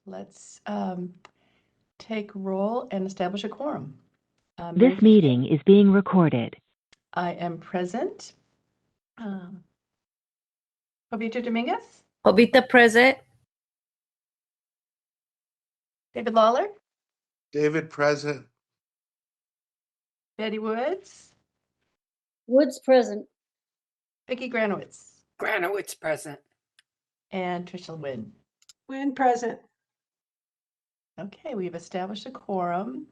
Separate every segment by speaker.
Speaker 1: let's take roll and establish a quorum.
Speaker 2: This meeting is being recorded.
Speaker 1: I am present. Jovita Dominguez,
Speaker 3: Jovita present.
Speaker 1: David Lawler,
Speaker 4: David present.
Speaker 1: Betty Woods,
Speaker 5: Woods present.
Speaker 1: Vicki Granowitz,
Speaker 6: Granowitz present.
Speaker 1: and Tricia Wynn.
Speaker 7: Wynn present.
Speaker 1: Okay, we've established a quorum.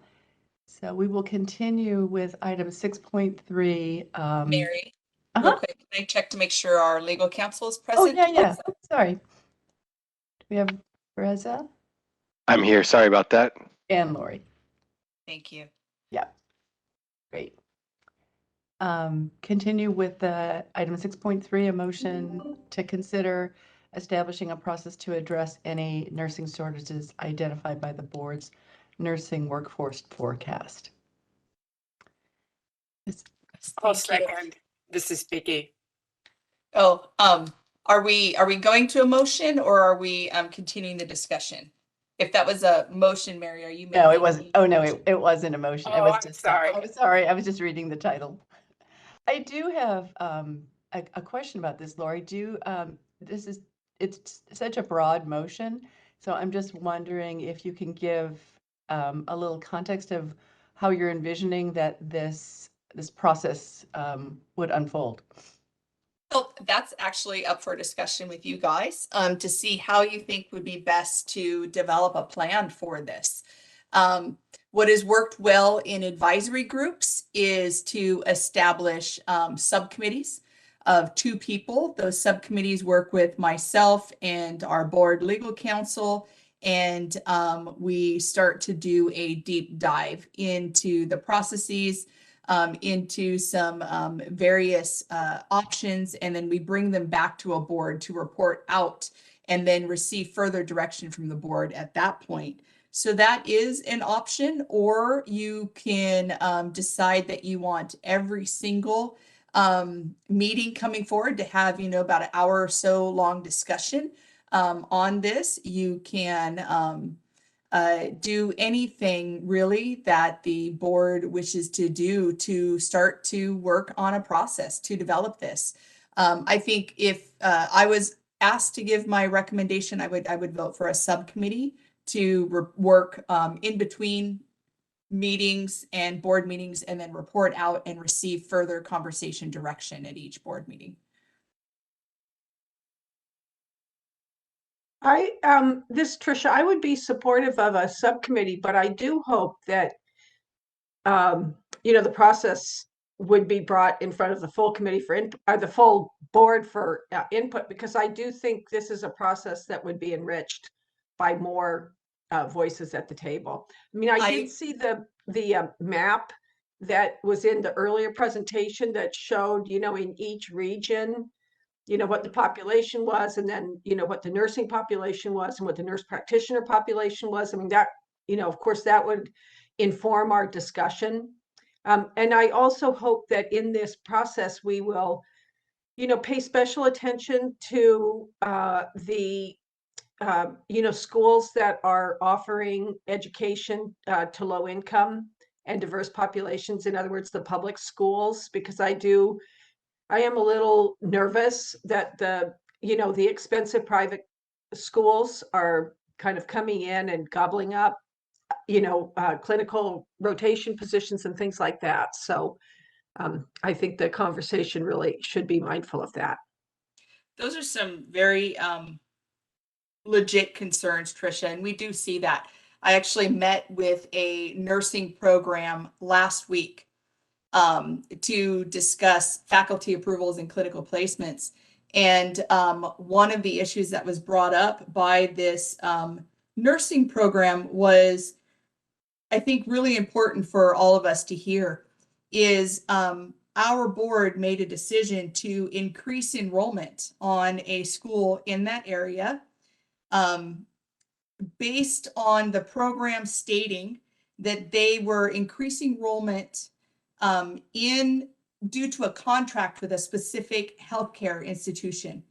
Speaker 1: So we will continue with item 6.3.
Speaker 8: Mary,
Speaker 1: Uh-huh.
Speaker 8: real quick, can I check to make sure our legal counsel is
Speaker 1: Oh,
Speaker 8: present?
Speaker 1: yeah. Sorry. Do we have Reza
Speaker 9: I'm here. Sorry about that.
Speaker 1: and Lori?
Speaker 8: Thank you.
Speaker 1: Great. Continue with the item 6.3, a motion to consider establishing a process to address any nursing shortages identified by the board's nursing workforce forecast.
Speaker 6: I'll
Speaker 8: Thank you.
Speaker 6: second. This is Vicki.
Speaker 8: Oh, are we going to a motion or are we continuing the discussion? If that was a motion, Mary, are you?
Speaker 1: No, it
Speaker 8: making
Speaker 1: wasn't.
Speaker 8: the
Speaker 1: Oh, no,
Speaker 8: motion?
Speaker 1: it wasn't a motion. It
Speaker 6: Oh,
Speaker 1: was
Speaker 6: I'm
Speaker 1: just,
Speaker 6: sorry.
Speaker 1: I was sorry. I was just reading the title. I do have a question about this, Lori. It's such a broad motion. So I'm just wondering if you can give a little context of how you're envisioning that this process would unfold.
Speaker 8: Well, that's actually up for discussion with you guys to see how you think would be best to develop a plan for this. What has worked well in advisory groups is to establish subcommittees of 2 people. Those subcommittees work with myself and our board legal counsel, and we start to do a deep dive into the processes, into some various options, and then we bring them back to a board to report out and then receive further direction from the board at that point. So that is an option, or you can decide that you want every single meeting coming forward to have, about an hour or so long discussion on this. You can do anything really that the board wishes to do to start to work on a process to develop this. I think if I was asked to give my recommendation, I would vote for a subcommittee to work in between meetings and board meetings, and then report out and receive further conversation direction at each board meeting.
Speaker 7: Tricia, I would be supportive of a subcommittee, but I do hope that, the process would be brought in front of the full committee or the full board for input, because I do think this is a process that would be enriched by more voices at the table. I mean, I did see the map that was in the earlier presentation that showed, in each region, what the population was, and then, what the nursing population was and what the nurse practitioner population was. I mean, that, of course, that would inform our discussion. And I also hope that in this process, we will, pay special attention to the schools that are offering education to low income and diverse populations. In other words, the public schools, because I am a little nervous that the expensive private schools are kind of coming in and gobbling up, clinical rotation positions and things like that. So I think the conversation really should be mindful of that.
Speaker 8: Those are some very legit concerns, Tricia, and we do see that. I actually met with a nursing program last week to discuss faculty approvals and clinical placements. And one of the issues that was brought up by this nursing program was, I think, really important for all of us to hear is our board made a decision to increase enrollment on a school in that area based on the program stating that they were increasing enrollment due to a contract with a specific healthcare institution.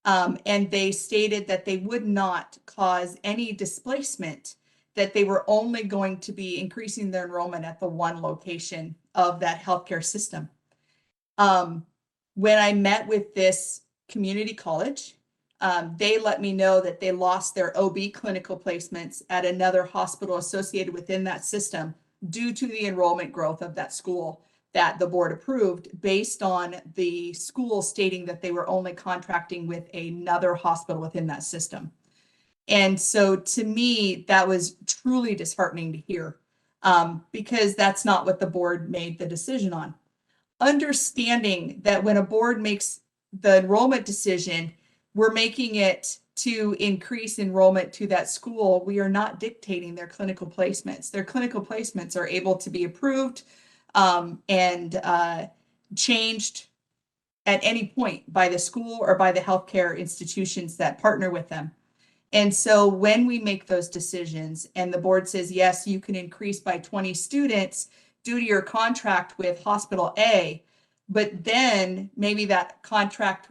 Speaker 8: And they stated that they would not cause any displacement, that they were only going to be increasing their enrollment at the one location of that healthcare system. When I met with this community college, they let me know that they lost their OB clinical placements at another hospital associated within that system due to the enrollment growth of that school that the board approved, based on the school stating that they were only contracting with another hospital within that system. And so to me, that was truly disheartening to hear, because that's not what the board made the decision on. Understanding that when a board makes the enrollment decision, we're making it to increase enrollment to that school. We are not dictating their clinical placements. Their clinical placements are able to be approved and changed at any point by the school or by the healthcare institutions that partner with them. And so when we make those decisions and the board says, yes, you can increase by 20 students due to your contract with hospital A, but then maybe that contract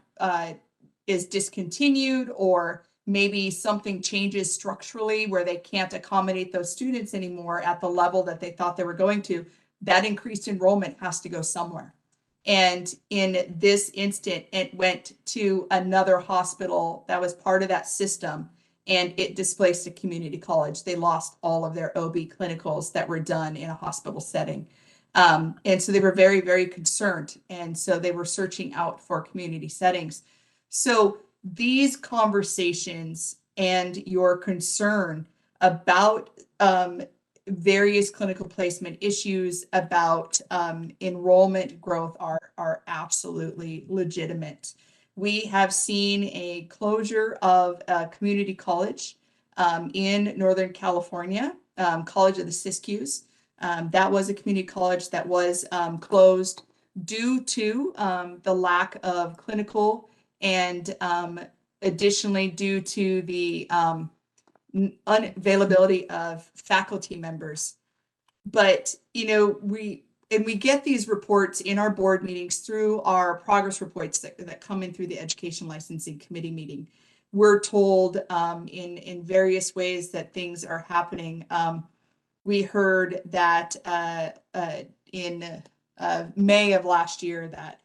Speaker 8: is discontinued, or maybe something changes structurally where they can't accommodate those students anymore at the level that they thought they were going to, that increased enrollment has to go somewhere. And in this instant, it went to another hospital that was part of that system, and it displaced a community college. They lost all of their OB clinicals that were done in a hospital setting. And so they were very, very concerned. And so they were searching out for community settings. So these conversations and your concern about various clinical placement issues, about enrollment growth are absolutely legitimate. We have seen a closure of a community college in Northern California, College of the Siskiyous. That was a community college that was closed due to the lack of clinical, and additionally due to the unavailability of faculty members. But, you know, we get these reports in our board meetings through our progress reports that come in through the Education Licensing Committee meeting. We're told in various ways that things are happening. We heard that in May of last year that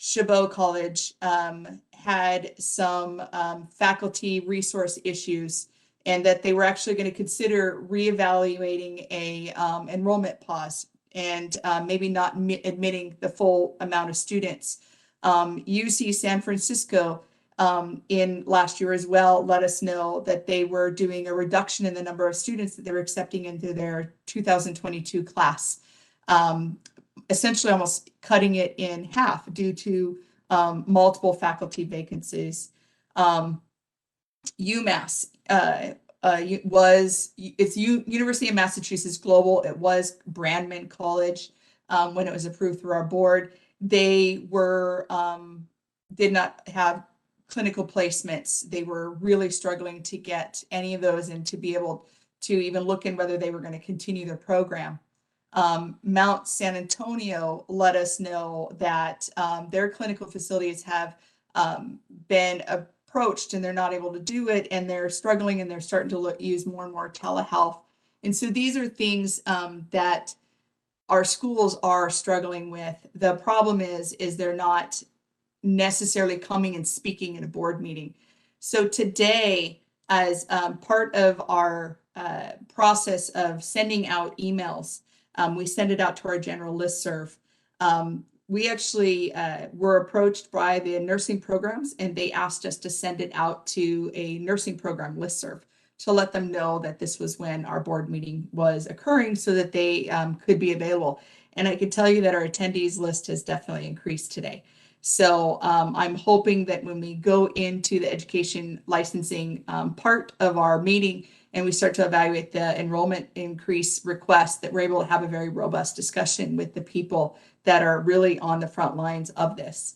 Speaker 8: Chabot College had some faculty resource issues, and that they were actually going to consider reevaluating a enrollment pause and maybe not admitting the full amount of students. UC San Francisco in last year as well let us know that they were doing a reduction in the number of students that they were accepting into their 2022 class, essentially almost cutting it in half due to multiple faculty vacancies. UMass it's University of Massachusetts Global. It was Brandman College when it was approved through our board. They were did not have clinical placements. They were really struggling to get any of those and to be able to even look in whether they were going to continue their program. Mount San Antonio let us know that their clinical facilities have been approached and they're not able to do it, and they're struggling, and they're starting to use more and more telehealth. And so these are things that our schools are struggling with. The problem is they're not necessarily coming and speaking in a board meeting. So today, as part of our process of sending out emails, we send it out to our general listserv. We actually were approached by the nursing programs, and they asked us to send it out to a nursing program listserv to let them know that this was when our board meeting was occurring, so that they could be available. And I can tell you that our attendees list has definitely increased today. So I'm hoping that when we go into the education licensing part of our meeting, and we start to evaluate the enrollment increase request, that we're able to have a very robust discussion with the people that are really on the front lines of this.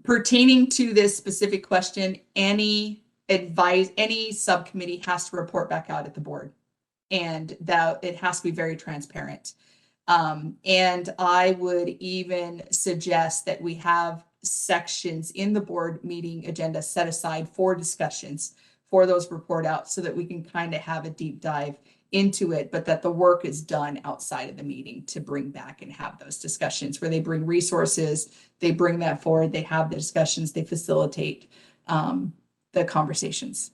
Speaker 8: Pertaining to this specific question, any subcommittee has to report back out at the board, and that it has to be very transparent. And I would even suggest that we have sections in the board meeting agenda set aside for discussions for those report outs so that we can kind of have a deep dive into it, but that the work is done outside of the meeting to bring back and have those discussions where they bring resources, they bring that forward, they have the discussions, they facilitate the conversations.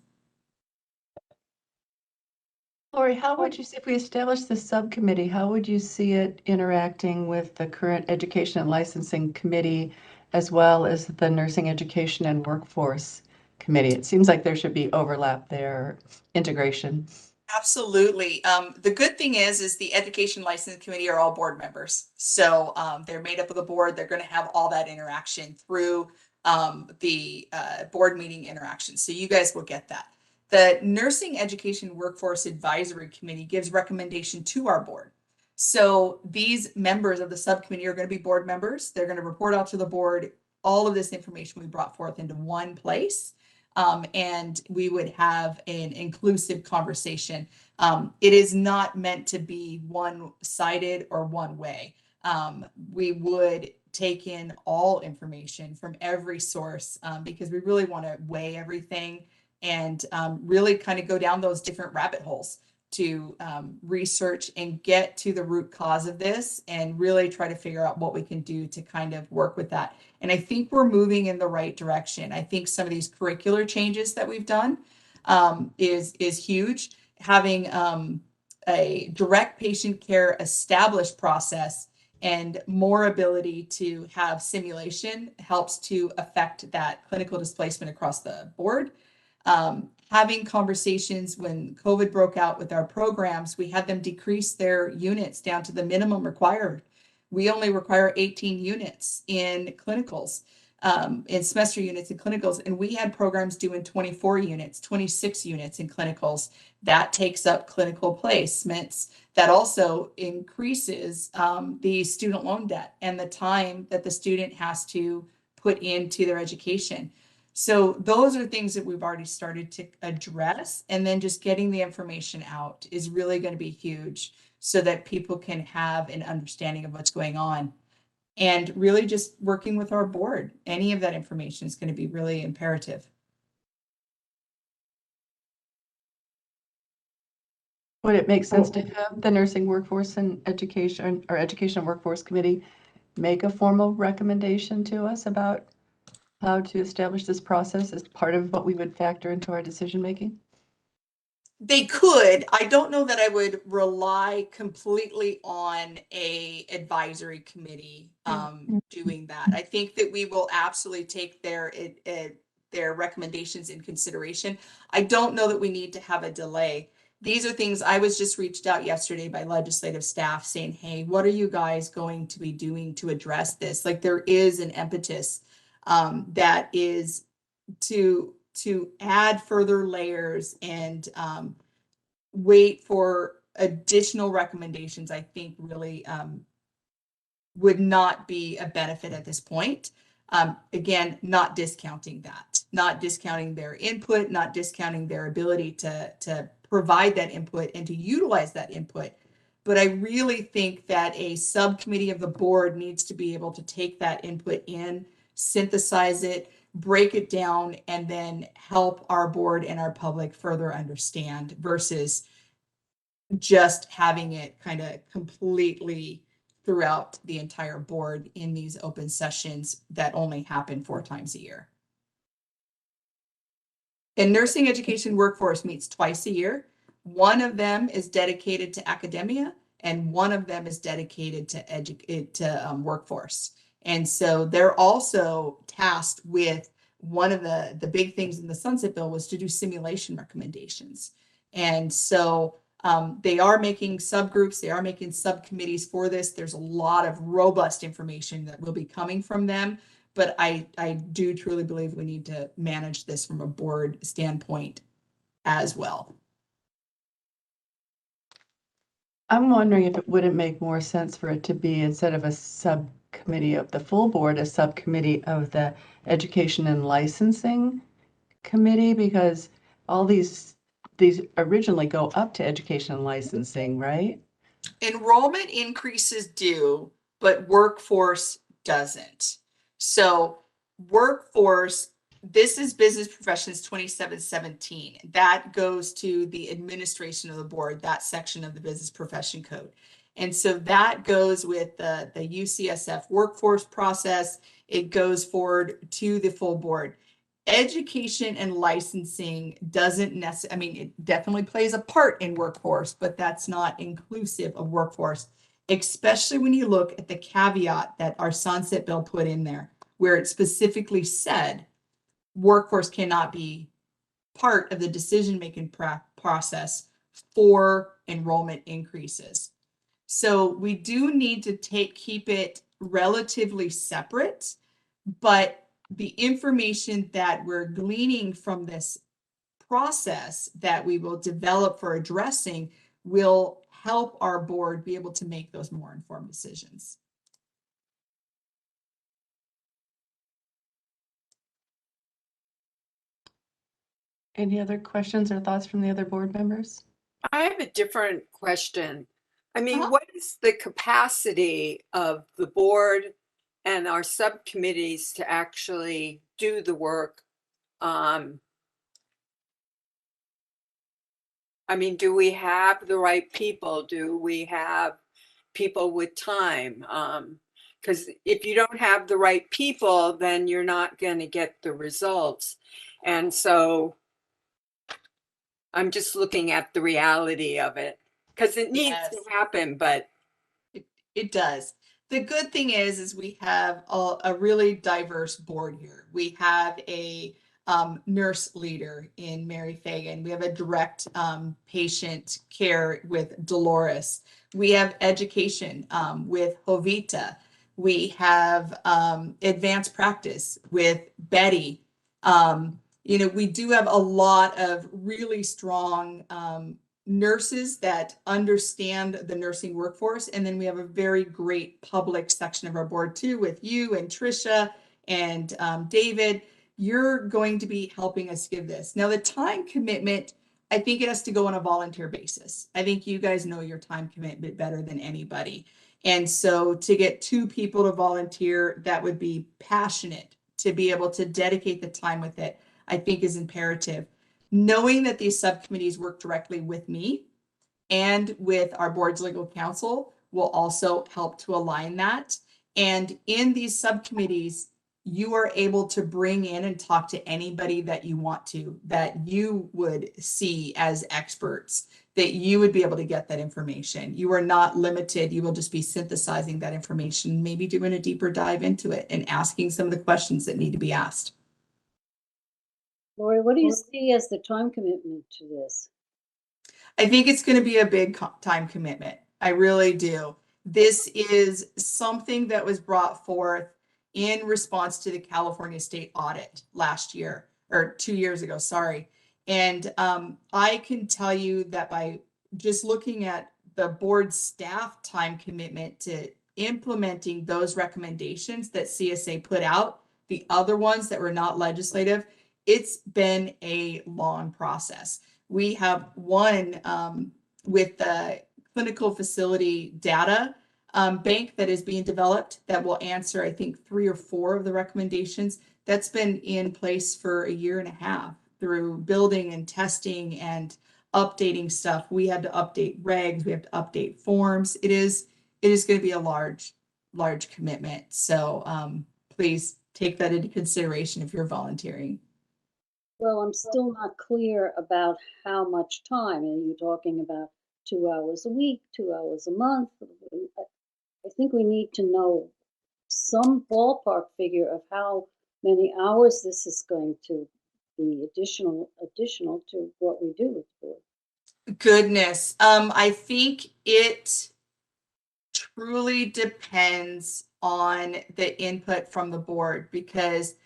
Speaker 1: Lori, how would you see, if we establish this subcommittee, how would you see it interacting with the current Education and Licensing Committee as well as the Nursing Education and Workforce Committee? It seems like there should be overlap there, integration.
Speaker 8: Absolutely. The good thing is the Education License Committee are all board members. So they're made up of the board. They're going to have all that interaction through the board meeting interaction. So you guys will get that. The Nursing Education Workforce Advisory Committee gives recommendation to our board. So these members of the subcommittee are going to be board members. They're going to report out to the board all of this information we brought forth into one place. And we would have an inclusive conversation. It is not meant to be one-sided or one way. We would take in all information from every source because we really want to weigh everything and really kind of go down those different rabbit holes to research and get to the root cause of this and really try to figure out what we can do to kind of work with that. And I think we're moving in the right direction. I think some of these curricular changes that we've done is huge. Having a direct patient care established process and more ability to have simulation helps to affect that clinical displacement across the board. Having conversations when COVID broke out with our programs, we had them decrease their units down to the minimum required. We only require 18 units in clinicals, in semester units in clinicals, and we had programs doing 24 units, 26 units in clinicals. That takes up clinical placements. That also increases the student loan debt and the time that the student has to put into their education. So those are things that we've already started to address, and then just getting the information out is really going to be huge so that people can have an understanding of what's going on. And really just working with our board, any of that information is going to be really imperative.
Speaker 1: Would it make sense to have the Nursing Workforce and Education or Education and Workforce Committee make a formal recommendation to us about how to establish this process as part of what we would factor into our decision making?
Speaker 8: They could. I don't know that I would rely completely on a advisory committee doing that. I think that we will absolutely take their recommendations in consideration. I don't know that we need to have a delay. These are things I was just reached out yesterday by legislative staff saying, hey, what are you guys going to be doing to address this? Like there is an impetus that is to add further layers and wait for additional recommendations, I think really would not be a benefit at this point. Again, not discounting that, not discounting their input, not discounting their ability to provide that input and to utilize that input. But I really think that a subcommittee of the board needs to be able to take that input in, synthesize it, break it down, and then help our board and our public further understand versus just having it kind of completely throughout the entire board in these open sessions that only happen 4 times a year. And Nursing Education Workforce meets twice a year. One of them is dedicated to academia and one of them is dedicated to workforce. And so they're also tasked with one of the big things in the Sunset Bill was to do simulation recommendations. And so they are making subgroups, they are making subcommittees for this. There's a lot of robust information that will be coming from them, but I do truly believe we need to manage this from a board standpoint as well.
Speaker 1: I'm wondering if it wouldn't make more sense for it to be, instead of a subcommittee of the full board, a subcommittee of the Education and Licensing Committee, because all these originally go up to Education and Licensing, right?
Speaker 8: Enrollment increases do, but workforce doesn't. So workforce, this is Business Professions 2717. That goes to the administration of the board, that section of the Business Profession Code. And so that goes with the UCSF workforce process. It goes forward to the full board. Education and licensing doesn't necessarily, I mean, it definitely plays a part in workforce, but that's not inclusive of workforce, especially when you look at the caveat that our sunset bill put in there, where it specifically said workforce cannot be part of the decision-making process for enrollment increases. So we do need to keep it relatively separate, but the information that we're gleaning from this process that we will develop for addressing will help our board be able to make those more informed decisions.
Speaker 1: Any other questions or thoughts from the other board members?
Speaker 6: I have a different question. I mean,
Speaker 8: Uh-huh.
Speaker 6: what is the capacity of the board and our subcommittees to actually do the work? I mean, do we have the right people? Do we have people with time? Because if you don't have the right people, then you're not going to get the results. And so I'm just looking at the reality of it because it needs to
Speaker 8: Yes.
Speaker 6: happen, but
Speaker 8: It does. The good thing is we have a really diverse board here. We have a nurse leader in Mary Fagan. We have a direct patient care with Dolores. We have education with Jovita. We have advanced practice with Betty. You know, we do have a lot of really strong nurses that understand the nursing workforce. And then we have a very great public section of our board too, with you and Trisha and David. You're going to be helping us give this. Now, the time commitment, I think it has to go on a volunteer basis. I think you guys know your time commitment better than anybody. And so to get 2 people to volunteer that would be passionate to be able to dedicate the time with it, I think is imperative. Knowing that these subcommittees work directly with me and with our board's legal counsel will also help to align that. And in these subcommittees, you are able to bring in and talk to anybody that you want to, that you would see as experts, that you would be able to get that information. You are not limited. You will just be synthesizing that information, maybe doing a deeper dive into it and asking some of the questions that need to be asked.
Speaker 5: Lori, what do you see as the time commitment to this?
Speaker 8: I think it's going to be a big time commitment. I really do. This is something that was brought forth in response to the California state audit last year, or 2 years ago, sorry. And I can tell you that by just looking at the board staff time commitment to implementing those recommendations that CSA put out, the other ones that were not legislative, it's been a long process. We have one with the clinical facility data bank that is being developed that will answer, I think, 3 or 4 of the recommendations. That's been in place for 1.5 years through building and testing and updating stuff. We had to update regs, we have to update forms. It is going to be a large commitment. So please take that into consideration if you're volunteering.
Speaker 5: Well, I'm still not clear about how much time. Are you talking about 2 hours a week, 2 hours a month? I think we need to know some ballpark figure of how many hours this is going to be additional to what we do with the board.
Speaker 8: Goodness. I think it truly depends on the input from the board, because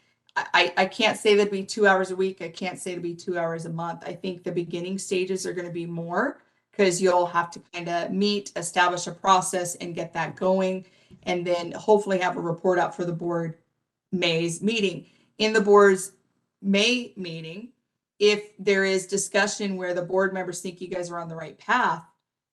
Speaker 8: I can't say that'd be 2 hours a week. I can't say it'd be 2 hours a month. I think the beginning stages are going to be more, because you'll have to kind of meet, establish a process and get that going. And then hopefully have a report out for the board May's meeting. In the board's May meeting, if there is discussion where the board members think you guys are on the right path,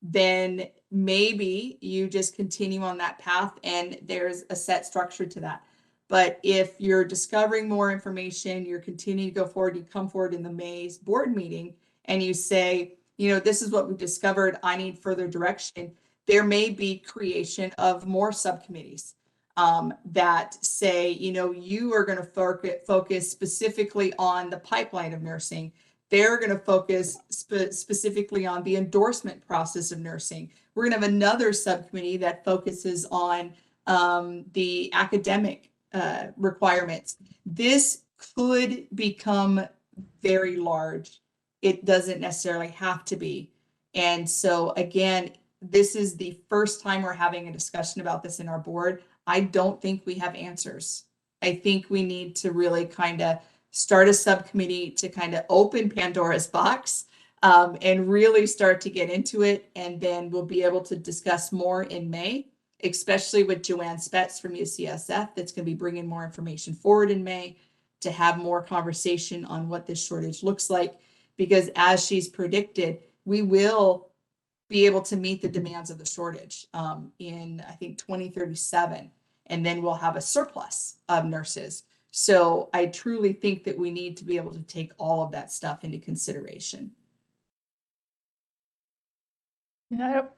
Speaker 8: then maybe you just continue on that path and there's a set structure to that. But if you're discovering more information, you're continuing to go forward, you come forward in the May's board meeting and you say, you know, this is what we've discovered, I need further direction. There may be creation of more subcommittees that say, you know, you are going to focus specifically on the pipeline of nursing. They're going to focus specifically on the endorsement process of nursing. We're going to have another subcommittee that focuses on the academic requirements. This could become very large. It doesn't necessarily have to be. And so again, this is the first time we're having a discussion about this in our board. I don't think we have answers. I think we need to really kind of start a subcommittee to kind of open Pandora's box and really start to get into it. And then we'll be able to discuss more in May, especially with Joanne Spetz from UCSF, that's going to be bringing more information forward in May to have more conversation on what this shortage looks like. Because as she's predicted, we will be able to meet the demands of the shortage in, I think, 2037. And then we'll have a surplus of nurses. So I truly think that we need to be able to take all of that stuff into consideration.
Speaker 1: I don't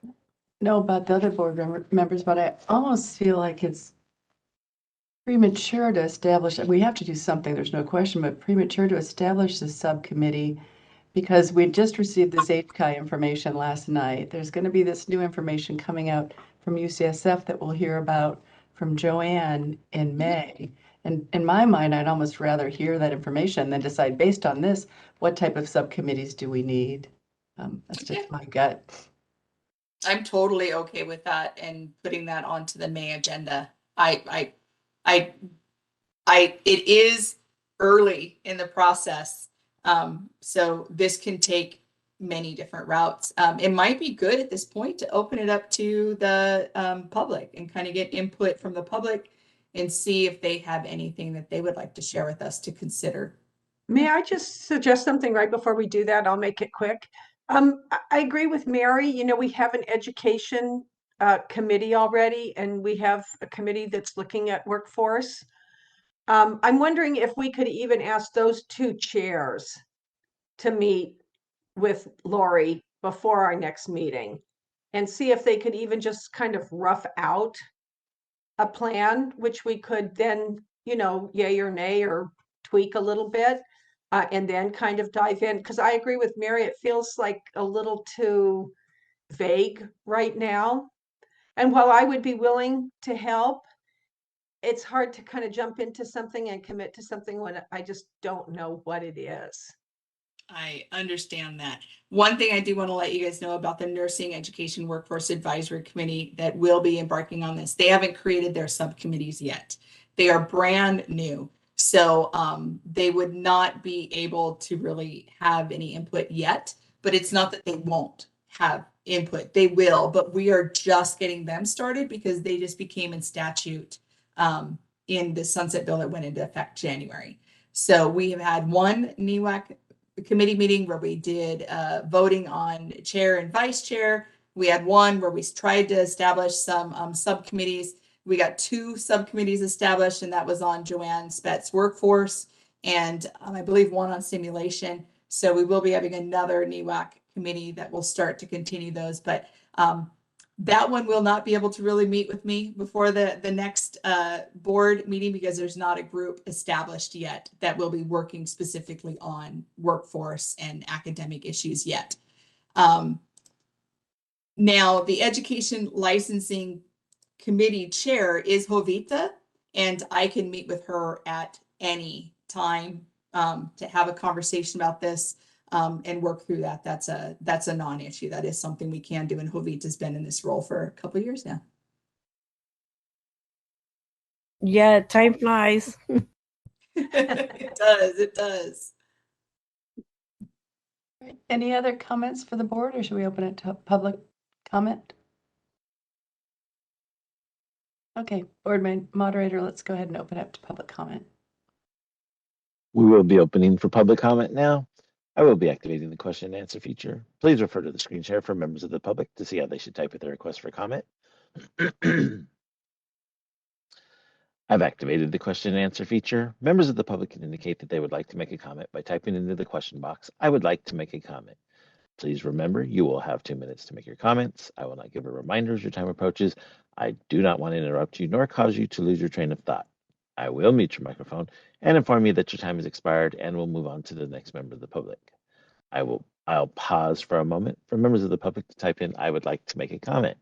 Speaker 1: know about the other board members, but I almost feel like it's premature to establish, we have to do something, there's no question, but premature to establish the subcommittee because we just received this HCI information last night. There's going to be this new information coming out from UCSF that we'll hear about from Joanne in May. And in my mind, I'd almost rather hear that information than decide based on this, what type of subcommittees do we need? That's just my gut.
Speaker 8: I'm totally okay with that and putting that onto the May agenda. It is early in the process. So this can take many different routes. It might be good at this point to open it up to the public and kind of get input from the public and see if they have anything that they would like to share with us to consider.
Speaker 7: May I just suggest something right before we do that? I'll make it quick. I agree with Mary. You know, we have an education committee already, and we have a committee that's looking at workforce. I'm wondering if we could even ask those two chairs to meet with Lori before our next meeting and see if they could even just kind of rough out a plan, which we could then, you know, yay or nay or tweak a little bit, and then kind of dive in. Because I agree with Mary, it feels like a little too vague right now. And while I would be willing to help, it's hard to kind of jump into something and commit to something when I just don't know what it is.
Speaker 8: I understand that. One thing I do want to let you guys know about the Nursing Education Workforce Advisory Committee that will be embarking on this. They haven't created their subcommittees yet. They are brand new. So they would not be able to really have any input yet, but it's not that they won't have input. They will, but we are just getting them started because they just became in statute in the sunset bill that went into effect January. So we have had one NEWAC committee meeting where we did voting on chair and vice chair. We had one where we tried to establish some subcommittees. We got two subcommittees established, and that was on Joanne Spetz workforce and I believe one on simulation. So we will be having another NEWAC committee that will start to continue those, but that one will not be able to really meet with me before the next board meeting because there's not a group established yet that will be working specifically on workforce and academic issues yet. Now, the Education Licensing Committee chair is Jovita, and I can meet with her at any time to have a conversation about this. And work through that. That's a non-issue. That is something we can do. And Jovita's been in this role for a couple of years now.
Speaker 3: Yeah, time flies.
Speaker 8: It does. It does.
Speaker 1: Any other comments for the board, or should we open it to public comment? Okay, board moderator, let's go ahead and open up to public comment.
Speaker 10: We will be opening for public comment now. I will be activating the question and answer feature. Please refer to the screen share for members of the public to see how they should type with their request for comment. I've activated the question and answer feature. Members of the public can indicate that they would like to make a comment by typing into the question box, "I would like to make a comment." Please remember, you will have 2 minutes to make your comments. I will not give a reminder as your time approaches. I do not want to interrupt you nor cause you to lose your train of thought. I will mute your microphone and inform you that your time has expired and will move on to the next member of the public. I'll pause for a moment for members of the public to type in, "I would like to make a comment."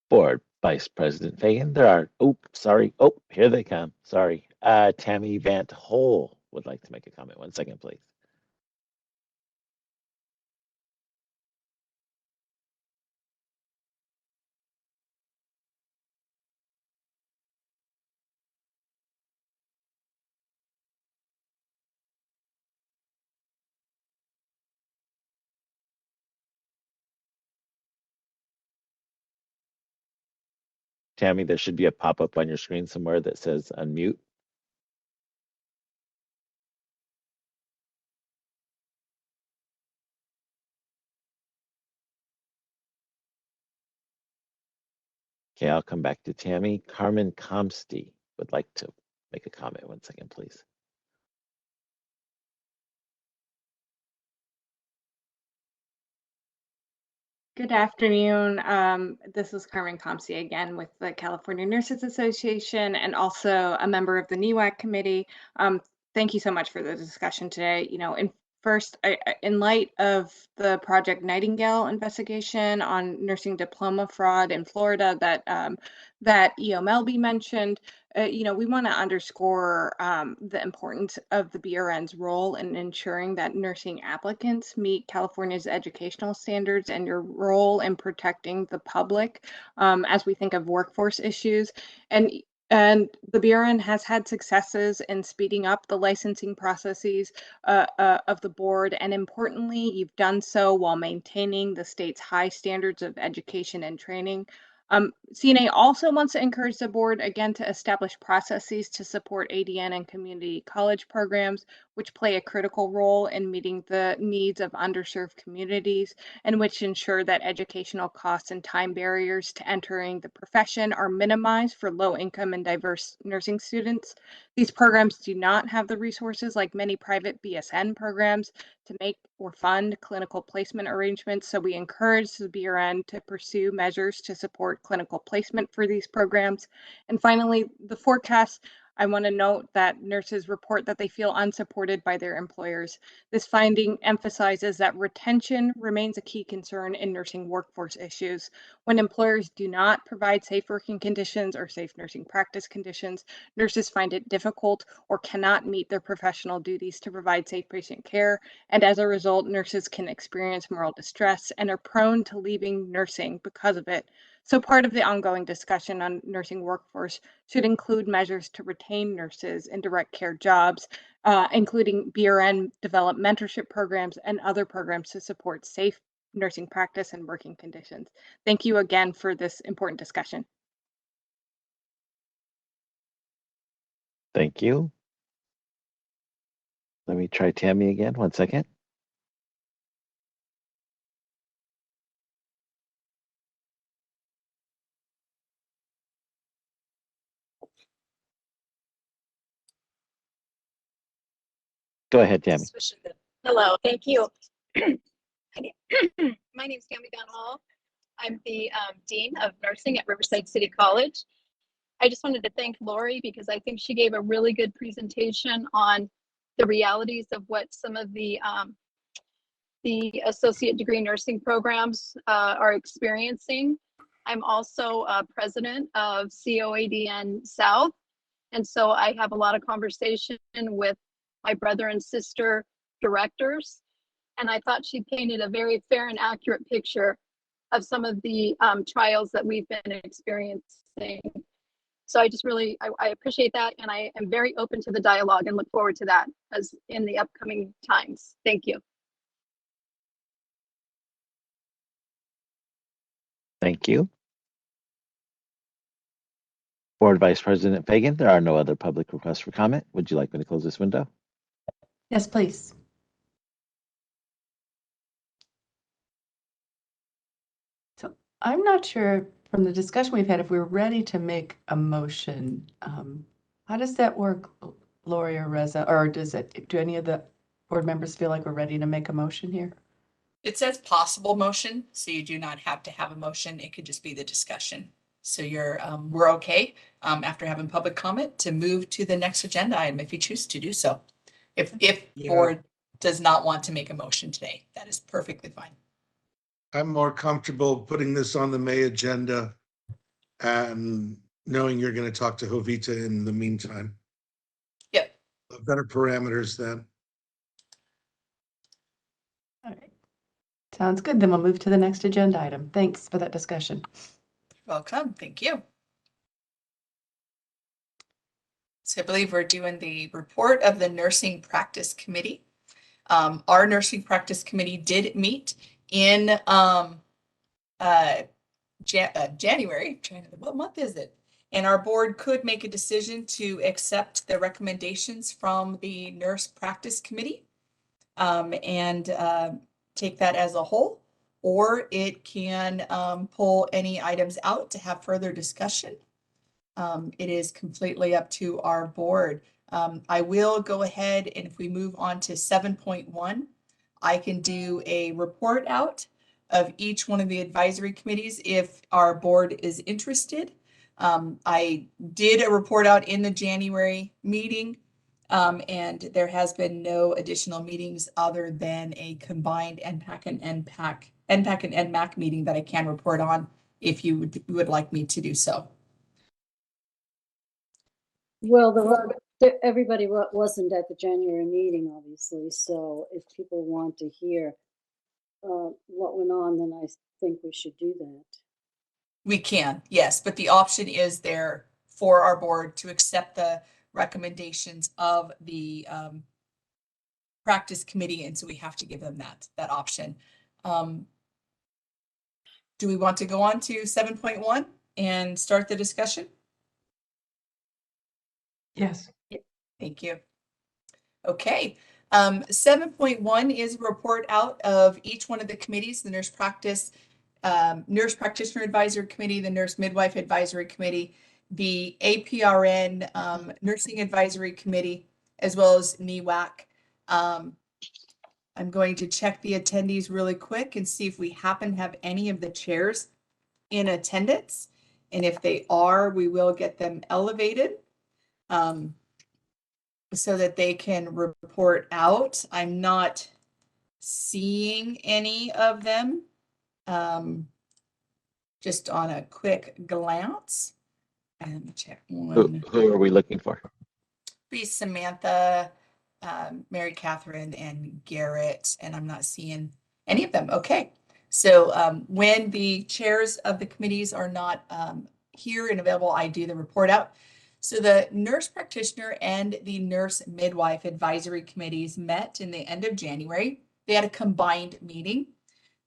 Speaker 10: Board Vice President Fagan, here they come. Sorry. Tammy Vant Hole would like to make a comment. 1 second, please. Tammy, there should be a pop-up on your screen somewhere that says unmute. Okay, I'll come back to Tammy. Carmen Comsty would like to make a comment. 1 second, please.
Speaker 11: Good afternoon. This is Carmen Comsey again with the California Nurses Association and also a member of the NEWAC committee. Thank you so much for the discussion today. In light of the Project Nightingale investigation on nursing diploma fraud in Florida that EO Melby mentioned, we want to underscore the importance of the BRN's role in ensuring that nursing applicants meet California's educational standards and your role in protecting the public as we think of workforce issues. And the BRN has had successes in speeding up the licensing processes of the board. And importantly, you've done so while maintaining the state's high standards of education and training. CNA also wants to encourage the board again to establish processes to support ADN and community college programs, which play a critical role in meeting the needs of underserved communities and which ensure that educational costs and time barriers to entering the profession are minimized for low-income and diverse nursing students. These programs do not have the resources like many private BSN programs to make or fund clinical placement arrangements, so we encourage the BRN to pursue measures to support clinical placement for these programs. And finally, the forecast. I want to note that nurses report that they feel unsupported by their employers. This finding emphasizes that retention remains a key concern in nursing workforce issues. When employers do not provide safe working conditions or safe nursing practice conditions, nurses find it difficult or cannot meet their professional duties to provide safe patient care. And as a result, nurses can experience moral distress and are prone to leaving nursing because of it. So part of the ongoing discussion on nursing workforce should include measures to retain nurses in direct care jobs, including BRN developed mentorship programs and other programs to support safe nursing practice and working conditions. Thank you again for this important discussion.
Speaker 10: Thank you. Let me try Tammy again. 1 second. Go ahead, Tammy.
Speaker 12: Hello, thank you. My name is Tammy Van Hall. I'm the Dean of Nursing at Riverside City College. I just wanted to thank Lori because I think she gave a really good presentation on the realities of what some of the associate degree nursing programs are experiencing. I'm also president of COADN South, and so I have a lot of conversation with my brother and sister directors, and I thought she painted a very fair and accurate picture of some of the trials that we've been experiencing. So I just really, I appreciate that. And I am very open to the dialogue and look forward to that as in the upcoming times. Thank you.
Speaker 10: Thank you. Board Vice President Fagan, there are no other public requests for comment. Would you like me to close this window?
Speaker 1: Yes, please. So I'm not sure from the discussion we've had if we're ready to make a motion. How does that work, Lori or Reza? Or do any of the board members feel like we're ready to make a motion here?
Speaker 8: It says possible motion, so you do not have to have a motion. It could just be the discussion. So we're okay, after having public comment, to move to the next agenda item if you choose to do so. If board does not want to make a motion today, that is perfectly fine.
Speaker 4: I'm more comfortable putting this on the May agenda and knowing you're going to talk to Jovita in the meantime.
Speaker 8: Yep.
Speaker 4: Better parameters then.
Speaker 1: All right. Sounds good. Then we'll move to the next agenda item. Thanks for that discussion.
Speaker 8: Welcome. Thank you. So I believe we're doing the report of the Nursing Practice Committee. Our Nursing Practice Committee did meet in January. What month is it? And our board could make a decision to accept the recommendations from the Nurse Practice Committee and take that as a whole, or it can pull any items out to have further discussion. It is completely up to our board. I will go ahead, and if we move on to 7.1, I can do a report out of each one of the advisory committees if our board is interested. I did a report out in the January meeting, and there has been no additional meetings other than a combined NPAC and NMAC meeting that I can report on if you would like me to do so.
Speaker 5: Well, everybody wasn't at the January meeting, obviously. So if people want to hear what went on, then I think we should do that.
Speaker 8: We can, yes, but the option is there for our board to accept the recommendations of the practice committee, and so we have to give them that option. Do we want to go on to 7.1 and start the discussion?
Speaker 7: Yes.
Speaker 8: Thank you. Okay. 7.1 is a report out of each one of the committees, the Nurse Practitioner Advisory Committee, the Nurse Midwife Advisory Committee, the APRN Nursing Advisory Committee, as well as NEWAC. I'm going to check the attendees really quick and see if we happen to have any of the chairs in attendance. And if they are, we will get them elevated so that they can report out. I'm not seeing any of them. Just on a quick glance, and check one.
Speaker 10: Who are we looking for?
Speaker 8: Be Samantha, Mary Catherine, and Garrett, and I'm not seeing any of them. Okay, so when the chairs of the committees are not here and available, I do the report out. So the Nurse Practitioner and the Nurse Midwife Advisory Committees met in the end of January. They had a combined meeting.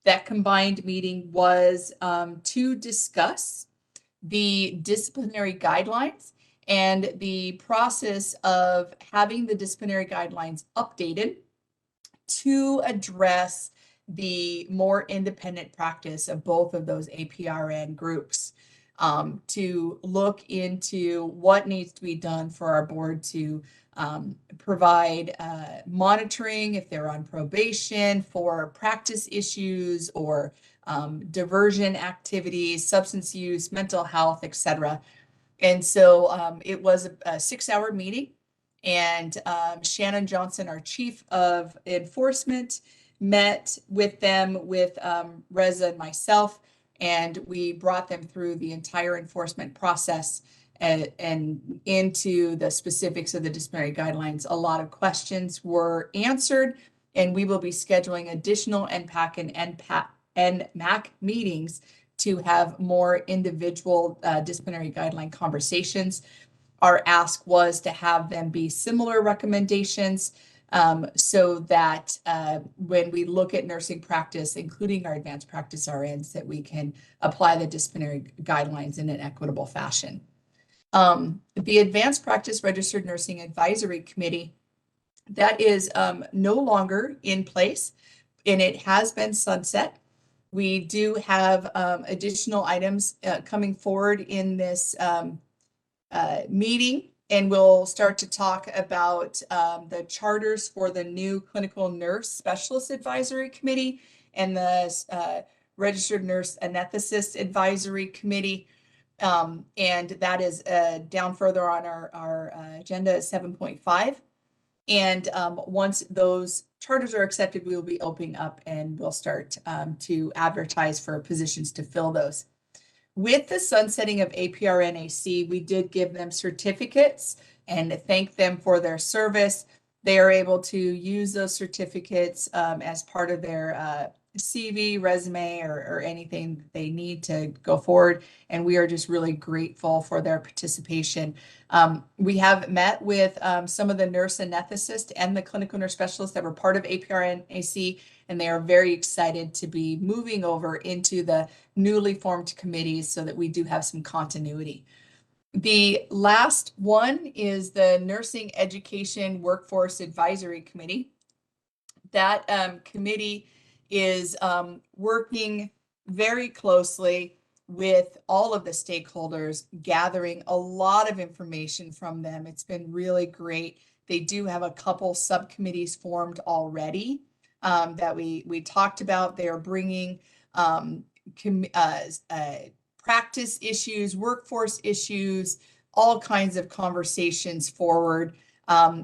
Speaker 8: That combined meeting was to discuss the disciplinary guidelines and the process of having the disciplinary guidelines updated to address the more independent practice of both of those APRN groups, to look into what needs to be done for our board to provide monitoring if they're on probation for practice issues or diversion activities, substance use, mental health, etc. And so it was a 6-hour meeting, and Shannon Johnson, our Chief of Enforcement, met with them with Reza and myself, and we brought them through the entire enforcement process and into the specifics of the disciplinary guidelines. A lot of questions were answered, and we will be scheduling additional NPAC and NMAC meetings to have more individual disciplinary guideline conversations. Our ask was to have them be similar recommendations so that when we look at nursing practice, including our advanced practice RNs, that we can apply the disciplinary guidelines in an equitable fashion. The Advanced Practice Registered Nursing Advisory Committee, that is no longer in place, and it has been sunset. We do have additional items coming forward in this meeting, and we'll start to talk about the charters for the new Clinical Nurse Specialist Advisory Committee and the Registered Nurse Anesthetist Advisory Committee. And that is down further on our agenda is 7.5. And once those charters are accepted, we will be opening up and we'll start to advertise for positions to fill those. With the sunsetting of APRNAC, we did give them certificates and thank them for their service. They are able to use those certificates as part of their CV, resume, or anything they need to go forward. And we are just really grateful for their participation. We have met with some of the nurse anesthetists and the clinical nurse specialists that were part of APRNAC, and they are very excited to be moving over into the newly formed committees so that we do have some continuity. The last one is the Nursing Education Workforce Advisory Committee. That committee is working very closely with all of the stakeholders, gathering a lot of information from them. It's been really great. They do have a couple subcommittees formed already that we talked about. They are bringing practice issues, workforce issues, all kinds of conversations forward. I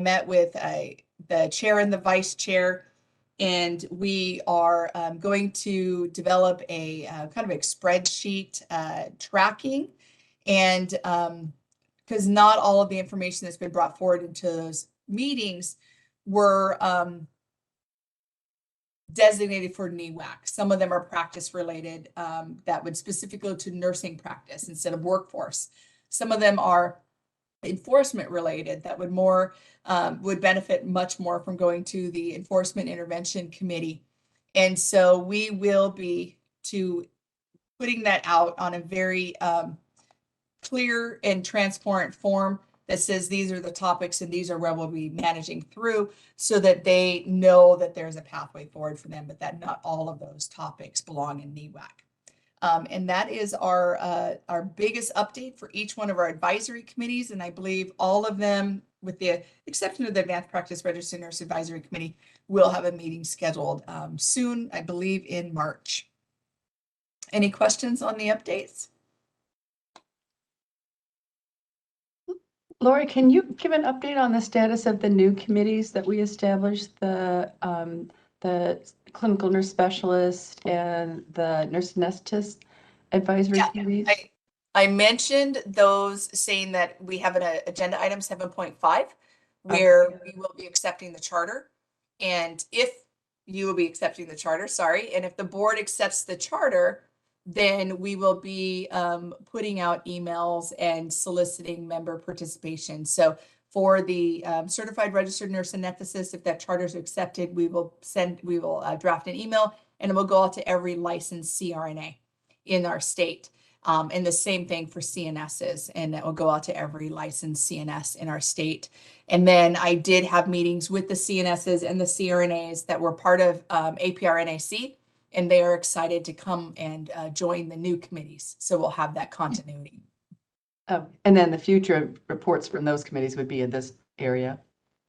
Speaker 8: met with the chair and the vice chair, and we are going to develop a kind of a spreadsheet tracking, and because not all of the information that's been brought forward into those meetings were designated for NEWAC. Some of them are practice related that would specifically go to nursing practice instead of workforce. Some of them are enforcement related that would benefit much more from going to the Enforcement Intervention Committee. And so we will be putting that out on a very clear and transparent form that says these are the topics and these are where we'll be managing through, so that they know that there's a pathway forward for them, but that not all of those topics belong in NEWAC. And that is our biggest update for each one of our advisory committees. And I believe all of them, with the exception of the Advanced Practice Registered Nurse Advisory Committee, will have a meeting scheduled soon, I believe in March. Any questions on the updates?
Speaker 1: Lori, can you give an update on the status of the new committees that we established, the clinical nurse specialist and the nurse anesthetist advisory committees?
Speaker 8: I mentioned those, saying that we have an agenda item 7.5 where we will be accepting the charter. And if you will be accepting the charter, sorry, and if the board accepts the charter, then we will be putting out emails and soliciting member participation. So for the certified registered nurse anesthetist, if that charter is accepted, we will draft an email, and it will go out to every licensed CRNA in our state. And the same thing for CNSs, and it will go out to every licensed CNS in our state. And then I did have meetings with the CNSs and the CRNAs that were part of APRNAC, and they are excited to come and join the new committees. So we'll have that continuity.
Speaker 1: Oh, and then the future reports from those committees would be in this area.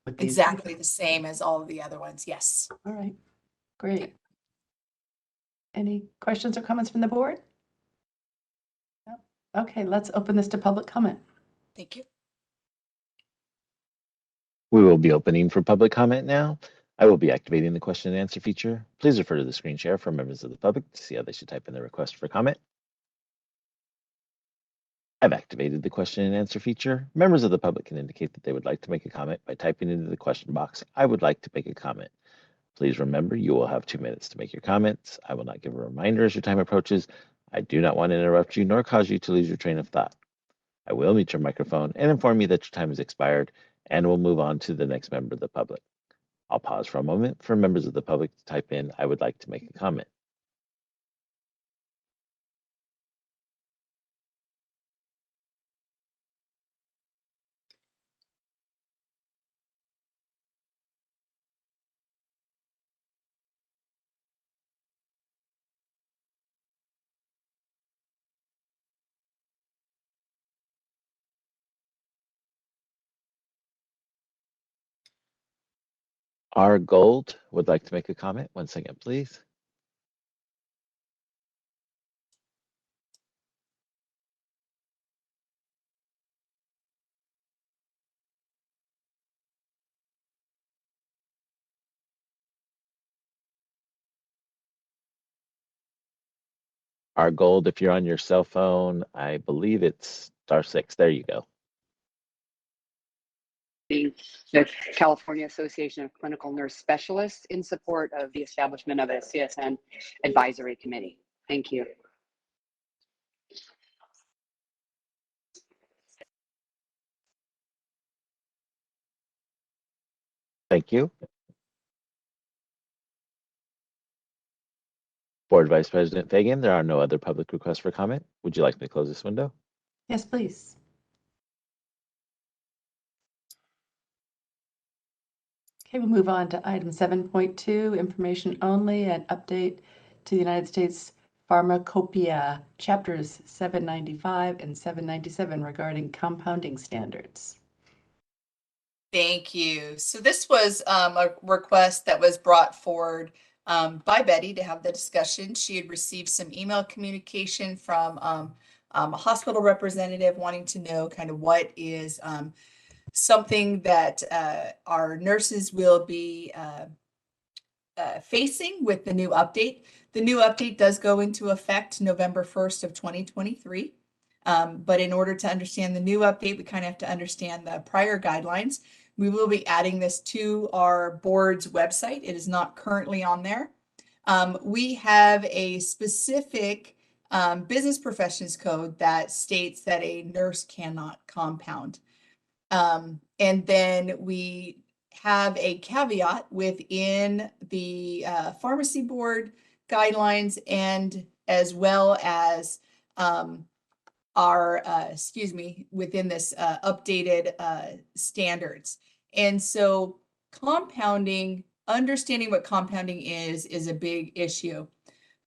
Speaker 1: With these.
Speaker 8: Exactly the same as all of the other ones. Yes.
Speaker 1: All right, great. Any questions or comments from the board? No? Okay, let's open this to public comment.
Speaker 8: Thank you.
Speaker 10: We will be opening for public comment now. I will be activating the question and answer feature. Please refer to the screen share for members of the public to see how they should type in their request for comment. I've activated the question and answer feature. Members of the public can indicate that they would like to make a comment by typing into the question box, "I would like to make a comment." Please remember, you will have 2 minutes to make your comments. I will not give a reminder as your time approaches. I do not want to interrupt you nor cause you to lose your train of thought. I will mute your microphone and inform you that your time has expired, and we'll move on to the next member of the public. I'll pause for a moment for members of the public to type in, I would like to make a comment. R. Gold would like to make a comment. 1 second, please. R. Gold, if you're on your cell phone, I believe it's *6. There you go.
Speaker 13: The California Association of Clinical Nurse Specialists in support of the establishment of a CSN advisory committee. Thank you.
Speaker 10: Thank you. Board Vice President Fagan, there are no other public requests for comment. Would you like me to close this window?
Speaker 1: Yes, please. Okay, we'll move on to item 7.2, information only, and update to the United States Pharmacopoeia, chapters 795 and 797 regarding compounding standards.
Speaker 8: Thank you. So this was a request that was brought forward by Betty to have the discussion. She had received some email communication from a hospital representative wanting to know kind of what is something that our nurses will be facing with the new update. The new update does go into effect November 1st of 2023. But in order to understand the new update, we kind of have to understand the prior guidelines. We will be adding this to our board's website. It is not currently on there. We have a specific business professions code that states that a nurse cannot compound. And then we have a caveat within the pharmacy board guidelines and as well as within this updated standards. And so compounding, understanding what compounding is a big issue.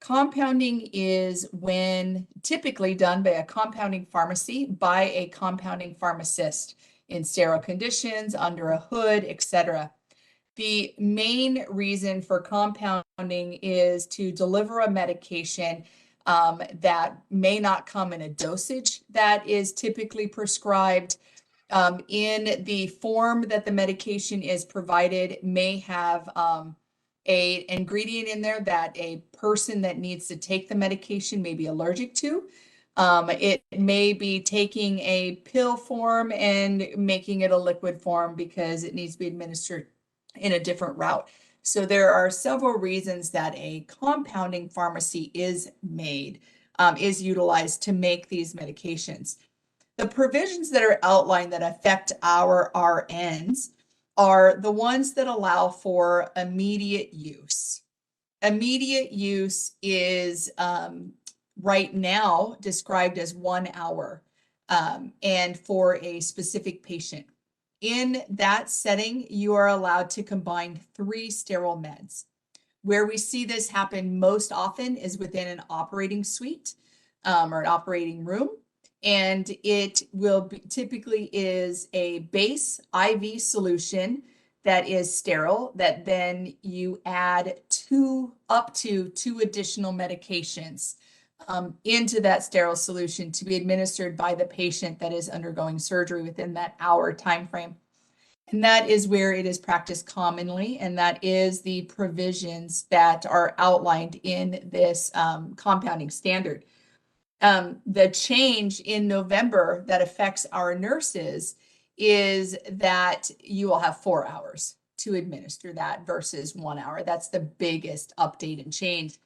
Speaker 8: Compounding is when typically done by a compounding pharmacy by a compounding pharmacist in sterile conditions, under a hood, etc. The main reason for compounding is to deliver a medication that may not come in a dosage that is typically prescribed. In the form that the medication is provided may have an ingredient in there that a person that needs to take the medication may be allergic to. It may be taking a pill form and making it a liquid form because it needs to be administered in a different route. So there are several reasons that a compounding pharmacy is utilized to make these medications. The provisions that are outlined that affect our RNs are the ones that allow for immediate use. Immediate use is right now described as 1 hour and for a specific patient. In that setting, you are allowed to combine 3 sterile meds. Where we see this happen most often is within an operating suite or an operating room. And it will be, typically is a base IV solution that is sterile that then you add up to 2 additional medications into that sterile solution to be administered by the patient that is undergoing surgery within that hour time frame. And that is where it is practiced commonly, and that is the provisions that are outlined in this compounding standard. The change in November that affects our nurses is that you will have 4 hours. to administer that versus 1 hour. That's the biggest update and change.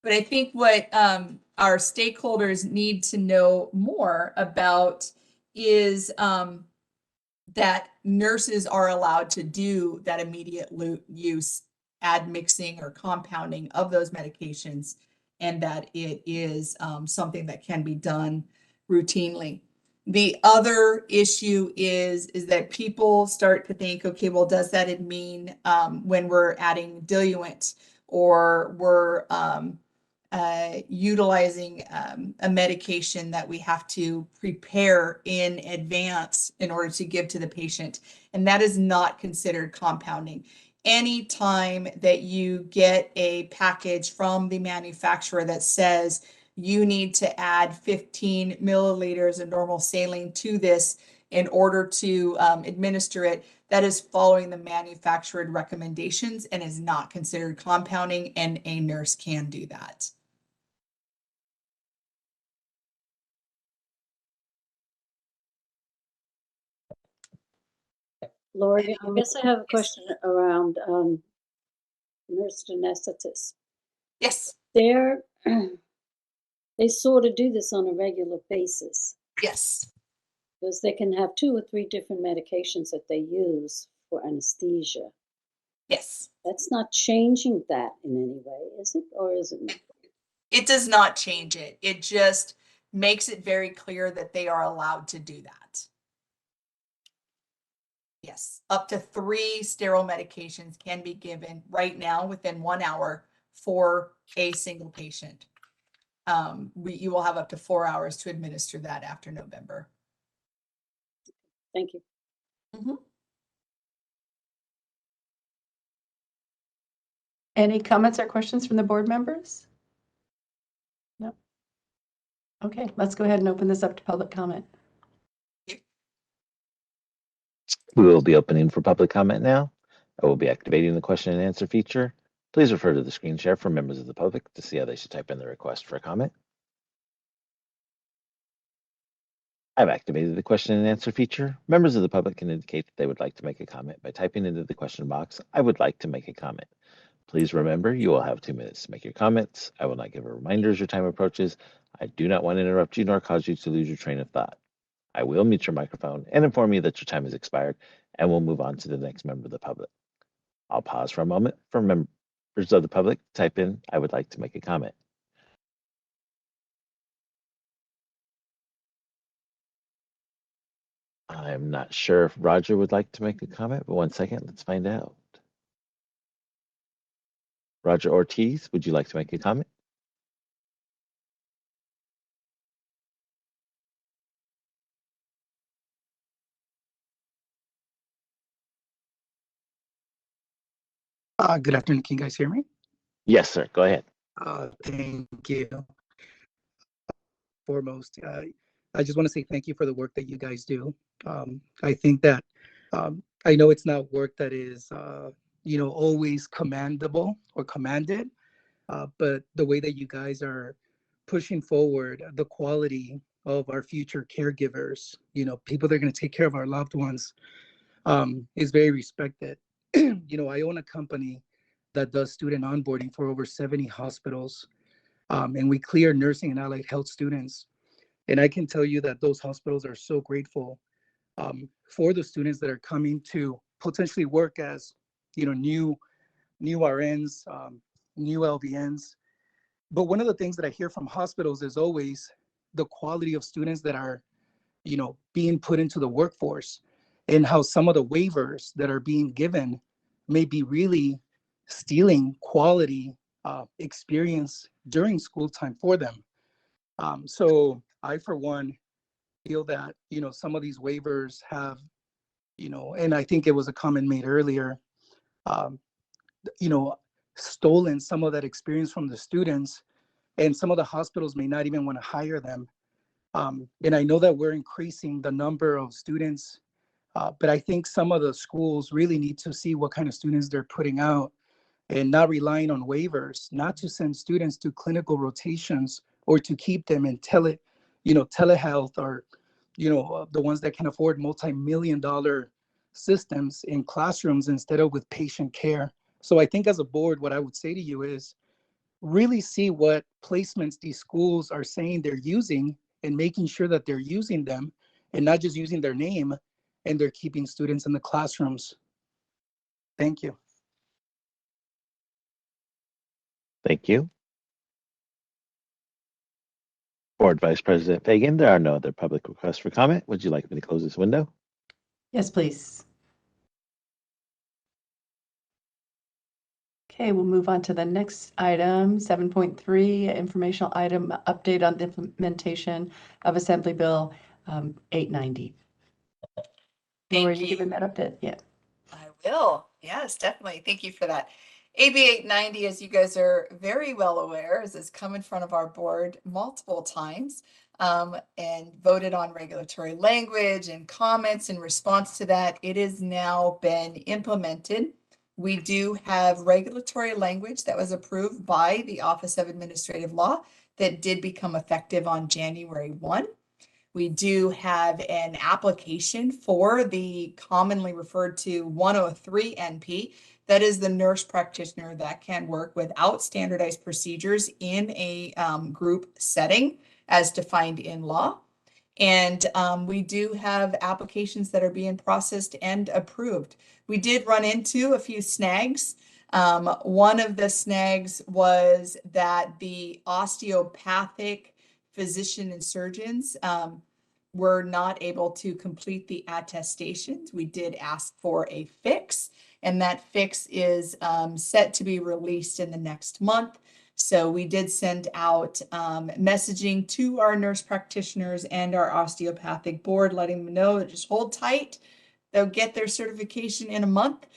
Speaker 8: But I think what our stakeholders need to know more about is that nurses are allowed to do that immediate use admixing or compounding of those medications, and that it is something that can be done routinely. The other issue is that people start to think, okay, well, does that mean when we're adding diluent or we're utilizing a medication that we have to prepare in advance in order to give to the patient? And that is not considered compounding. Anytime that you get a package from the manufacturer that says you need to add 15 milliliters of normal saline to this in order to administer it, that is following the manufacturer recommendations and is not considered compounding, and a nurse can do that.
Speaker 5: Lori, I guess I have a question around nurse anesthetists.
Speaker 8: Yes.
Speaker 5: They sort of do this on a regular basis.
Speaker 8: Yes.
Speaker 5: Because they can have 2 or 3 different medications that they use for anesthesia.
Speaker 8: Yes.
Speaker 5: That's not changing that in any way, is it? Or is it?
Speaker 8: It does not change it. It just makes it very clear that they are allowed to do that. Yes, up to 3 sterile medications can be given right now within 1 hour for a single patient. You will have up to 4 hours to administer that after November.
Speaker 5: Thank you.
Speaker 8: Mm-hmm.
Speaker 1: Any comments or questions from the board members? No. Okay, let's go ahead and open this up to public comment.
Speaker 10: We will be opening for public comment now. I will be activating the question and answer feature. Please refer to the screen share for members of the public to see how they should type in the request for a comment. I've activated the question and answer feature. Members of the public can indicate that they would like to make a comment by typing into the question box, "I would like to make a comment." Please remember, you will have 2 minutes to make your comments. I will not give a reminder as your time approaches. I do not want to interrupt you nor cause you to lose your train of thought. I will mute your microphone and inform you that your time has expired, and we'll move on to the next member of the public. I'll pause for a moment for members of the public to type in, "I would like to make a comment." I'm not sure if Roger would like to make a comment, but 1 second, let's find out. Roger Ortiz, would you like to make a comment?
Speaker 14: Good afternoon. Can you guys hear me?
Speaker 10: Yes, sir. Go ahead.
Speaker 14: Thank you. Foremost, I just want to say thank you for the work that you guys do. I think that I know it's not work that is, always commendable or commanded, but the way that you guys are pushing forward the quality of our future caregivers, people that are going to take care of our loved ones, is very respected. I own a company that does student onboarding for over 70 hospitals, and we clear nursing and allied health students. And I can tell you that those hospitals are so grateful for the students that are coming to potentially work as, new RNs, new LVNs. But one of the things that I hear from hospitals is always the quality of students that are, being put into the workforce, and how some of the waivers that are being given may be really stealing quality experience during school time for them. So I, for one, feel that, some of these waivers have, and I think it was a comment made earlier, stolen some of that experience from the students, and some of the hospitals may not even want to hire them. And I know that we're increasing the number of students, but I think some of the schools really need to see what kind of students they're putting out, and not relying on waivers, not to send students to clinical rotations or to keep them in telehealth, or, the ones that can afford multi-million-dollar systems in classrooms instead of with patient care. So I think as a board, what I would say to you is really see what placements these schools are saying they're using and making sure that they're using them and not just using their name and they're keeping students in the classrooms. Thank you.
Speaker 10: Thank you. Board Vice President Fagan, there are no other public requests for comment. Would you like me to close this window?
Speaker 1: Yes, please. Okay, we'll move on to the next item, 7.3, informational item update on the implementation of Assembly Bill 890. Laura, you giving that update? Yeah.
Speaker 8: I will. Yes, definitely. Thank you for that. AB 890, as you guys are very well aware, has come in front of our board multiple times and voted on regulatory language and comments in response to that. It has now been implemented. We do have regulatory language that was approved by the Office of Administrative Law that did become effective on January 1. We do have an application for the commonly referred to 103 NP. That is the nurse practitioner that can work without standardized procedures in a group setting as defined in law. And we do have applications that are being processed and approved. We did run into a few snags. One of the snags was that the osteopathic physician and surgeons were not able to complete the attestations. We did ask for a fix, and that fix is set to be released in the next month. So we did send out messaging to our nurse practitioners and our osteopathic board, letting them know that just hold tight. They'll get their certification in a month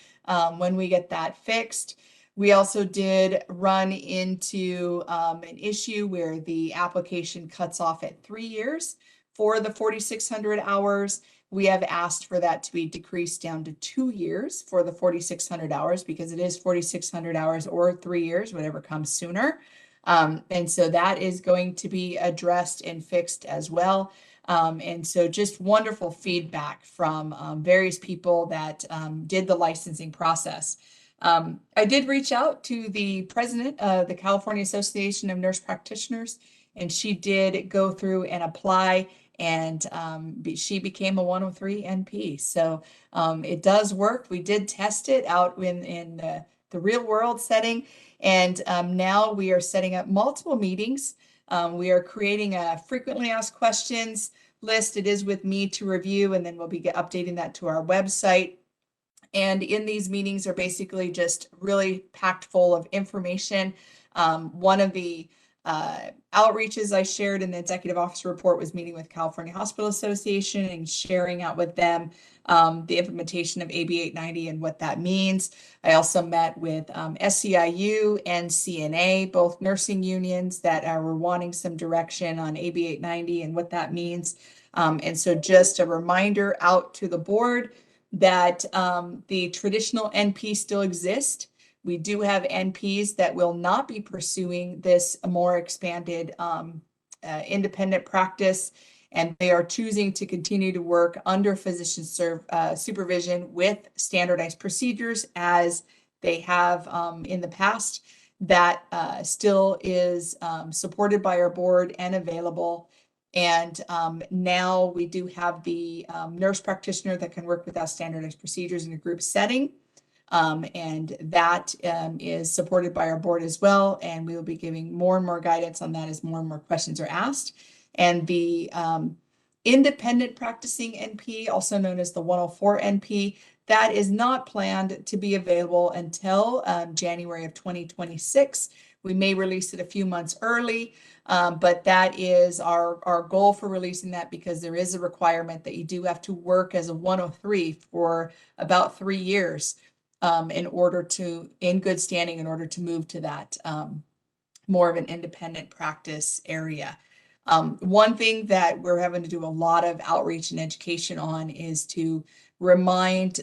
Speaker 8: when we get that fixed. We also did run into an issue where the application cuts off at 3 years for the 4,600 hours. We have asked for that to be decreased down to 2 years for the 4,600 hours because it is 4,600 hours or 3 years, whatever comes sooner. And so that is going to be addressed and fixed as well. And so just wonderful feedback from various people that did the licensing process. I did reach out to the president of the California Association of Nurse Practitioners, and she did go through and apply, and she became a 103 NP. So it does work. We did test it out in the real world setting, and now we are setting up multiple meetings. We are creating a frequently asked questions list. It is with me to review, and then we'll be updating that to our website. And in these meetings are basically just really packed full of information. One of the outreaches I shared in the executive officer report was meeting with California Hospital Association and sharing out with them the implementation of AB 890 and what that means. I also met with SEIU and CNA, both nursing unions that were wanting some direction on AB 890 and what that means. And so just a reminder out to the board that the traditional NP still exist. We do have NPs that will not be pursuing this more expanded independent practice, and they are choosing to continue to work under physician supervision with standardized procedures as they have in the past. That still is supported by our board and available. And now we do have the nurse practitioner that can work without standardized procedures in a group setting. And that is supported by our board as well. And we will be giving more and more guidance on that as more and more questions are asked. And the independent practicing NP, also known as the 104 NP, that is not planned to be available until January of 2026. We may release it a few months early, but that is our goal for releasing that, because there is a requirement that you do have to work as a 103 for about 3 years in good standing, in order to move to that more of an independent practice area. One thing that we're having to do a lot of outreach and education on is to remind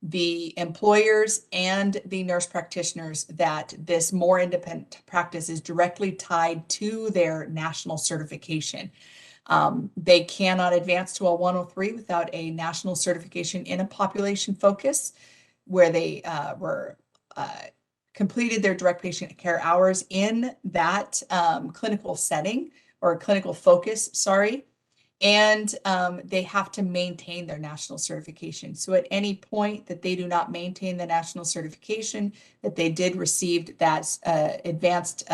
Speaker 8: the employers and the nurse practitioners that this more independent practice is directly tied to their national certification. They cannot advance to a 103 without a national certification in a population focus where they were completed their direct patient care hours in that clinical setting or clinical focus, sorry. And they have to maintain their national certification. So at any point that they do not maintain the national certification, that they did receive that advanced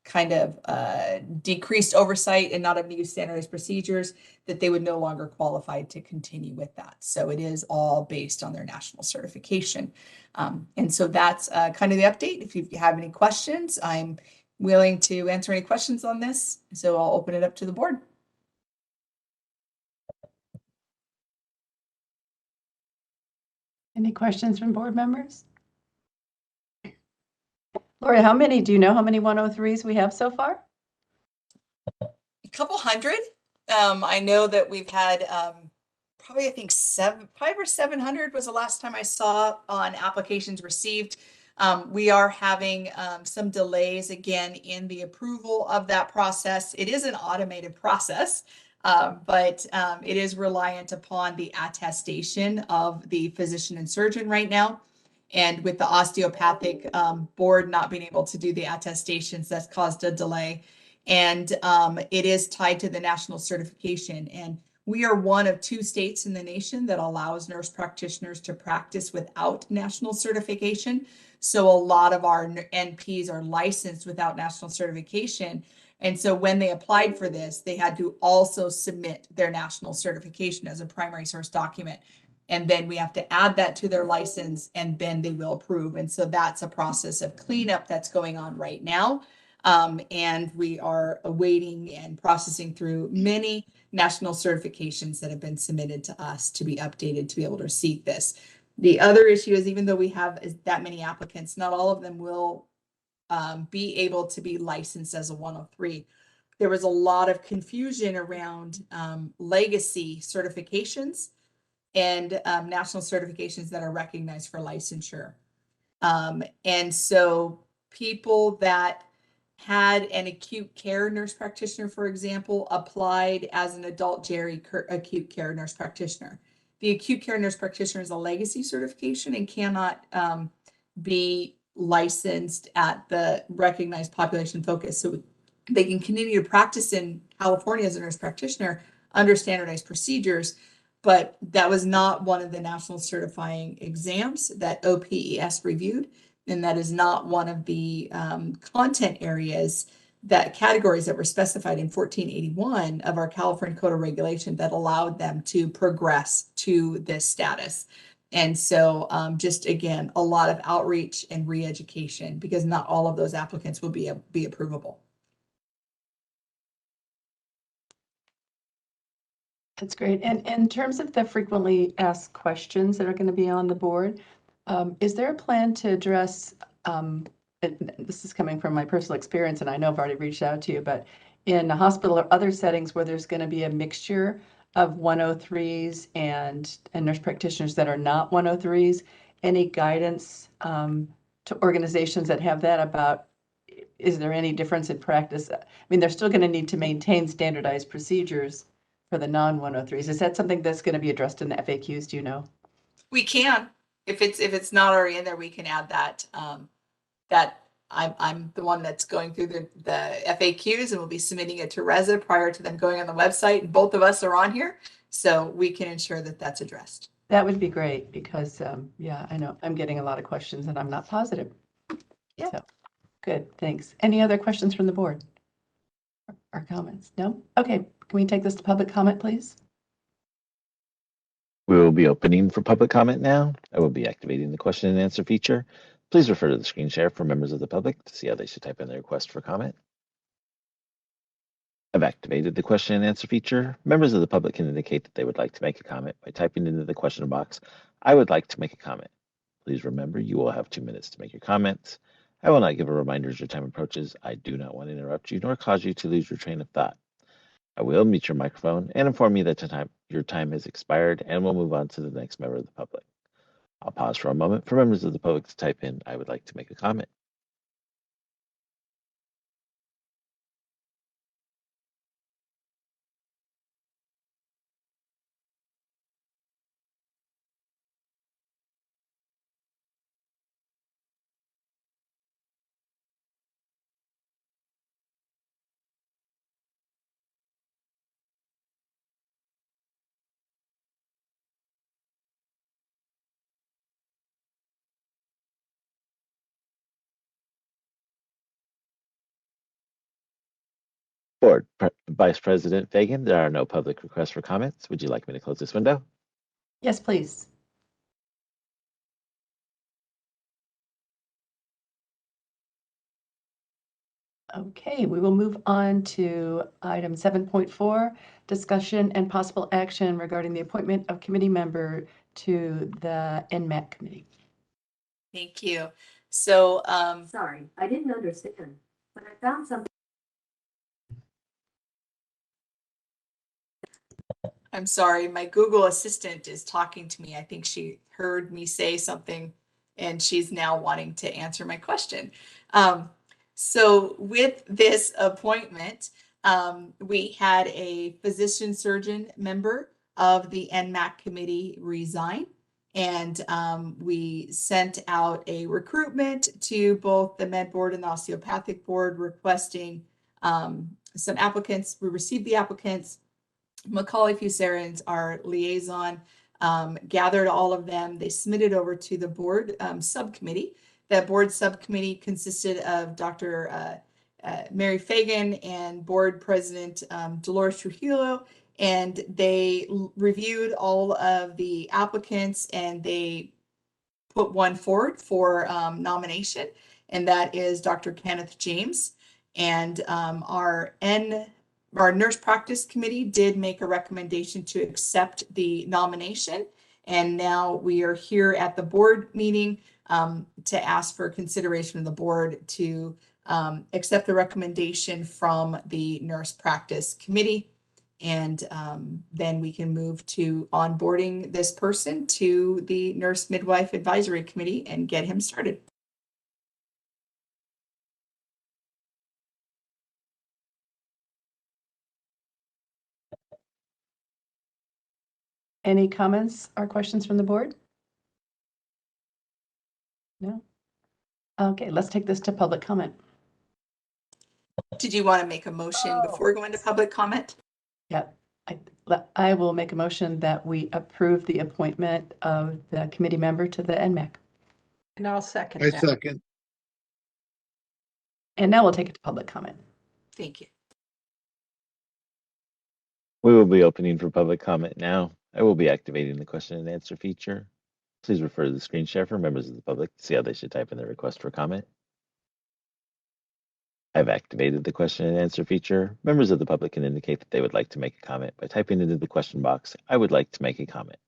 Speaker 8: kind of decreased oversight and not abuse standardized procedures, that they would no longer qualify to continue with that. So it is all based on their national certification. And so that's kind of the update. If you have any questions, I'm willing to answer any questions on this. So I'll open it up to the board.
Speaker 1: Any questions from board members? Lori, do you know how many 103s we have so far?
Speaker 8: A couple hundred. I know that we've had probably, I think 500 or 700 was the last time I saw on applications received. We are having some delays again in the approval of that process. It is an automated process, but it is reliant upon the attestation of the physician and surgeon right now. And with the osteopathic board not being able to do the attestations, that's caused a delay. And it is tied to the national certification. And we are one of 2 states in the nation that allows nurse practitioners to practice without national certification. So a lot of our NPs are licensed without national certification. And so when they applied for this, they had to also submit their national certification as a primary source document. And then we have to add that to their license, and then they will approve. And so that's a process of cleanup that's going on right now. And we are awaiting and processing through many national certifications that have been submitted to us to be updated to be able to receive this. The other issue is, even though we have that many applicants, not all of them will be able to be licensed as a 103. There was a lot of confusion around legacy certifications and national certifications that are recognized for licensure. And so people that had an acute care nurse practitioner, for example, applied as an adult geri acute care nurse practitioner. The acute care nurse practitioner is a legacy certification and cannot be licensed at the recognized population focus. So they can continue to practice in California as a nurse practitioner under standardized procedures, but that was not one of the national certifying exams that OPES reviewed. And that is not one of the content areas, that categories that were specified in 1481 of our California Code of Regulation that allowed them to progress to this status. And so just again, a lot of outreach and re-education, because not all of those applicants will be approvable.
Speaker 1: That's great. And in terms of the frequently asked questions that are going to be on the board, is there a plan to address, and this is coming from my personal experience, and I know I've already reached out to you, but in a hospital or other settings where there's going to be a mixture of 103s and nurse practitioners that are not 103s, any guidance to organizations that have that about, is there any difference in practice? I mean, they're still going to need to maintain standardized procedures for the non-103s. Is that something that's going to be addressed in the FAQs? Do you know?
Speaker 8: We can, if it's not already in there, we can add that. That I'm the one that's going through the FAQs, and we'll be submitting it to Reza prior to them going on the website. And both of us are on here, so we can ensure that that's addressed.
Speaker 1: That would be great, because yeah, I know I'm getting a lot of questions and I'm not positive.
Speaker 8: Yeah.
Speaker 1: So, good, thanks. Any other questions from the board or comments? No? Okay, can we take this to public comment, please?
Speaker 10: We will be opening for public comment now. I will be activating the question and answer feature. Please refer to the screen share for members of the public to see how they should type in their request for comment. I've activated the question and answer feature. Members of the public can indicate that they would like to make a comment by typing into the question box, "I would like to make a comment." Please remember, you will have 2 minutes to make your comments. I will not give a reminder as your time approaches. I do not want to interrupt you nor cause you to lose your train of thought. I will mute your microphone and inform you that your time has expired, and we'll move on to the next member of the public. I'll pause for a moment for members of the public to type in, I would like to make a comment. Vice President Fagan, there are no public requests for comments. Would you like me to close this window?
Speaker 1: Yes, please. Okay, we will move on to item 7.4, discussion and possible action regarding the appointment of committee member to the NMAC committee.
Speaker 8: Thank you. So,
Speaker 15: Sorry, I didn't understand, but I found something.
Speaker 8: I'm sorry, my Google Assistant is talking to me. I think she heard me say something and she's now wanting to answer my question. So with this appointment, we had a physician surgeon member of the NMAC committee resign. And we sent out a recruitment to both the med board and the osteopathic board requesting some applicants. We received the applicants. Macaulay Fusarins, our liaison, gathered all of them. They submitted over to the board subcommittee. That board subcommittee consisted of Dr. Mary Fagan and board president Dolores Trujillo, and they reviewed all of the applicants and they put one forward for nomination, and that is Dr. Kenneth James. And our nurse practice committee did make a recommendation to accept the nomination. And now we are here at the board meeting to ask for consideration of the board to accept the recommendation from the nurse practice committee. And then we can move to onboarding this person to the nurse midwife advisory committee and get him started.
Speaker 1: Any comments or questions from the board? No? Okay, let's take this to public comment.
Speaker 8: Did you want to make a motion before going to public comment?
Speaker 1: Yeah, I will make a motion that we approve the appointment of the committee member to the NMAC.
Speaker 7: And I'll second
Speaker 4: I
Speaker 7: that.
Speaker 4: second.
Speaker 1: And now we'll take it to public comment.
Speaker 8: Thank you.
Speaker 10: We will be opening for public comment now. I will be activating the question and answer feature. Please refer to the screen share for members of the public to see how they should type in their request for comment. I've activated the question and answer feature. Members of the public can indicate that they would like to make a comment by typing into the question box, I would like to make a comment.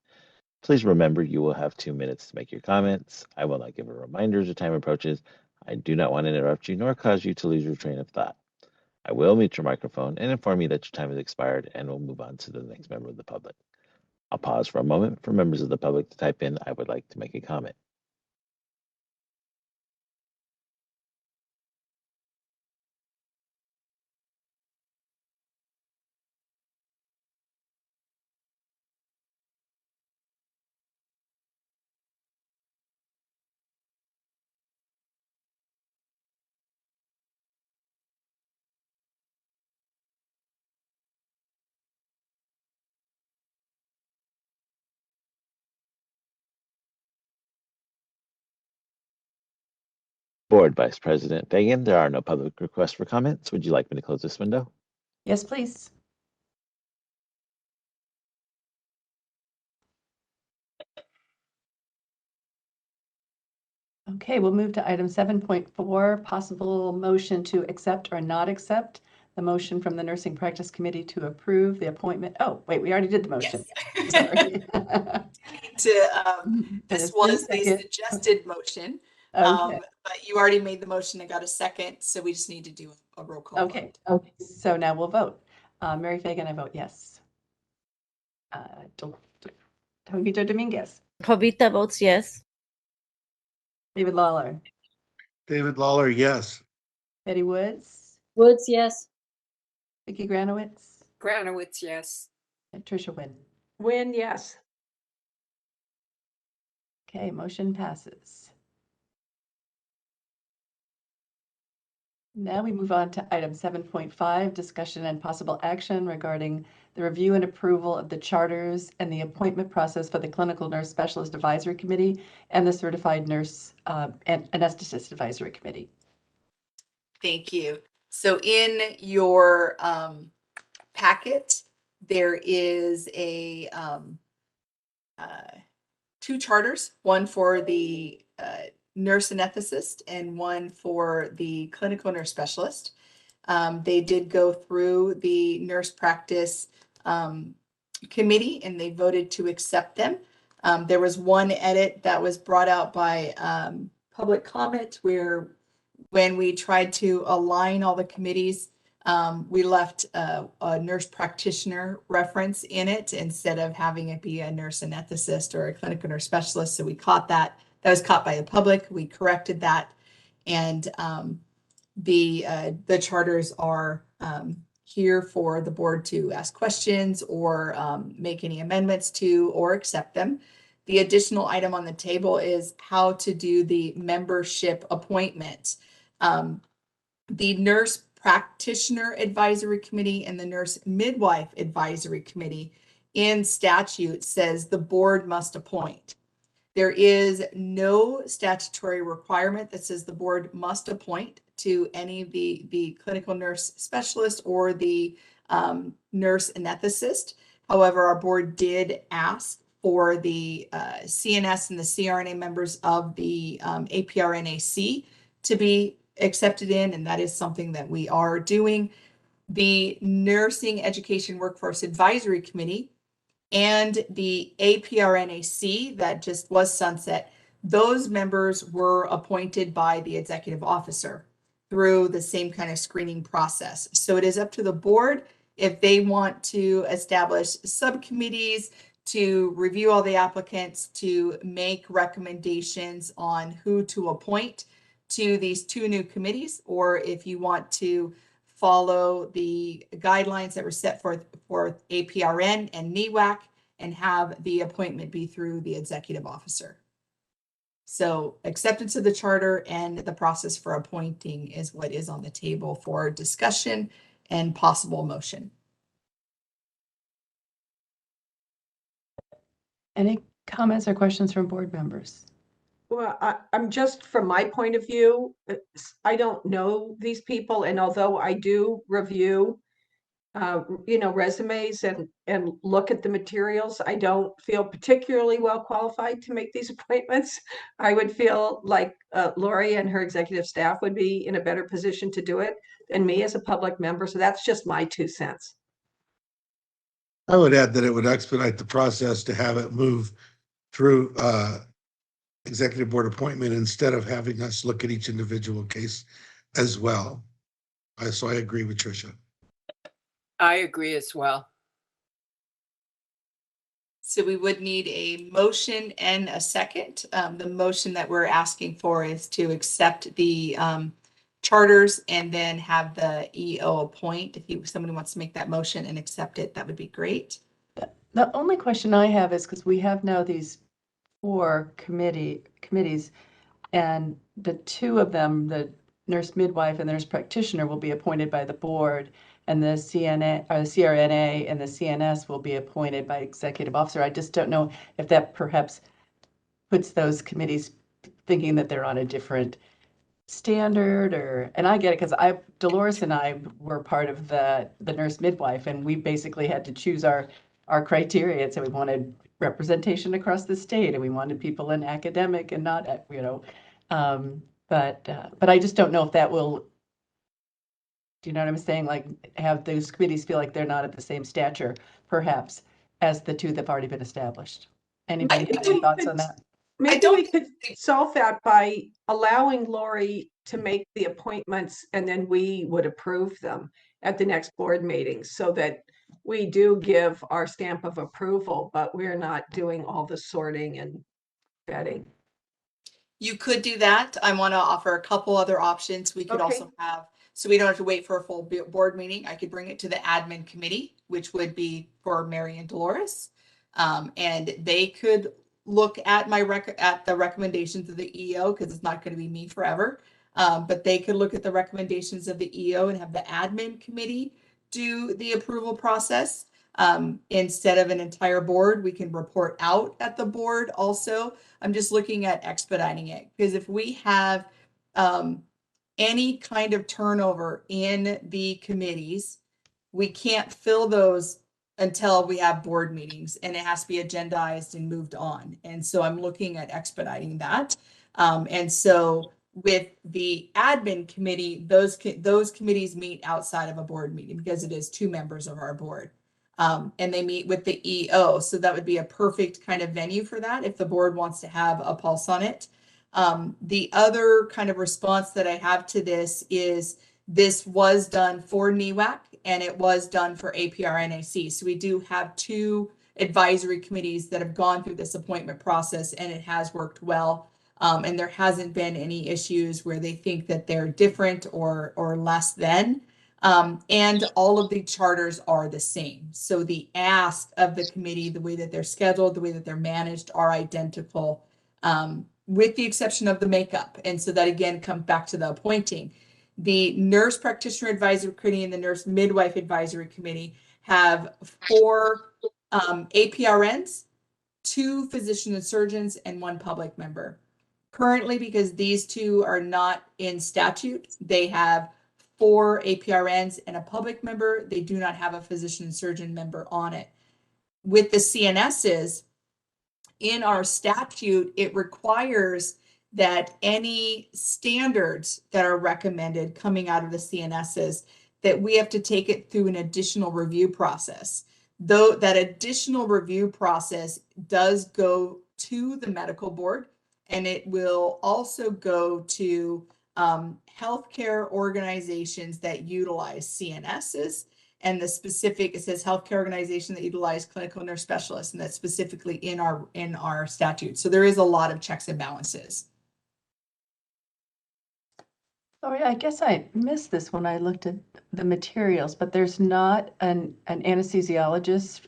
Speaker 10: Please remember you will have 2 minutes to make your comments. I will not give a reminder as your time approaches. I do not want to interrupt you nor cause you to lose your train of thought. I will mute your microphone and inform you that your time has expired and we'll move on to the next member of the public. I'll pause for a moment for members of the public to type in, I would like to make a comment. Board Vice President Fagan, there are no public requests for comments. Would you like me to close this window?
Speaker 1: Yes, please. Okay, we'll move to item 7.4, possible motion to accept or not accept the motion from the Nursing Practice Committee to approve the appointment. Oh, wait, we already did the motion.
Speaker 8: Yes.
Speaker 1: Sorry.
Speaker 8: This was the suggested motion,
Speaker 1: Okay.
Speaker 8: but you already made the motion and got a second, so we just need to do a roll call.
Speaker 1: Okay. Okay. So now we'll vote. Mary Fagan, I vote yes. Jovita Dominguez.
Speaker 3: Jovita votes yes.
Speaker 1: David Lawler,
Speaker 4: David Lawler, yes.
Speaker 1: Betty Woods,
Speaker 5: Woods, yes.
Speaker 1: Vicki Granowitz,
Speaker 6: Granowitz, yes.
Speaker 1: and Tricia Wynn.
Speaker 7: Win, yes.
Speaker 1: Okay, motion passes. Now we move on to item 7.5, discussion and possible action regarding the review and approval of the charters and the appointment process for the Clinical Nurse Specialist Advisory Committee and the Certified Nurse and Anesthetist Advisory Committee.
Speaker 8: Thank you. So in your packet, there is a two charters, one for the nurse anesthetist and one for the clinical nurse specialist. They did go through the nurse practice committee and they voted to accept them. There was one edit that was brought out by public comment where when we tried to align all the committees, we left a nurse practitioner reference in it instead of having it be a nurse anesthetist or a clinical nurse specialist. So we caught that. That was caught by the public. We corrected that. And the charters are here for the board to ask questions or make any amendments to or accept them. The additional item on the table is how to do the membership appointment. The Nurse Practitioner Advisory Committee and the Nurse Midwife Advisory Committee in statute says the board must appoint. There is no statutory requirement that says the board must appoint to any of the clinical nurse specialist or the nurse anesthetist. However, our board did ask for the CNS and the CRNA members of the APRNAC to be accepted in, and that is something that we are doing. The Nursing Education Workforce Advisory Committee and the APRNAC that just was sunset, those members were appointed by the executive officer through the same kind of screening process. So it is up to the board if they want to establish subcommittees to review all the applicants, to make recommendations on who to appoint to these two new committees, or if you want to follow the guidelines that were set forth for APRN and NEWAC and have the appointment be through the executive officer. So acceptance of the charter and the process for appointing is what is on the table for discussion and possible motion.
Speaker 1: Any comments or questions from board members?
Speaker 7: Well, I'm just from my point of view, I don't know these people, and although I do review, resumes and look at the materials, I don't feel particularly well qualified to make these appointments. I would feel like Lori and her executive staff would be in a better position to do it than me as a public member. So that's just my 2 cents.
Speaker 4: I would add that it would expedite the process to have it move through executive board appointment instead of having us look at each individual case as well. So I agree with Tricia.
Speaker 6: I agree as well.
Speaker 8: So we would need a motion and a second. The motion that we're asking for is to accept the charters and then have the EO appoint. If somebody wants to make that motion and accept it, that would be great.
Speaker 1: The only question I have is because we have now these 4 committees, and the 2 of them, the nurse midwife and the nurse practitioner, will be appointed by the board, and the CRNA and the CNS will be appointed by executive officer. I just don't know if that perhaps puts those committees thinking that they're on a different standard, and I get it because Dolores and I were part of the nurse midwife, and we basically had to choose our criteria. So we wanted representation across the state, and we wanted people in academic and not, but I just don't know if that will, do you know what I'm saying? Like have those committees feel like they're not at the same stature, perhaps, as the 2 that've already been established. Anybody have any thoughts on that?
Speaker 7: Maybe we could solve that by allowing Lori to make the appointments and then we would approve them at the next board meeting so that we do give our stamp of approval, but we're not doing all the sorting and vetting.
Speaker 8: You could do that. I want to offer a couple other options. We could
Speaker 7: Okay.
Speaker 8: also have, so we don't have to wait for a full board meeting. I could bring it to the admin committee, which would be for Mary and Dolores. And they could look at at the recommendations of the EO, because it's not going to be me forever. But they could look at the recommendations of the EO and have the admin committee do the approval process. Instead of an entire board, we can report out at the board also. I'm just looking at expediting it, because if we have any kind of turnover in the committees, we can't fill those until we have board meetings, and it has to be agendized and moved on. And so I'm looking at expediting that. And so with the admin committee, those committees meet outside of a board meeting, because it is 2 members of our board. And they meet with the EO. So that would be a perfect kind of venue for that if the board wants to have a pulse on it. The other kind of response that I have to this is this was done for NEWAC and it was done for APRNAC. So we do have 2 advisory committees that have gone through this appointment process, and it has worked well. And there hasn't been any issues where they think that they're different or less than. And all of the charters are the same. So the ask of the committee, the way that they're scheduled, the way that they're managed are identical, with the exception of the makeup. And so that again comes back to the appointing. The Nurse Practitioner Advisory Committee and the Nurse Midwife Advisory Committee have 4 APRNs, 2 physicians and surgeons, and 1 public member. Currently, because these 2 are not in statute, they have 4 APRNs and a public member. They do not have a physician and surgeon member on it. With the CNSs, in our statute, it requires that any standards that are recommended coming out of the CNSs, that we have to take it through an additional review process. Though that additional review process does go to the medical board, and it will also go to healthcare organizations that utilize CNSs, and the specific, it says healthcare organization that utilize clinical nurse specialists, and that's specifically in our statute. So there is a lot of checks and balances.
Speaker 1: Oh, yeah, I guess I missed this when I looked at the materials, but there's not an anesthesiologist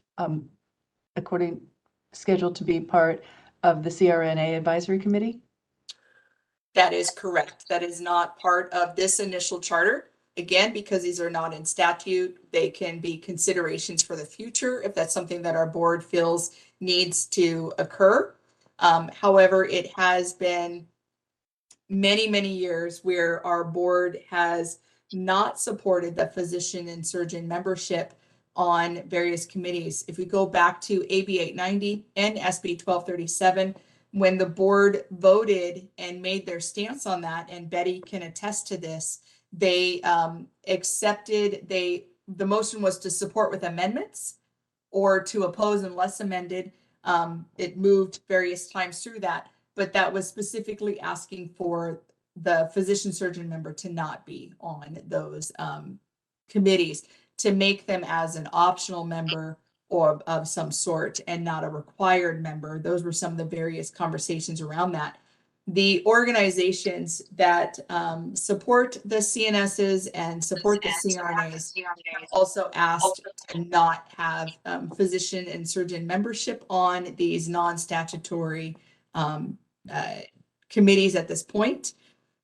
Speaker 1: scheduled to be part of the CRNA advisory committee?
Speaker 8: That is correct. That is not part of this initial charter. Again, because these are not in statute, they can be considerations for the future if that's something that our board feels needs to occur. However, it has been many, many years where our board has not supported the physician and surgeon membership on various committees. If we go back to AB 890 and SB 1237, when the board voted and made their stance on that, and Betty can attest to this, they accepted, the motion was to support with amendments or to oppose unless amended. It moved various times through that, but that was specifically asking for the physician surgeon member to not be on those committees, to make them as an optional member or of some sort and not a required member. Those were some of the various conversations around that. The organizations that support the CNSs and support the CRNAs also asked to not have physician and surgeon membership on these non-statutory committees at this point.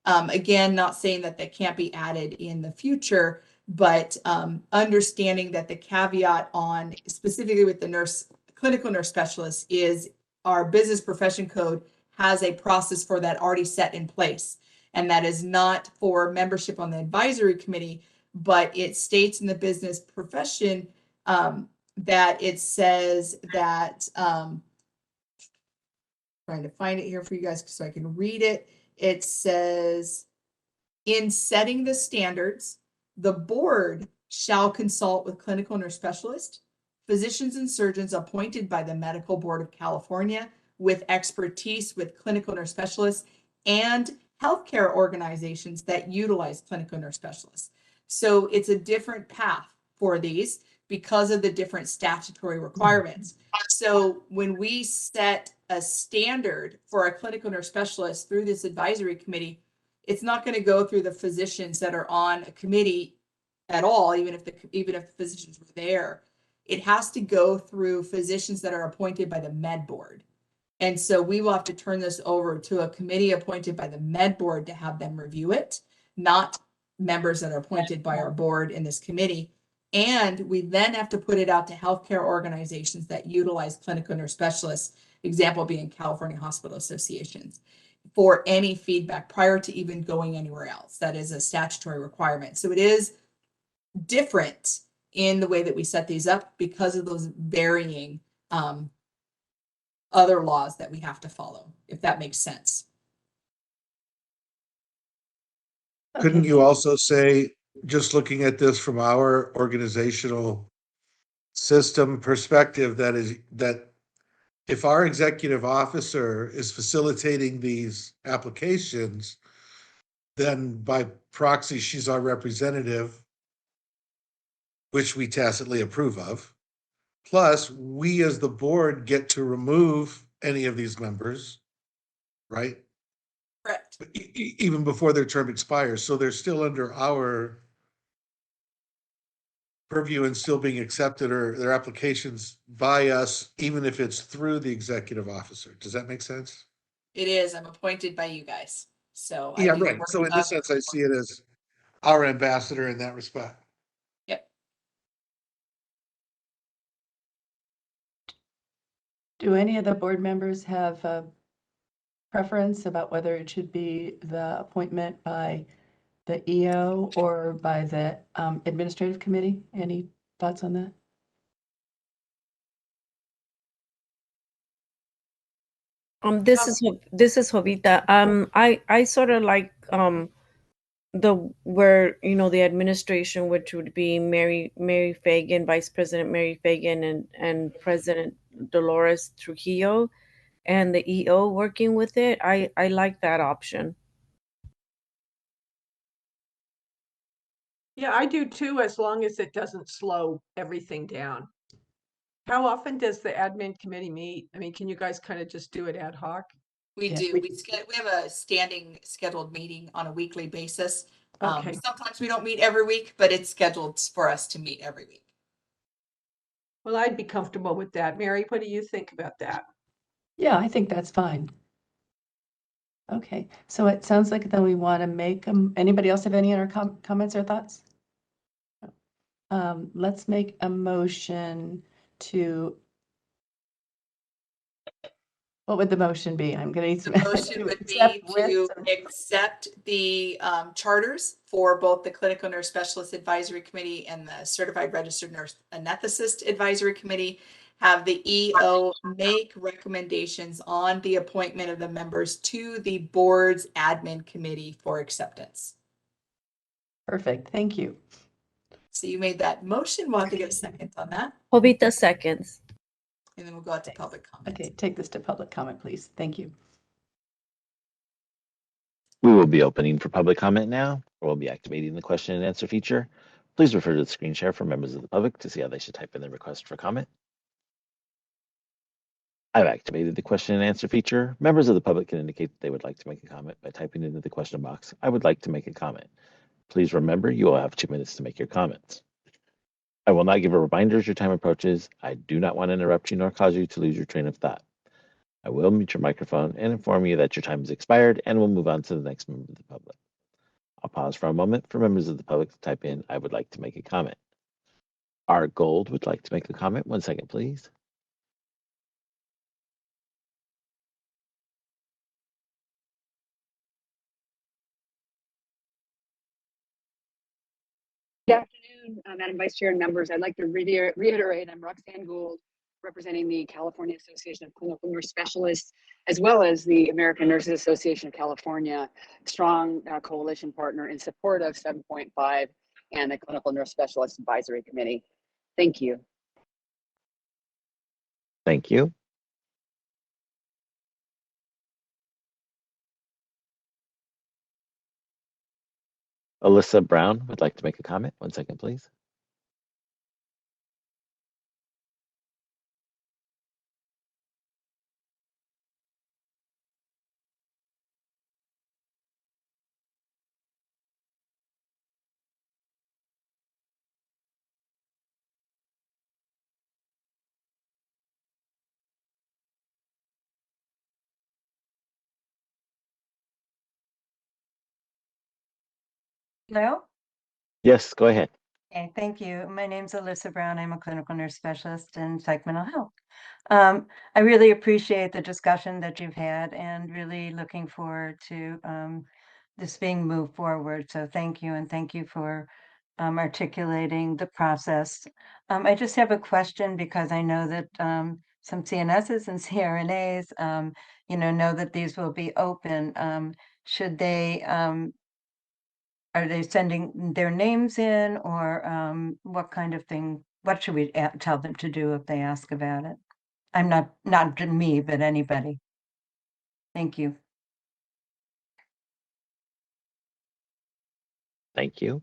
Speaker 8: Again, not saying that they can't be added in the future, but understanding that the caveat on specifically with the clinical nurse specialist is our business profession code has a process for that already set in place. And that is not for membership on the advisory committee, but it states in the business profession that it says that, trying to find it here for you guys so I can read it. It says, in setting the standards, the board shall consult with clinical nurse specialists, physicians and surgeons appointed by the Medical Board of California with expertise with clinical nurse specialists, and healthcare organizations that utilize clinical nurse specialists. So it's a different path for these. because of the different statutory requirements. So when we set a standard for a clinical nurse specialist through this advisory committee, it's not going to go through the physicians that are on a committee at all, even if the physicians were there. It has to go through physicians that are appointed by the med board. And so we will have to turn this over to a committee appointed by the med board to have them review it, not members that are appointed by our board in this committee. And we then have to put it out to healthcare organizations that utilize clinical nurse specialists, example being California Hospital Associations, for any feedback prior to even going anywhere else. That is a statutory requirement. So it is different in the way that we set these up because of those varying other laws that we have to follow, if that makes sense.
Speaker 4: Couldn't you also say, just looking at this from our organizational system perspective, that if our executive officer is facilitating these applications, then by proxy, she's our representative, which we tacitly approve of. Plus, we as the board get to remove any of these members, right?
Speaker 8: Correct.
Speaker 4: Even before their term expires. So they're still under our purview and still being accepted, or their applications by us, even if it's through the executive officer. Does that make sense?
Speaker 8: It is. I'm appointed by you guys. So
Speaker 4: Yeah,
Speaker 8: I do the
Speaker 4: right.
Speaker 8: work
Speaker 4: So in this sense, I see it as our ambassador in that respect.
Speaker 8: Yep.
Speaker 1: Do any of the board members have a preference about whether it should be the appointment by the EO or by the administrative committee? Any thoughts on that?
Speaker 3: This is Jovita. I sort of like where the administration, which would be Mary Fagan, Vice President Mary Fagan, and President Dolores Trujillo, and the EO working with it. I like that option.
Speaker 7: Yeah, I do too, as long as it doesn't slow everything down. How often does the admin committee meet? I mean, can you guys kind of just do it ad hoc?
Speaker 8: We do. We have a standing scheduled meeting on a weekly basis.
Speaker 7: Okay.
Speaker 8: Sometimes we don't meet every week, but it's scheduled for us to meet every week.
Speaker 7: Well, I'd be comfortable with that. Mary, what do you think about that?
Speaker 1: Yeah, I think that's fine. Okay, so it sounds like then we want to make them. Anybody else have any other comments or thoughts? Let's make a motion to. What would the motion be? I'm going to need some.
Speaker 8: The motion would be to accept the charters for both the Clinical Nurse Specialist Advisory Committee and the Certified Registered Nurse Anesthetist Advisory Committee. Have the EO make recommendations on the appointment of the members to the board's admin committee for acceptance.
Speaker 1: Perfect. Thank you.
Speaker 8: So you made that motion. We'll have to get a second on that.
Speaker 3: Jovita seconds.
Speaker 8: And then we'll go out to public comment.
Speaker 1: Okay, take this to public comment, please. Thank you.
Speaker 10: We will be opening for public comment now. We'll be activating the question and answer feature. Please refer to the screen share for members of the public to see how they should type in their request for comment. I've activated the question and answer feature. Members of the public can indicate that they would like to make a comment by typing into the question box, "I would like to make a comment." Please remember, you will have 2 minutes to make your comments. I will not give a reminder as your time approaches. I do not want to interrupt you nor cause you to lose your train of thought. I will mute your microphone and inform you that your time has expired, and we'll move on to the next member of the public. I'll pause for a moment for members of the public to type in, "I would like to make a comment." Art Gold would like to make a comment. 1 second, please.
Speaker 13: Good afternoon, Madam Vice Chair and members. I'd like to reiterate, I'm Roxanne Gould, representing the California Association of Clinical Nurse Specialists, as well as the American Nurses Association of California, strong coalition partner in support of 7.5 and the Clinical Nurse Specialist Advisory Committee. Thank you.
Speaker 10: Thank you. Alyssa Brown would like to make a comment. 1 second, please.
Speaker 16: Hello?
Speaker 10: Yes, go ahead.
Speaker 16: Okay, thank you. My name's Alyssa Brown. I'm a clinical nurse specialist in psych mental health. I really appreciate the discussion that you've had and really looking forward to this being moved forward. So thank you, and thank you for articulating the process. I just have a question because I know that some CNSs and CRNAs, know that these will be open. Should they are they sending their names in, or what kind of thing? What should we tell them to do if they ask about it? I'm not me, but anybody. Thank you.
Speaker 10: Thank you.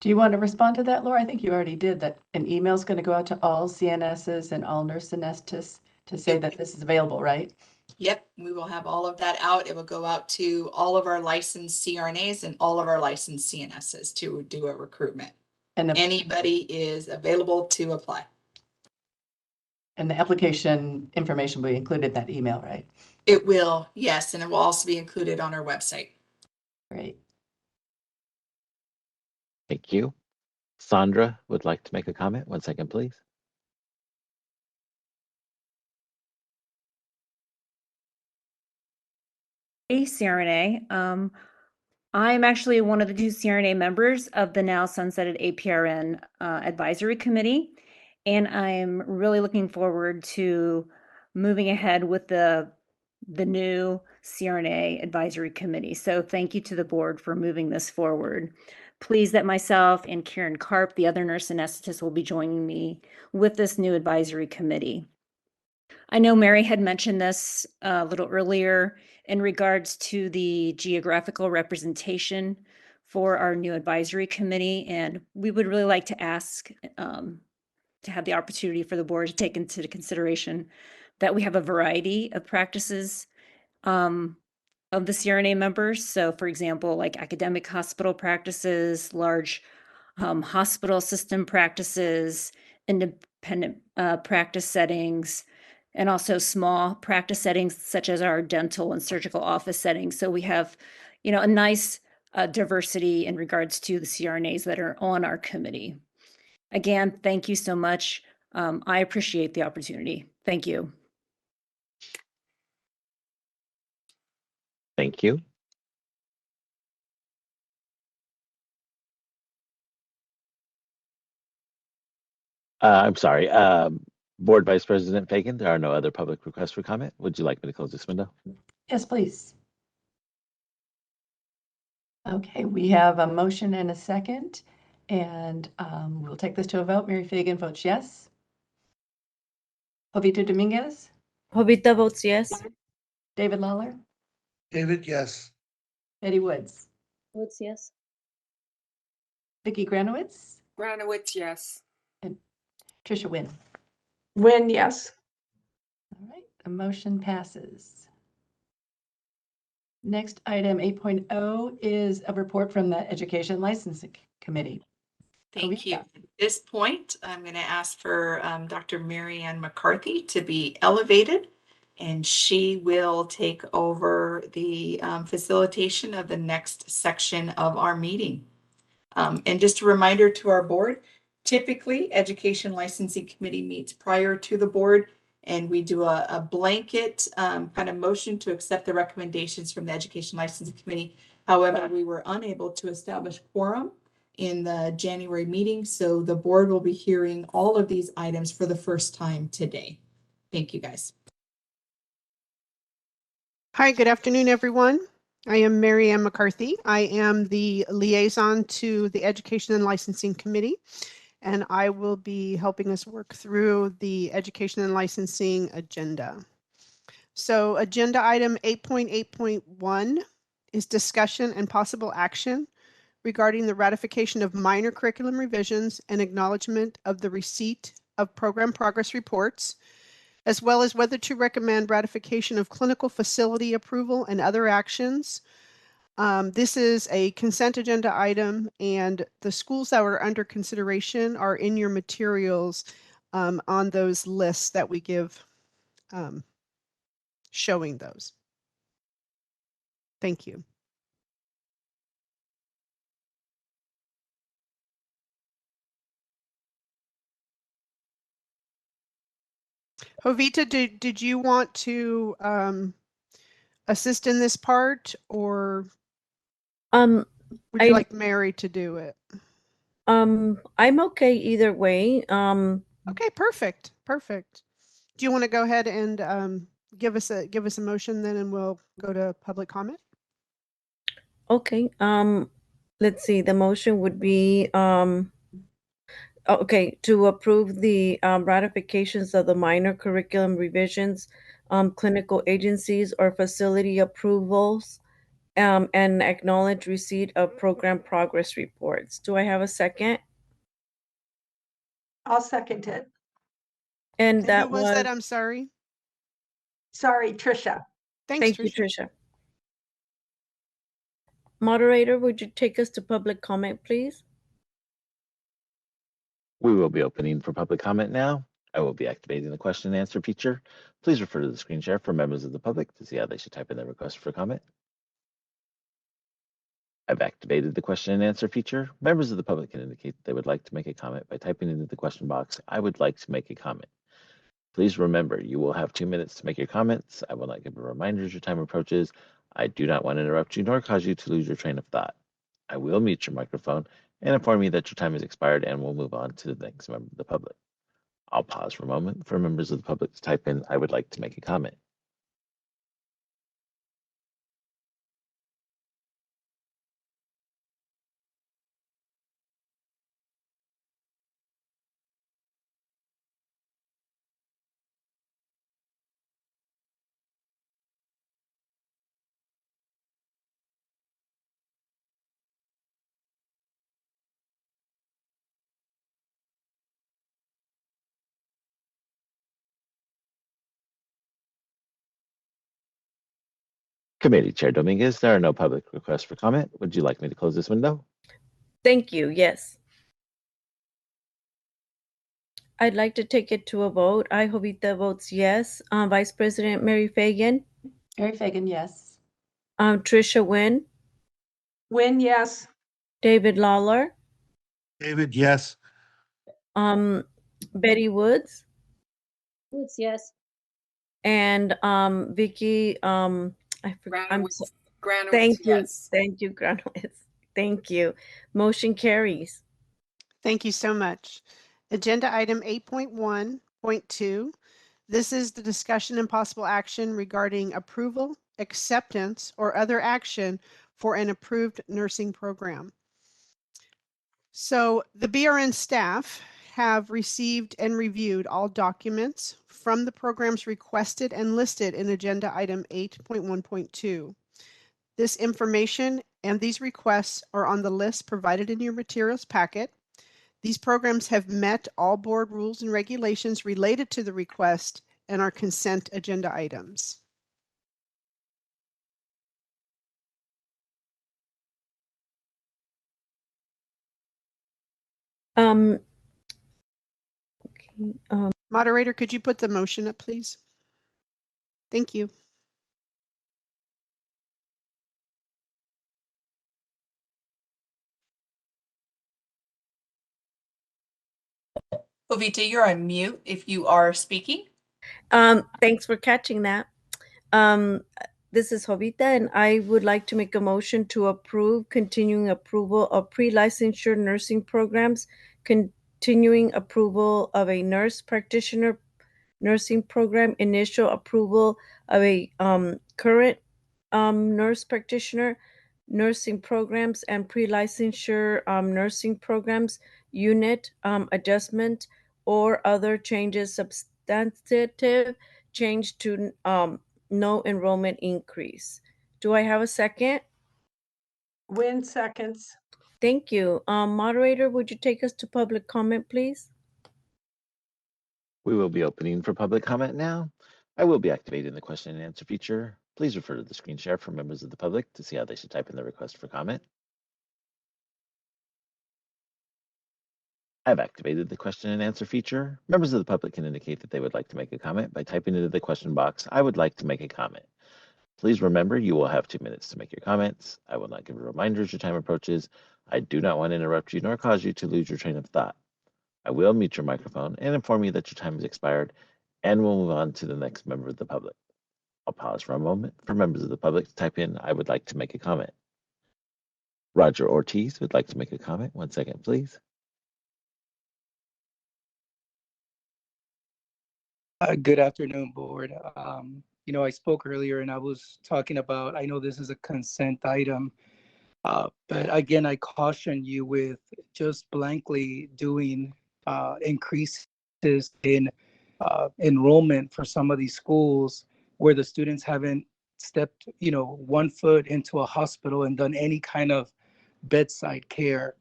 Speaker 1: Do you want to respond to that, Laura? I think you already did that. An email is going to go out to all CNSs and all nurse anesthetists to say that this is available, right?
Speaker 8: Yep, we will have all of that out. It will go out to all of our licensed CRNAs and all of our licensed CNSs to do a recruitment.
Speaker 1: And
Speaker 8: anybody is available to apply.
Speaker 1: And the application information will be included in that email, right?
Speaker 8: It will, yes, and it will also be included on our website.
Speaker 1: Great.
Speaker 10: Thank you. Sandra would like to make a comment. 1 second, please.
Speaker 17: CRNA. I'm actually one of the 2 CRNA members of the now sunsetted APRN advisory committee, and I'm really looking forward to moving ahead with the new CRNA advisory committee. So thank you to the board for moving this forward. Pleased that myself and Karen Karp, the other nurse anesthetist, will be joining me with this new advisory committee. I know Mary had mentioned this a little earlier in regards to the geographical representation for our new advisory committee, and we would really like to ask to have the opportunity for the board to take into consideration that we have a variety of practices of the CRNA members. So for example, like academic hospital practices, large hospital system practices, independent practice settings, and also small practice settings such as our dental and surgical office settings. So we have, a nice diversity in regards to the CRNAs that are on our committee. Again, thank you so much. I appreciate the opportunity. Thank you.
Speaker 10: Thank you. I'm sorry. Board Vice President Fagan, there are no other public requests for comment. Would you like me to close this window?
Speaker 1: Yes, please. Okay, we have a motion and a second, and we'll take this to a vote. Mary Fagan votes yes. Jovita Dominguez?
Speaker 3: Jovita votes yes.
Speaker 1: David Lawler?
Speaker 4: David, yes.
Speaker 1: Betty Woods?
Speaker 5: Woods, yes.
Speaker 1: Vicki Granowitz?
Speaker 6: Granowitz, yes.
Speaker 1: And Tricia Wynn?
Speaker 7: Wynn, yes.
Speaker 1: All right, the motion passes. Next item 8.0 is a report from the Education Licensing Committee.
Speaker 8: Thank you. At this point, I'm going to ask for Dr. Mary Ann McCarthy to be elevated, and she will take over the facilitation of the next section of our meeting. And just a reminder to our board, typically Education Licensing Committee meets prior to the board, and we do a blanket kind of motion to accept the recommendations from the Education Licensing Committee. However, we were unable to establish quorum in the January meeting, so the board will be hearing all of these items for the first time today. Thank you, guys.
Speaker 18: Hi, good afternoon, everyone. I am Mary Ann McCarthy. I am the liaison to the Education and Licensing Committee, and I will be helping us work through the Education and Licensing agenda. So agenda item 8.8.1 is discussion and possible action regarding the ratification of minor curriculum revisions and acknowledgement of the receipt of program progress reports, as well as whether to recommend ratification of clinical facility approval and other actions. This is a consent agenda item, and the schools that are under consideration are in your materials on those lists that we give showing those. Thank you. Jovita, did you want to assist in this part, or
Speaker 3: Um,
Speaker 18: would you
Speaker 3: I
Speaker 18: like Mary to do it?
Speaker 3: I'm okay either way.
Speaker 18: Okay, perfect, perfect. Do you want to go ahead and give us a motion then, and we'll go to public comment?
Speaker 3: Okay. Let's see. The motion would be okay, to approve the ratifications of the minor curriculum revisions, clinical agencies or facility approvals, and acknowledge receipt of program progress reports. Do I have a second?
Speaker 7: I'll second it.
Speaker 3: And
Speaker 18: And
Speaker 3: that
Speaker 18: who was that? I'm sorry.
Speaker 7: Sorry, Tricia.
Speaker 18: Thanks,
Speaker 3: thank you,
Speaker 18: Tricia.
Speaker 3: Tricia. Moderator, would you take us to public comment, please?
Speaker 10: We will be opening for public comment now. I will be activating the question and answer feature. Please refer to the screen share for members of the public to see how they should type in their request for comment. I've activated the question and answer feature. Members of the public can indicate that they would like to make a comment by typing into the question box, "I would like to make a comment." Please remember, you will have 2 minutes to make your comments. I will not give a reminder as your time approaches. I do not want to interrupt you nor cause you to lose your train of thought. I will mute your microphone and inform you that your time has expired and we'll move on to the next member of the public. I'll pause for a moment for members of the public to type in, "I would like to make a comment." Committee Chair Dominguez, there are no public requests for comment. Would you like me to close this window?
Speaker 3: Thank you. Yes. I'd like to take it to a vote. I, Jovita, votes yes. Vice President Mary Fagan,
Speaker 1: Mary Fagan, yes.
Speaker 3: Tricia Wynn,
Speaker 7: Win, yes.
Speaker 3: David Lawler,
Speaker 4: David, yes.
Speaker 3: Betty Woods,
Speaker 5: Woods, yes.
Speaker 3: and Vicky. I forgot.
Speaker 6: Granowitz,
Speaker 3: Thank you.
Speaker 6: yes.
Speaker 3: Thank you, Granowitz. Thank you. Motion carries.
Speaker 18: Thank you so much. Agenda item 8.1.2. This is the discussion and possible action regarding approval, acceptance, or other action for an approved nursing program. So the BRN staff have received and reviewed all documents from the programs requested and listed in agenda item 8.1.2. This information and these requests are on the list provided in your materials packet. These programs have met all board rules and regulations related to the request and are consent agenda items.
Speaker 3: Okay,
Speaker 18: Moderator, could you put the motion up, please? Thank you.
Speaker 8: Jovita, you're on mute if you are speaking.
Speaker 3: Thanks for catching that. This is Jovita, and I would like to make a motion to approve continuing approval of pre-licensure nursing programs, continuing approval of a nurse practitioner nursing program, initial approval of a current nurse practitioner nursing programs, and pre-licensure nursing programs, unit adjustment, or other changes substantive change to no enrollment increase. Do I have a second?
Speaker 7: Win, seconds.
Speaker 3: Thank you. Moderator, would you take us to public comment, please?
Speaker 10: We will be opening for public comment now. I will be activating the question and answer feature. Please refer to the screen share for members of the public to see how they should type in their request for comment. I've activated the question and answer feature. Members of the public can indicate that they would like to make a comment by typing into the question box, "I would like to make a comment." Please remember, you will have 2 minutes to make your comments. I will not give a reminder as your time approaches. I do not want to interrupt you nor cause you to lose your train of thought. I will mute your microphone and inform you that your time has expired, And we'll move on to the next member of the public. I'll pause for a moment for members of the public to type in, I would like to make a comment. Roger Ortiz would like to make a comment. 1 second, please.
Speaker 14: Good afternoon, board. I spoke earlier and I was talking about, I know this is a consent item, but again, I caution you with just blankly doing increases in enrollment for some of these schools where the students haven't stepped, 1 foot into a hospital and done any kind of bedside care.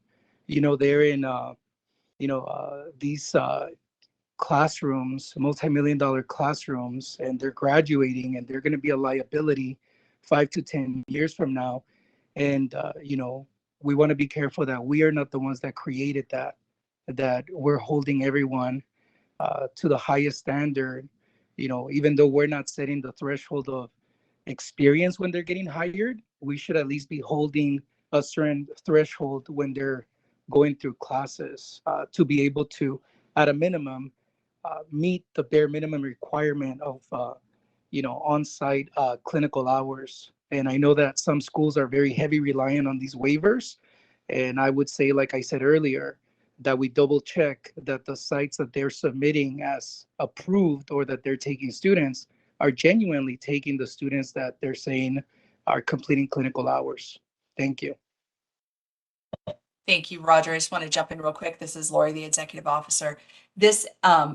Speaker 14: They're in, these classrooms, multi-million-dollar classrooms, and they're graduating and they're going to be a liability 5 to 10 years from now. And, we want to be careful that we are not the ones that created that we're holding everyone to the highest standard, even though we're not setting the threshold of experience when they're getting hired, we should at least be holding a certain threshold when they're going through classes to be able to, at a minimum, meet the bare minimum requirement of, on-site clinical hours. And I know that some schools are very heavy reliant on these waivers. And I would say, like I said earlier, that we double check that the sites that they're submitting as approved or that they're taking students are genuinely taking the students that they're saying are completing clinical hours. Thank you.
Speaker 8: Thank you, Roger. I just want to jump in real quick. This is Lori, the executive officer. This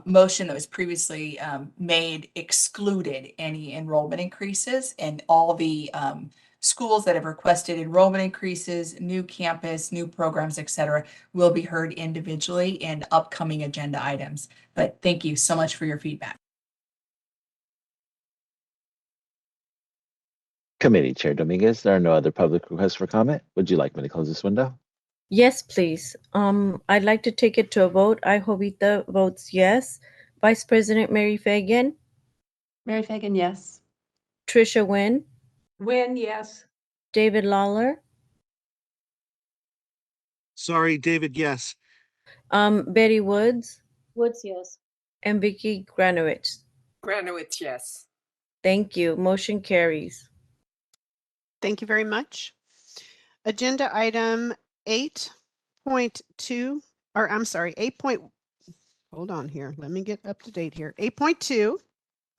Speaker 8: motion that was previously made excluded any enrollment increases, and all the schools that have requested enrollment increases, new campus, new programs, et cetera, will be heard individually in upcoming agenda items. But thank you so much for your feedback.
Speaker 10: Committee Chair Dominguez, there are no other public requests for comment. Would you like me to close this window?
Speaker 3: Yes, please. I'd like to take it to a vote. I, Jovita, votes yes. Vice President Mary Fagan,
Speaker 1: Mary Fagan, yes.
Speaker 3: Trisha Wynn,
Speaker 7: Win, yes.
Speaker 3: David Lawler,
Speaker 4: Sorry, David, yes.
Speaker 3: Betty Woods,
Speaker 5: Woods, yes.
Speaker 3: and Vicky Granowitz.
Speaker 6: Granowitz, yes.
Speaker 3: Thank you. Motion carries.
Speaker 18: Thank you very much. Agenda item 8.2, or I'm sorry, 8. Hold on here. Let me get up to date here. 8.2,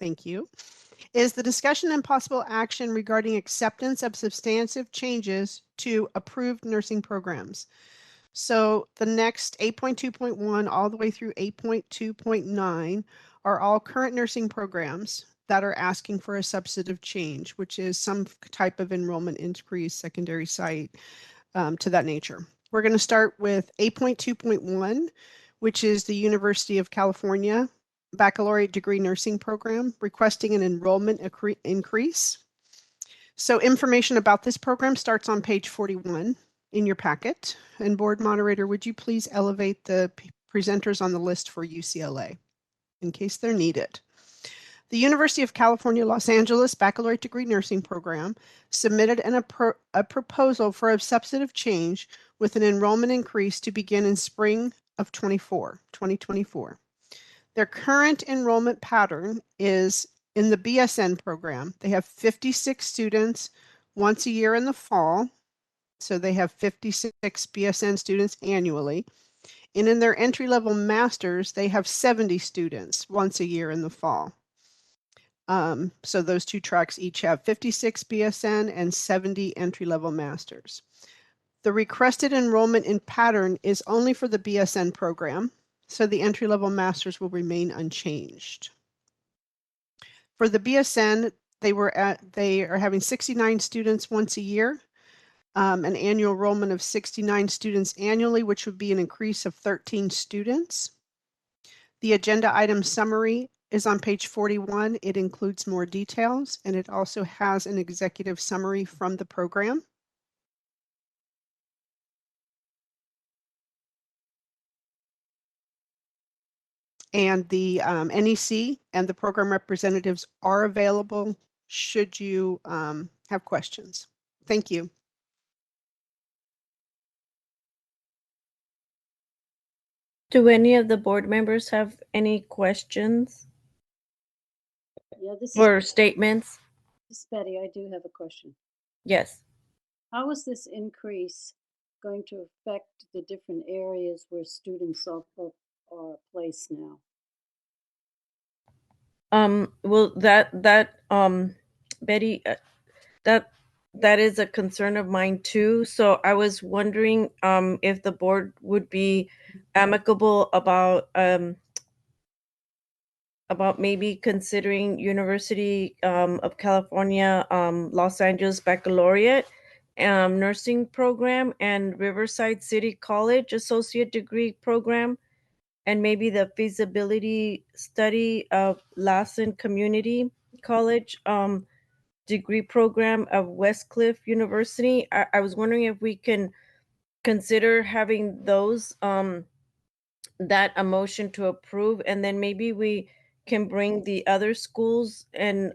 Speaker 18: thank you, is the discussion and possible action regarding acceptance of substantive changes to approved nursing programs. So the next 8.2.1 all the way through 8.2.9 are all current nursing programs that are asking for a substantive change, which is some type of enrollment increase, secondary site, to that nature. We're going to start with 8.2.1, which is the University of California Baccalaureate Degree Nursing Program, requesting an enrollment increase. So information about this program starts on page 41 in your packet. And board moderator, would you please elevate the presenters on the list for UCLA in case they're needed? The University of California, Los Angeles Baccalaureate Degree Nursing Program submitted a proposal for a substantive change with an enrollment increase to begin in spring of 2024. Their current enrollment pattern is in the BSN program. They have 56 students once a year in the fall. So they have 56 BSN students annually. And in their entry-level masters, they have 70 students once a year in the fall. So those two tracks each have 56 BSN and 70 entry-level masters. The requested enrollment in pattern is only for the BSN program, so the entry-level masters will remain unchanged. For the BSN, they are having 69 students once a year, an annual enrollment of 69 students annually, which would be an increase of 13 students. The agenda item summary is on page 41. It includes more details, and it also has an executive summary from the program. And the NEC and the program representatives are available should you have questions. Thank you.
Speaker 3: Do any of the board members have any questions?
Speaker 5: Yeah, this is
Speaker 3: For statements?
Speaker 5: Betty. I do have a question.
Speaker 3: Yes.
Speaker 5: How is this increase going to affect the different areas where students are placed now?
Speaker 3: Well, Betty, that is a concern of mine too. So I was wondering, if the board would be amicable about maybe considering University of California, Los Angeles Baccalaureate nursing program and Riverside City College associate degree program, and maybe the feasibility study of Lassen Community College degree program of Westcliff University. I was wondering if we can consider having those that a motion to approve, and then maybe we can bring the other schools and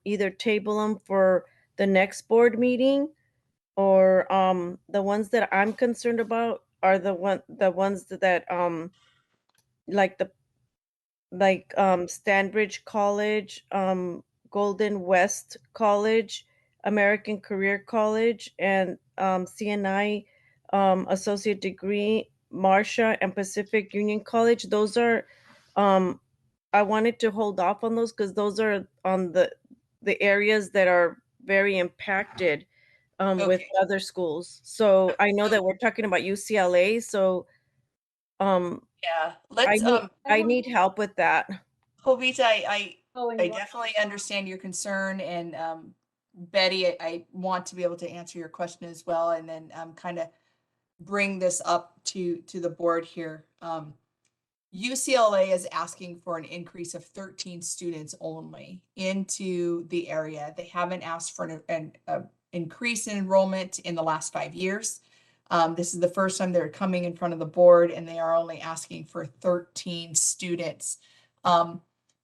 Speaker 3: either table them for the next board meeting, or the ones that I'm concerned about are the ones that like Stanbridge College, Golden West College, American Career College, and CNI associate degree, Marcia and Pacific Union College. Those are, I wanted to hold off on those because those are on the areas that are very impacted with
Speaker 8: Okay.
Speaker 3: other schools. So I know that we're talking about UCLA, so
Speaker 8: Yeah,
Speaker 3: I
Speaker 8: let's
Speaker 3: need help with that.
Speaker 8: Jovita, I
Speaker 5: Going
Speaker 8: I
Speaker 5: right-
Speaker 8: definitely understand your concern, and Betty, I want to be able to answer your question as well, and then kind of bring this up to the board here. UCLA is asking for an increase of 13 students only into the area. They haven't asked for an increase in enrollment in the last 5 years. This is the first time they're coming in front of the board, and they are only asking for 13 students.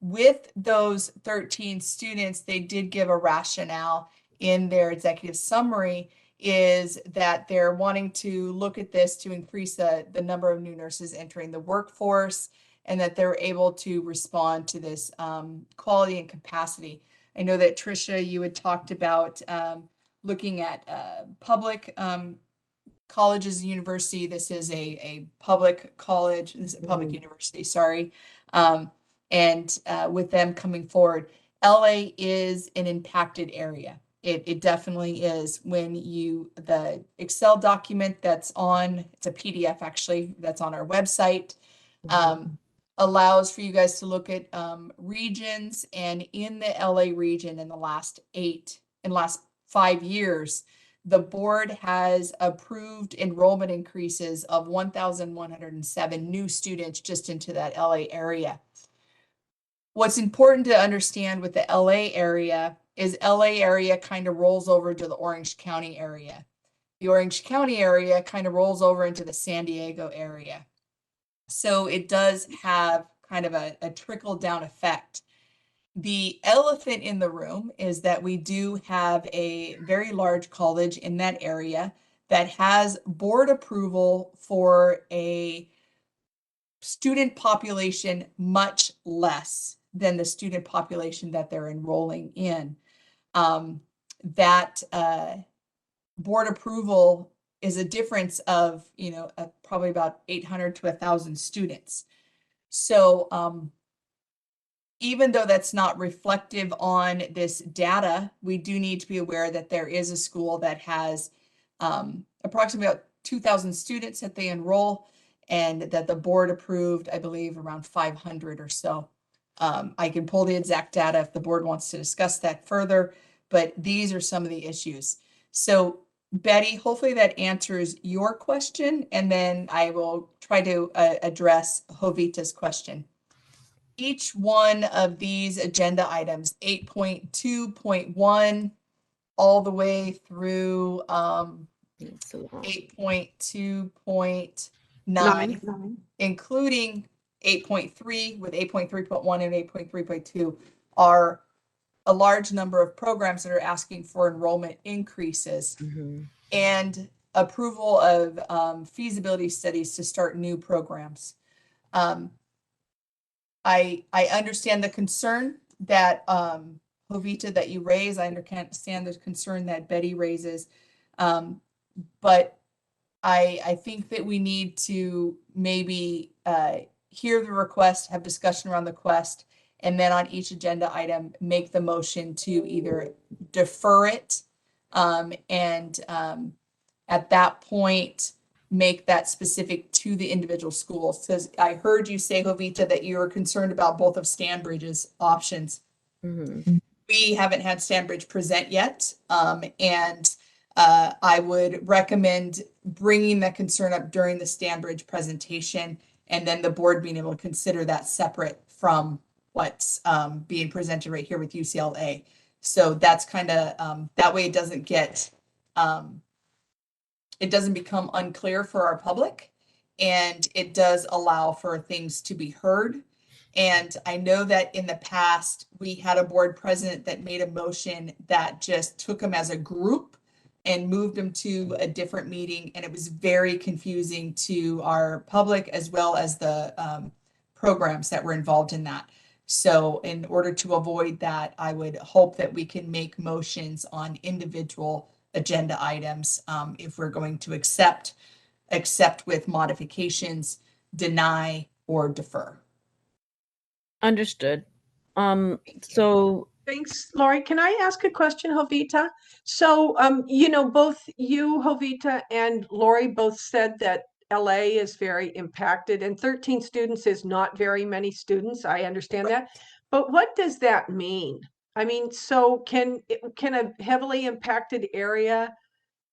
Speaker 8: With those 13 students, they did give a rationale in their executive summary, is that they're wanting to look at this to increase the number of new nurses entering the workforce, and that they're able to respond to this quality and capacity. I know that Tricia, you had talked about looking at public colleges and university. This is a public college. This is a public university, sorry. And with them coming forward, LA is an impacted area. It definitely is. When the Excel document that's on, it's a PDF actually, that's on our website, allows for you guys to look at regions, and in the LA region in the last 5 years, the board has approved enrollment increases of 1,107 new students just into that LA area. What's important to understand with the LA area is LA area kind of rolls over to the Orange County area. The Orange County area kind of rolls over into the San Diego area. So it does have kind of a trickle down effect. The elephant in the room is that we do have a very large college in that area that has board approval for a student population much less than the student population that they're enrolling in. That board approval is a difference of, probably about 800 to 1,000 students. So even though that's not reflective on this data, we do need to be aware that there is a school that has approximately about 2,000 students that they enroll, and that the board approved, I believe, around 500 or so. I can pull the exact data if the board wants to discuss that further, but these are some of the issues. So Betty, hopefully that answers your question, and then I will try to address Jovita's question. Each one of these agenda items, 8.2.1 all the way through 8.2.9, including 8.3 with 8.3.1 and 8.3.2, are a large number of programs that are asking for enrollment increases and approval of feasibility studies to start new programs. I understand the concern that Jovita, that you raise. I understand the concern that Betty raises. But I think that we need to maybe hear the request, have discussion around the request, and then on each agenda item, make the motion to either defer it and at that point, make that specific to the individual schools. Because I heard you say, Jovita, that you were concerned about both of Stanbridge's options. We haven't had Stanbridge present yet, and I would recommend bringing that concern up during the Stanbridge presentation, and then the board being able to consider that separate from what's being presented right here with UCLA. So that's kind of that way it doesn't get it doesn't become unclear for our public, and it does allow for things to be heard. And I know that in the past, we had a board president that made a motion that just took them as a group and moved them to a different meeting. And it was very confusing to our public as well as the programs that were involved in that. So in order to avoid that, I would hope that we can make motions on individual agenda items if we're going to accept with modifications, deny, or defer.
Speaker 3: Understood. So
Speaker 7: Thanks, Lori. Can I ask a question, Jovita? So, both you, Jovita, and Lori both said that LA is very impacted, and 13 students is not very many students. I understand that. But what does that mean? I mean, so can a heavily impacted area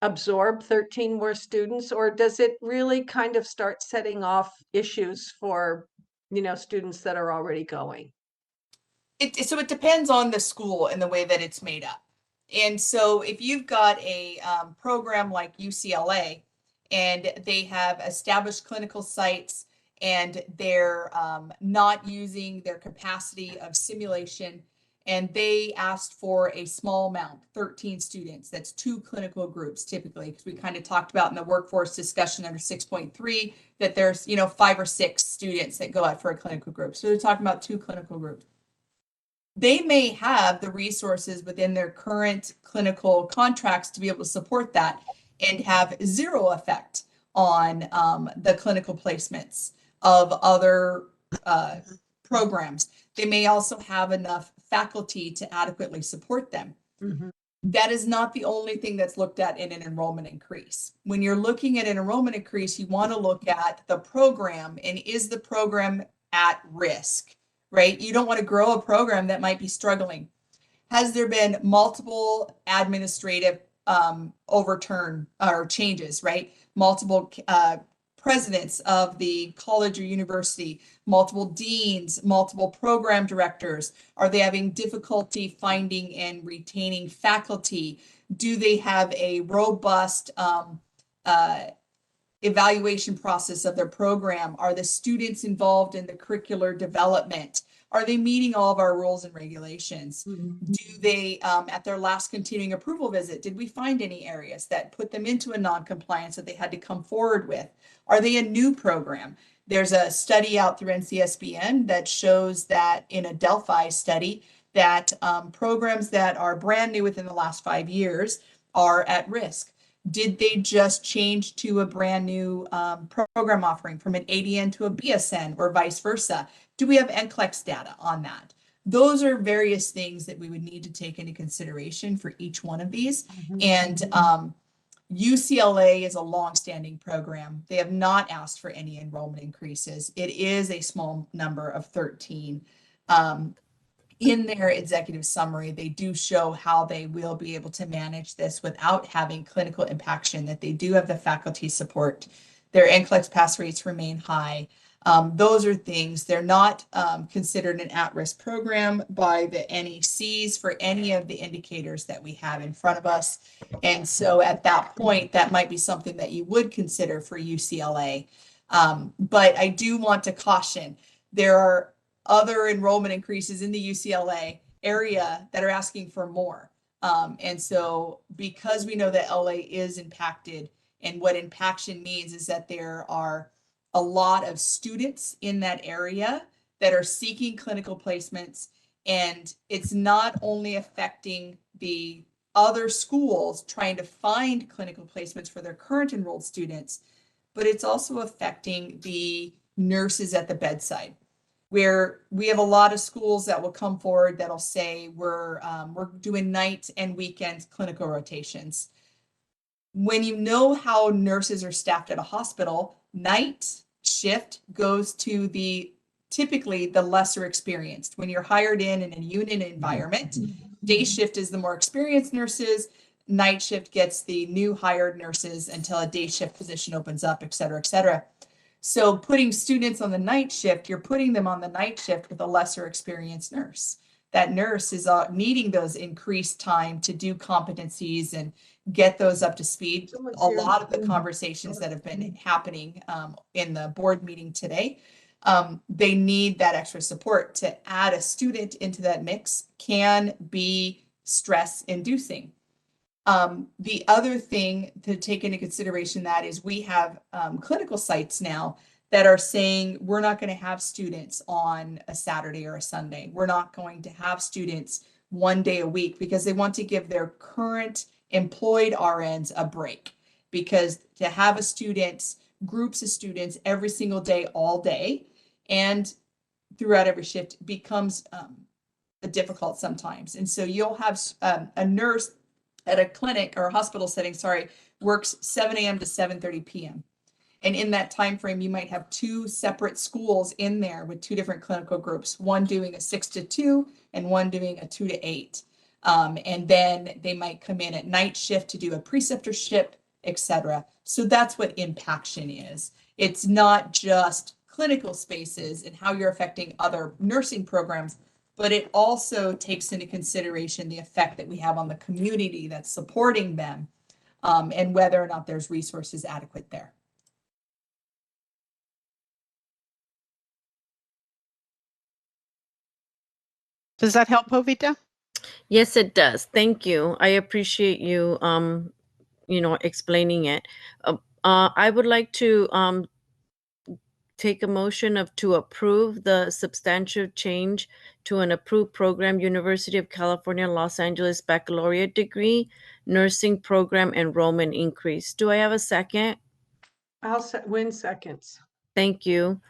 Speaker 7: absorb 13 more students, or does it really kind of start setting off issues for, students that are already going?
Speaker 8: So it depends on the school and the way that it's made up. And so if you've got a program like UCLA and they have established clinical sites and they're not using their capacity of simulation, and they asked for a small amount, 13 students, that's 2 clinical groups typically, because we kind of talked about in the workforce discussion under 6.3 that there's 5 or 6 students that go out for a clinical group. So they're talking about 2 clinical groups. They may have the resources within their current clinical contracts to be able to support that and have zero effect on the clinical placements of other programs. They may also have enough faculty to adequately support them. That is not the only thing that's looked at in an enrollment increase. When you're looking at an enrollment increase, you want to look at the program and is the program at risk? Right? You don't want to grow a program that might be struggling. Has there been multiple administrative overturn or changes, right? Multiple presidents of the college or university, multiple deans, multiple program directors. Are they having difficulty finding and retaining faculty? Do they have a robust evaluation process of their program? Are the students involved in the curricular development? Are they meeting all of our rules and regulations? Do they, at their last continuing approval visit, did we find any areas that put them into a non-compliance that they had to come forward with? Are they a new program? There's a study out through NCSBN that shows that in a Delphi study that programs that are brand new within the last 5 years are at risk. Did they just change to a brand new program offering from an ADN to a BSN or vice versa? Do we have NCLEX data on that? Those are various things that we would need to take into consideration for each one of these. And UCLA is a longstanding program. They have not asked for any enrollment increases. It is a small number of 13. In their executive summary, they do show how they will be able to manage this without having clinical impaction, that they do have the faculty support. Their NCLEX pass rates remain high. Those are things, they're not considered an at-risk program by the NECs for any of the indicators that we have in front of us. And so at that point, that might be something that you would consider for UCLA. But I do want to caution, there are other enrollment increases in the UCLA area that are asking for more. And so because we know that LA is impacted, and what impaction means is that there are a lot of students in that area that are seeking clinical placements, And it's not only affecting the other schools trying to find clinical placements for their current enrolled students, but it's also affecting the nurses at the bedside, where we have a lot of schools that will come forward that'll say we're doing night and weekend clinical rotations. When you know how nurses are staffed at a hospital, night shift goes to typically the lesser experienced. When you're hired in a unit environment, day shift is the more experienced nurses, night shift gets the new hired nurses until a day shift position opens up, et cetera, et cetera. So putting students on the night shift, you're putting them on the night shift with a lesser experienced nurse. That nurse is needing those increased time to do competencies and get those up to speed. A lot of the conversations that have been happening in the board meeting today, they need that extra support. To add a student into that mix can be stress inducing. The other thing to take into consideration that is we have clinical sites now that are saying we're not going to have students on a Saturday or a Sunday. We're not going to have students one day a week because they want to give their current employed RNs a break. Because to have a student, groups of students every single day, all day, and throughout every shift becomes difficult sometimes. And so you'll have a nurse at a clinic or a hospital setting, works 7 a.m. to 7:30 p.m. And in that time frame, you might have two separate schools in there with two different clinical groups, one doing a 6 to 2 and one doing a 2 to 8. And then they might come in at night shift to do a preceptorship, etc. So that's what impaction is. It's not just clinical spaces and how you're affecting other nursing programs, but it also takes into consideration the effect that we have on the community that's supporting them, and whether or not there's resources adequate there.
Speaker 18: Does that help, Povita?
Speaker 3: Yes, it does. Thank you. I appreciate you, explaining it. I would like to take a motion to approve the substantial change to an approved program, University of California, Los Angeles baccalaureate degree, nursing program enrollment increase. Do I have a second?
Speaker 7: I'll win seconds.
Speaker 3: Thank you.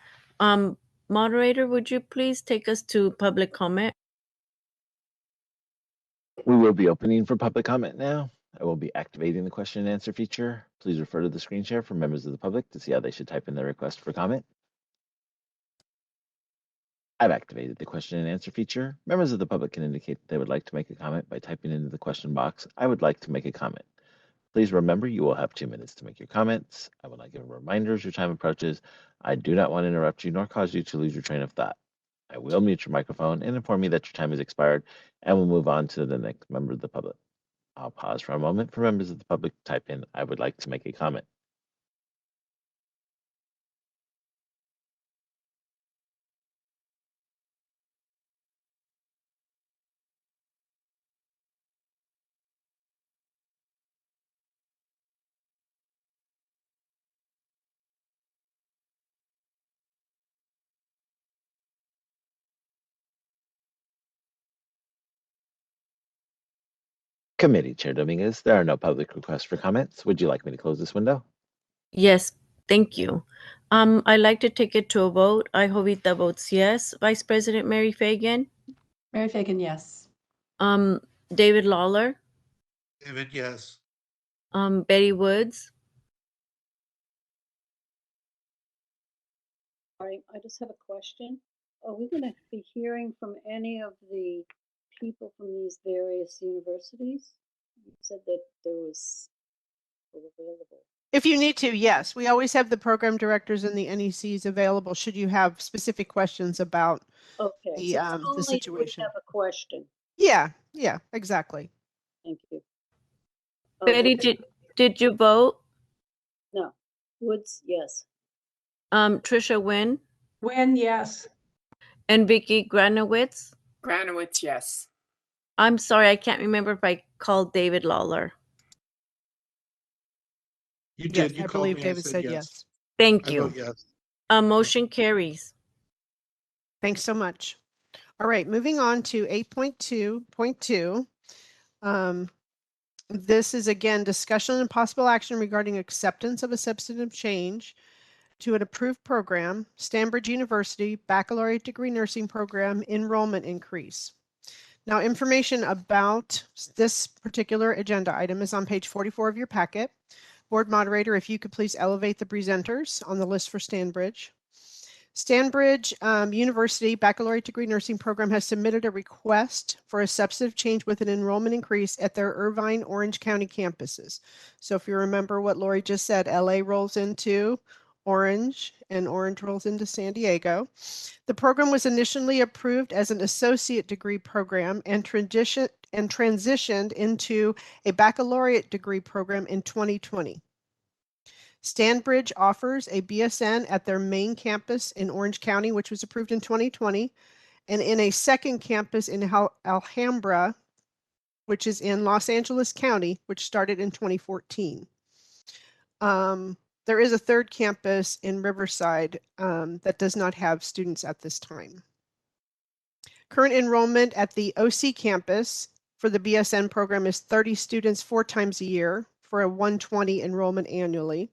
Speaker 3: Moderator, would you please take us to public comment?
Speaker 10: We will be opening for public comment now. I will be activating the question and answer feature. Please refer to the screen share for members of the public to see how they should type in their request for comment. I've activated the question and answer feature. Members of the public can indicate that they would like to make a comment by typing into the question box, "I would like to make a comment." Please remember you will have 2 minutes to make your comments. I will not give a reminder as your time approaches. I do not want to interrupt you nor cause you to lose your train of thought. I will mute your microphone and inform you that your time has expired, and we'll move on to the next member of the public. I'll pause for a moment for members of the public to type in, "I would like to make a comment." Committee Chair Dominguez, there are no public requests for comments. Would you like me to close this window?
Speaker 3: Yes, thank you. I'd like to take it to a vote. Jovita votes yes. Vice President Mary Fagan?
Speaker 1: Mary Fagan, yes.
Speaker 3: David Lawler?
Speaker 4: David, yes.
Speaker 3: Betty Woods?
Speaker 5: All right, I just have a question. Are we going to be hearing from any of the people from these various universities? You said that there was available.
Speaker 18: If you need to, yes. We always have the program directors and the NECs available should you have specific questions about
Speaker 5: Okay,
Speaker 18: the
Speaker 5: so only if we
Speaker 18: situation.
Speaker 5: have a question.
Speaker 18: Yeah, exactly.
Speaker 5: Thank you.
Speaker 3: Betty, did you vote?
Speaker 5: No. Woods, yes.
Speaker 3: Trisha Wynn?
Speaker 7: Wynn, yes.
Speaker 3: And Vicky Granowitz?
Speaker 6: Granowitz, yes.
Speaker 3: I'm sorry, I can't remember if I called David Lawler.
Speaker 4: You did.
Speaker 18: Yes,
Speaker 4: You
Speaker 18: I
Speaker 4: called
Speaker 18: believe
Speaker 4: me.
Speaker 18: David said yes.
Speaker 3: Thank
Speaker 4: I
Speaker 3: you.
Speaker 4: vote yes.
Speaker 3: Motion carries.
Speaker 18: Thanks so much. All right, moving on to 8.2.2. This is again discussion and possible action regarding acceptance of a substantive change to an approved program, Stanbridge University Baccalaureate Degree Nursing Program enrollment increase. Now, information about this particular agenda item is on page 44 of your packet. Board moderator, if you could please elevate the presenters on the list for Stanbridge. Stanbridge University Baccalaureate Degree Nursing Program has submitted a request for a substantive change with an enrollment increase at their Irvine, Orange County campuses. So if you remember what Lori just said, LA rolls into Orange and Orange rolls into San Diego. The program was initially approved as an associate degree program and transitioned into a baccalaureate degree program in 2020. Stanbridge offers a BSN at their main campus in Orange County, which was approved in 2020, and in a second campus in Alhambra, which is in Los Angeles County, which started in 2014. There is a third campus in Riverside that does not have students at this time. Current enrollment at the OC campus for the BSN program is 30 students 4 times a year for a 120 enrollment annually.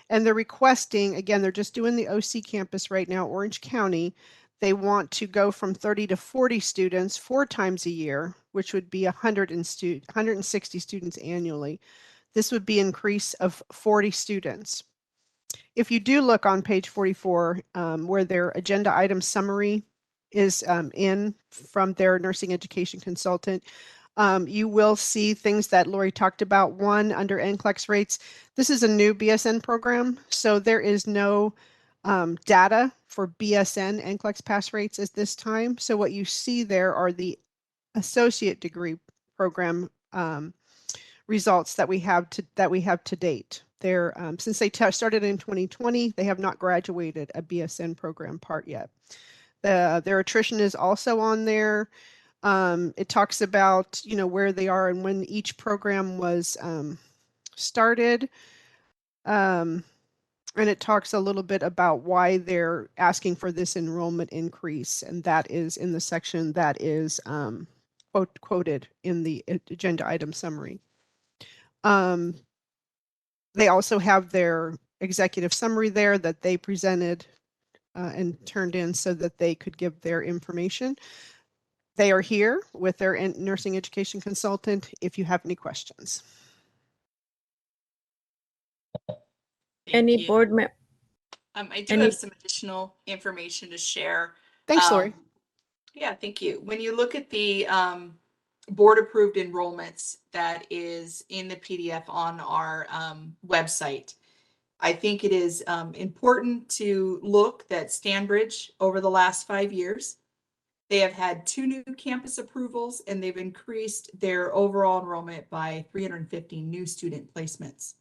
Speaker 18: And they're requesting, again, they're just doing the OC campus right now, Orange County. They want to go from 30 to 40 students 4 times a year, which would be 160 students annually. This would be an increase of 40 students. If you do look on page 44, where their agenda item summary is in from their nursing education consultant, you will see things that Lori talked about. One, under NCLEX rates, this is a new BSN program, so there is no data for BSN NCLEX pass rates at this time. So what you see there are the associate degree program results that we have to date. They're since they started in 2020, they have not graduated a BSN program part yet. Their attrition is also on there. It talks about, you know, where they are and when each program was started. And it talks a little bit about why they're asking for this enrollment increase. And that is in the section that is quoted in the agenda item summary. They also have their executive summary there that they presented and turned in so that they could give their information. They are here with their nursing education consultant if you have any questions.
Speaker 3: Any board member?
Speaker 8: I do have some additional information to share.
Speaker 18: Thanks, Lori.
Speaker 8: Yeah, thank you. When you look at the board approved enrollments that is in the PDF on our website, I think it is important to look that Stanbridge over the last 5 years, they have had 2 new campus approvals and they've increased their overall enrollment by 350 new student placements.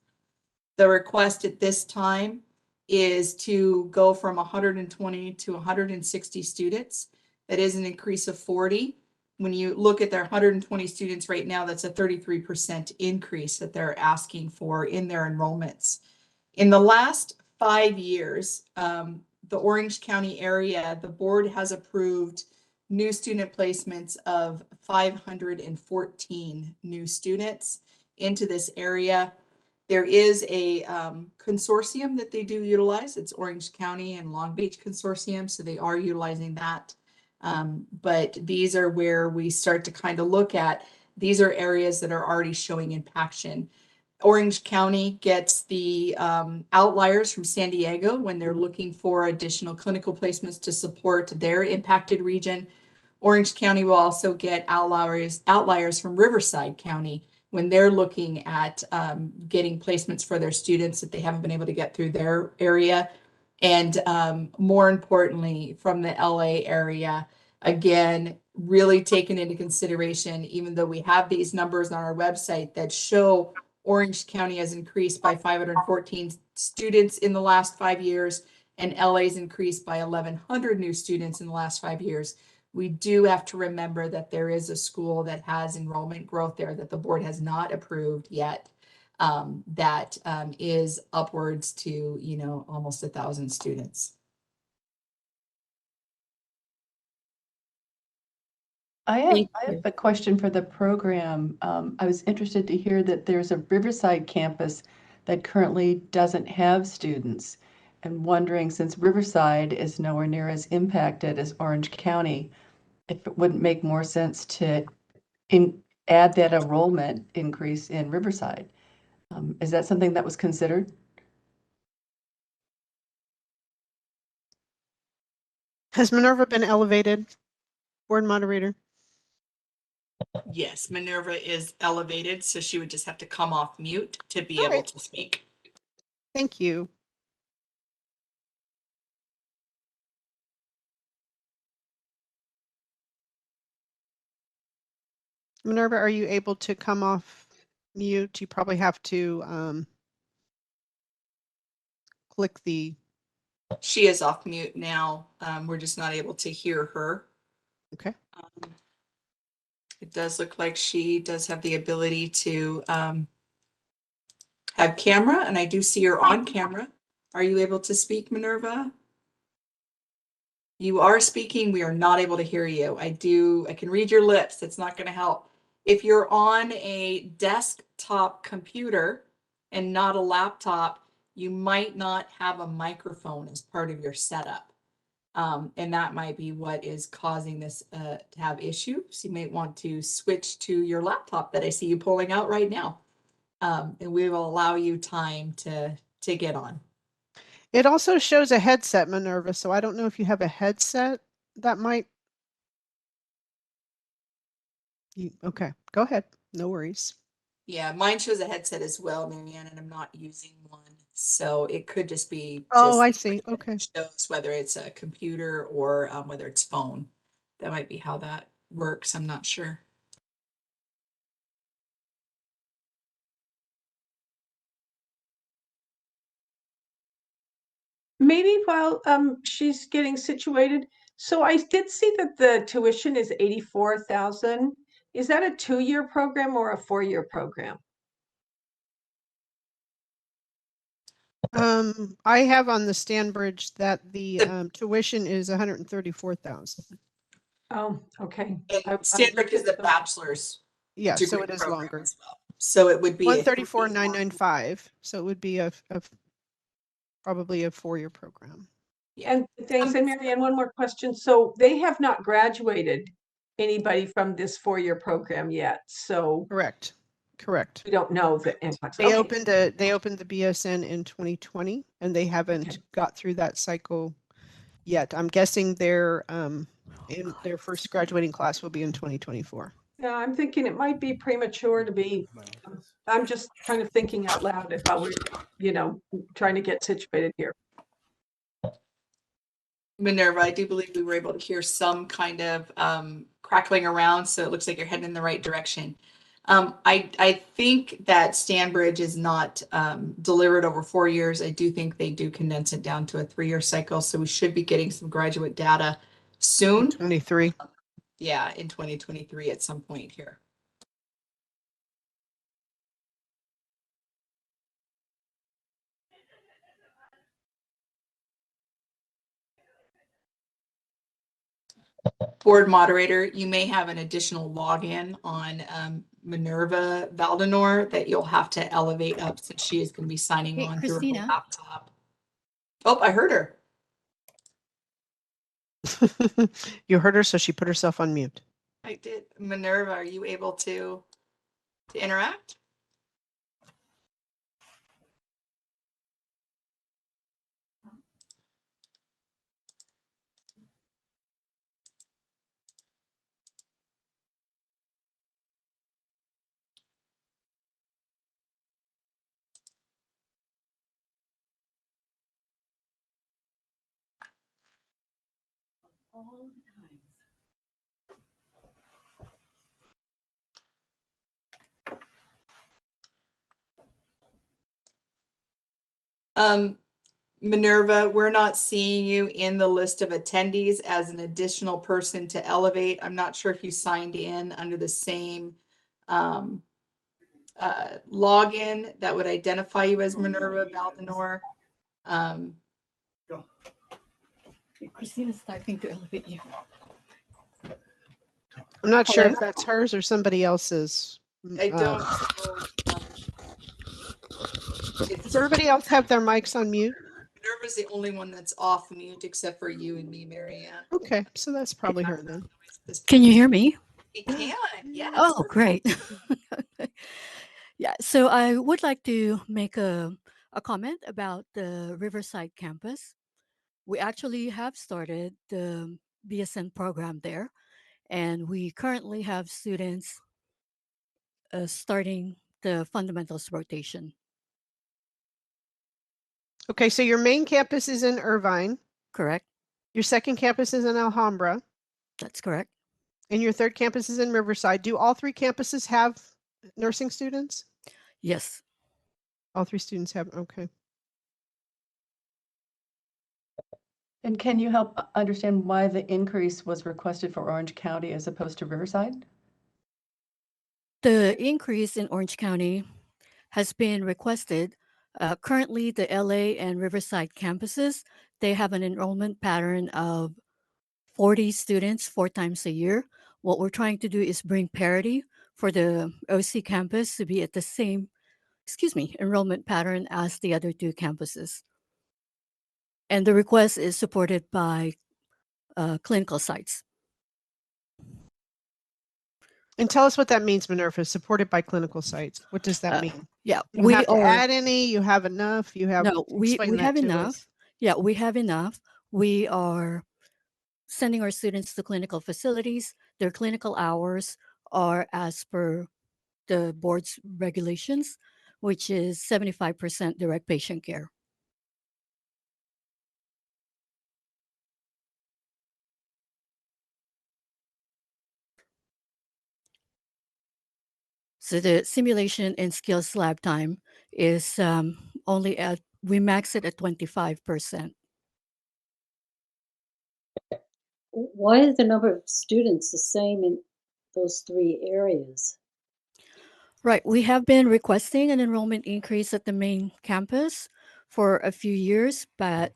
Speaker 8: The request at this time is to go from 120 to 160 students. That is an increase of 40. When you look at their 120 students right now, that's a 33% increase that they're asking for in their enrollments. In the last 5 years, the Orange County area, the board has approved new student placements of 514 new students into this area. There is a consortium that they do utilize. It's Orange County and Long Beach Consortium, so they are utilizing that. But these are where we start to kind of look at, these are areas that are already showing impaction. Orange County gets the outliers from San Diego when they're looking for additional clinical placements to support their impacted region. Orange County will also get outliers from Riverside County when they're looking at getting placements for their students that they haven't been able to get through their area. And more importantly, from the LA area, again, really taken into consideration, even though we have these numbers on our website that show Orange County has increased by 514 students in the last 5 years, and LA's increased by 1,100 new students in the last 5 years. We do have to remember that there is a school that has enrollment growth there that the board has not approved yet. That is upwards to, you know, almost 1,000 students.
Speaker 1: I
Speaker 3: Thank
Speaker 1: have
Speaker 3: you.
Speaker 1: a question for the program. I was interested to hear that there's a Riverside campus that currently doesn't have students. And wondering, since Riverside is nowhere near as impacted as Orange County, if it wouldn't make more sense to add that enrollment increase in Riverside. Is that something that was considered?
Speaker 18: Has Minerva been elevated? Board moderator?
Speaker 8: Yes, Minerva is elevated, so she would just have to come off mute to be
Speaker 18: All
Speaker 8: able
Speaker 18: right.
Speaker 8: to speak.
Speaker 18: Thank you. Minerva, are you able to come off mute? You probably have to click the,
Speaker 8: She is off mute now. We're just not able to hear her.
Speaker 18: okay.
Speaker 8: It does look like she does have the ability to have camera, and I do see her on camera. Are you able to speak, Minerva? You are speaking. We are not able to hear you. I can read your lips. It's not going to help. If you're on a desktop computer and not a laptop, you might not have a microphone as part of your setup. And that might be what is causing this to have issues. You might want to switch to your laptop that I see you pulling out right now. And we will allow you time to get on.
Speaker 18: It also shows a headset, Minerva, so I don't know if you have a headset that might. Okay, go ahead. No worries.
Speaker 8: Yeah, mine shows a headset as well, Marianne, and I'm not using one. So it could just be
Speaker 18: Oh, I see. Okay.
Speaker 8: shows whether it's a computer or whether it's phone. That might be how that works. I'm not sure.
Speaker 7: Maybe while she's getting situated. So I did see that the tuition is 84,000. Is that a 2-year program or a 4-year program?
Speaker 18: I have on the Stanbridge that the tuition is 134,000.
Speaker 7: Oh, okay.
Speaker 8: Stanbridge is the bachelor's.
Speaker 18: Yeah, so
Speaker 8: degree
Speaker 18: it is
Speaker 8: program
Speaker 18: longer.
Speaker 8: as well. So it would be
Speaker 18: 134,995. So it would be probably a 4-year program.
Speaker 7: And thanks. And Marianne, one more question. So they have not graduated anybody from this 4-year program yet. So
Speaker 18: Correct. We
Speaker 7: don't know the impacts.
Speaker 18: They opened the BSN in 2020 and they haven't got through that cycle yet. I'm guessing their first graduating class will be in 2024.
Speaker 7: Yeah, I'm thinking it might be premature to be, I'm just kind of thinking out loud if I were, trying to get situated here.
Speaker 8: Minerva, I do believe we were able to hear some kind of crackling around, so it looks like you're heading in the right direction. I think that Stanbridge is not delivered over 4 years. I do think they do condense it down to a 3-year cycle, so we should be getting some graduate data soon.
Speaker 18: 23.
Speaker 8: Yeah, in 2023 at some point here. Board moderator, you may have an additional login on Minerva Valdenor that you'll have to elevate up since she is going to be signing on through her laptop. Oh, I heard her.
Speaker 18: You heard her, so she put herself on mute.
Speaker 8: I did. Minerva, are you able to interact? Minerva, we're not seeing you in the list of attendees as an additional person to elevate. I'm not sure if you signed in under the same login that would identify you as Minerva Valdenor.
Speaker 15: Christina's starting to elevate you.
Speaker 18: I'm not sure if
Speaker 8: Hello?
Speaker 18: that's hers or somebody else's.
Speaker 8: I don't.
Speaker 18: Does everybody else have their mics on mute?
Speaker 8: Minerva's the only one that's off mute except for you and me, Marianne.
Speaker 18: Okay, so that's probably her then.
Speaker 19: Can you hear me?
Speaker 8: We can, yes.
Speaker 19: Oh, great. Yeah, so I would like to make a comment about the Riverside campus. We actually have started the BSN program there, and we currently have students starting the fundamentals rotation.
Speaker 18: Okay, so your main campus is in Irvine.
Speaker 19: Correct.
Speaker 18: Your second campus is in Alhambra.
Speaker 19: That's correct.
Speaker 18: And your third campus is in Riverside. Do all three campuses have nursing students?
Speaker 19: Yes.
Speaker 18: All three students have, okay.
Speaker 1: And can you help understand why the increase was requested for Orange County as opposed to Riverside?
Speaker 19: The increase in Orange County has been requested. Currently, the LA and Riverside campuses, they have an enrollment pattern of 40 students 4 times a year. What we're trying to do is bring parity for the OC campus to be at the same, enrollment pattern as the other 2 campuses. And the request is supported by clinical sites.
Speaker 18: And tell us what that means, Minerva, supported by clinical sites. What does that mean?
Speaker 19: Yeah,
Speaker 18: You don't
Speaker 19: we
Speaker 18: have to
Speaker 19: are.
Speaker 18: add any, you have enough, you have,
Speaker 19: No, we
Speaker 18: explain that
Speaker 19: have
Speaker 18: to
Speaker 19: enough.
Speaker 18: us.
Speaker 19: Yeah, we have enough. We are sending our students to clinical facilities. Their clinical hours are as per the board's regulations, which is 75% direct patient care. So the simulation and skills lab time is only at, we max it at 25%.
Speaker 5: Why is the number of students the same in those 3 areas?
Speaker 19: Right. We have been requesting an enrollment increase at the main campus for a few years, but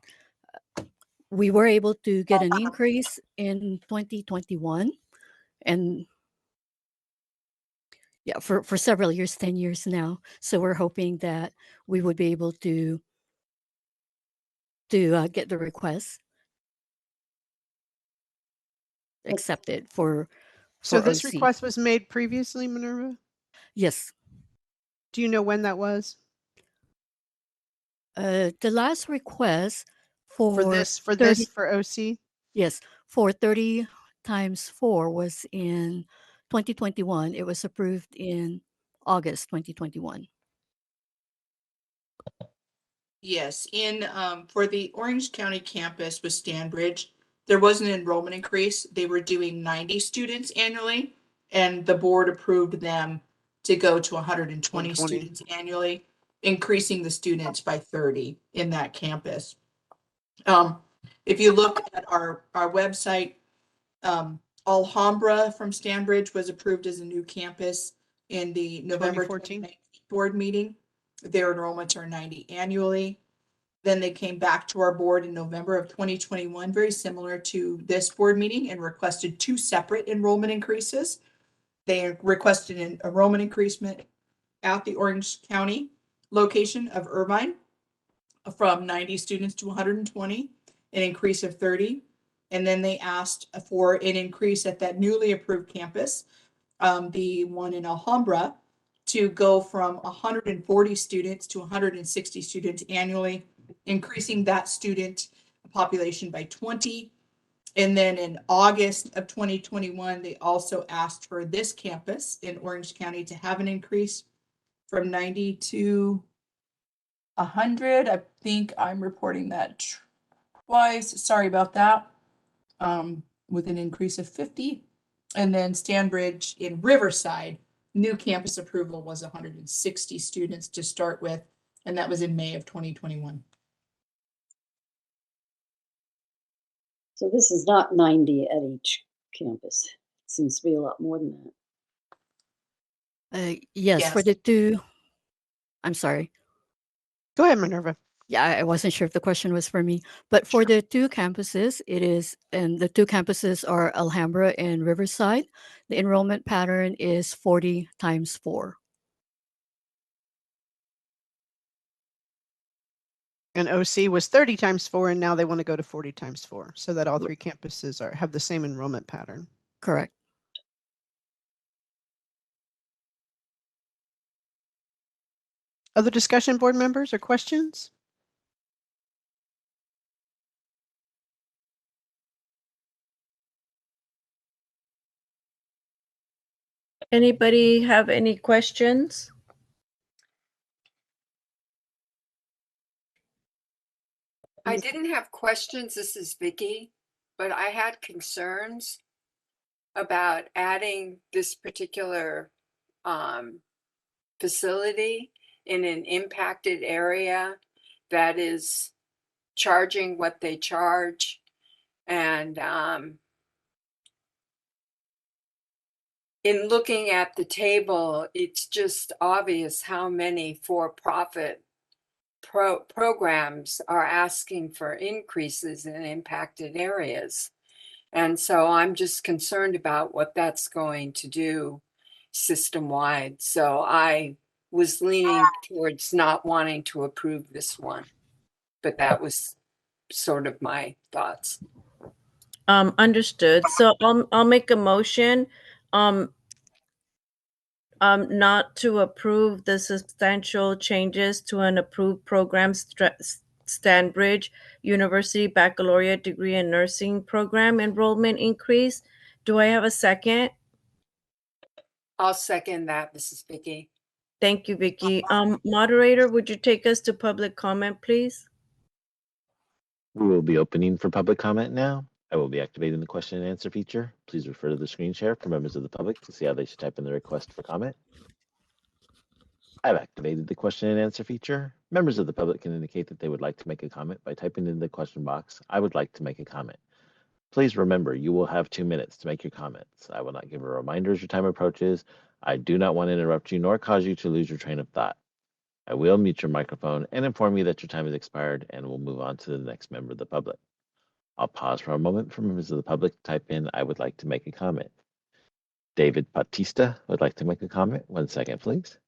Speaker 19: we were able to get an increase in 2021. And yeah, for several years, 10 years now. So we're hoping that we would be able to get the request accepted for
Speaker 18: So this
Speaker 19: OC.
Speaker 18: request was made previously, Minerva?
Speaker 19: Yes.
Speaker 18: Do you know when that was?
Speaker 19: The last request
Speaker 18: For
Speaker 19: 30
Speaker 18: for OC?
Speaker 19: Yes, for 30 times 4 was in 2021. It was approved in August 2021.
Speaker 8: Yes, in for the Orange County campus with Stanbridge, there was an enrollment increase. They were doing 90 students annually, and the board approved them to go to 120 students annually, increasing the students by 30 in that campus. If you look at our website, Alhambra from Stanbridge was approved as a new campus in the November 2019 board meeting. Their enrollments are 90 annually. Then they came back to our board in November of 2021, very similar to this board meeting, and requested 2 separate enrollment increases. They requested an enrollment increase at the Orange County location of Irvine from 90 students to 120, an increase of 30. And then they asked for an increase at that newly approved campus, the one in Alhambra, to go from 140 students to 160 students annually, increasing that student population by 20. And then in August of 2021, they also asked for this campus in Orange County to have an increase from 90 to 100. I think I'm reporting that twice. Sorry about that. With an increase of 50. And then Stanbridge in Riverside, new campus approval was 160 students to start with, and that was in May of 2021.
Speaker 5: So this is not 90 at each campus. It seems to be a lot more than that.
Speaker 19: Yes, for the 2. I'm sorry.
Speaker 18: Go ahead, Minerva.
Speaker 19: Yeah, I wasn't sure if the question was for me, but for the two campuses, it is, and the two campuses are Alhambra and Riverside. The enrollment pattern is 40 times 4.
Speaker 18: And OC was 30 times 4, and now they want to go to 40 times 4, so that all three campuses have the same enrollment pattern.
Speaker 19: Correct.
Speaker 18: Other discussion, board members, or questions?
Speaker 3: Anybody have any questions?
Speaker 6: I didn't have questions. This is Vicky, but I had concerns about adding this particular facility in an impacted area that is charging what they charge. And in looking at the table, it's just obvious how many for-profit programs are asking for increases in impacted areas. And so I'm just concerned about what that's going to do system-wide. So I was leaning towards not wanting to approve this one, but that was sort of my thoughts.
Speaker 3: Understood. So I'll make a motion not to approve the substantial changes to an approved program, Stanbridge University Baccalaureate Degree in Nursing Program enrollment increase. Do I have a second?
Speaker 6: I'll second that, Mrs. Vicky.
Speaker 3: Thank you, Vicky. Moderator, would you take us to public comment, please?
Speaker 10: We will be opening for public comment now. I will be activating the question and answer feature. Please refer to the screen share for members of the public to see how they should type in the request for comment. I've activated the question and answer feature. Members of the public can indicate that they would like to make a comment by typing in the question box, "I would like to make a comment." Please remember, you will have 2 minutes to make your comments. I will not give a reminder as your time approaches. I do not want to interrupt you nor cause you to lose your train of thought. I will mute your microphone and inform you that your time has expired, and we'll move on to the next member of the public. I'll pause for a moment for members of the public to type in, "I would like to make a comment." David Batista would like to make a comment. 1 second, please.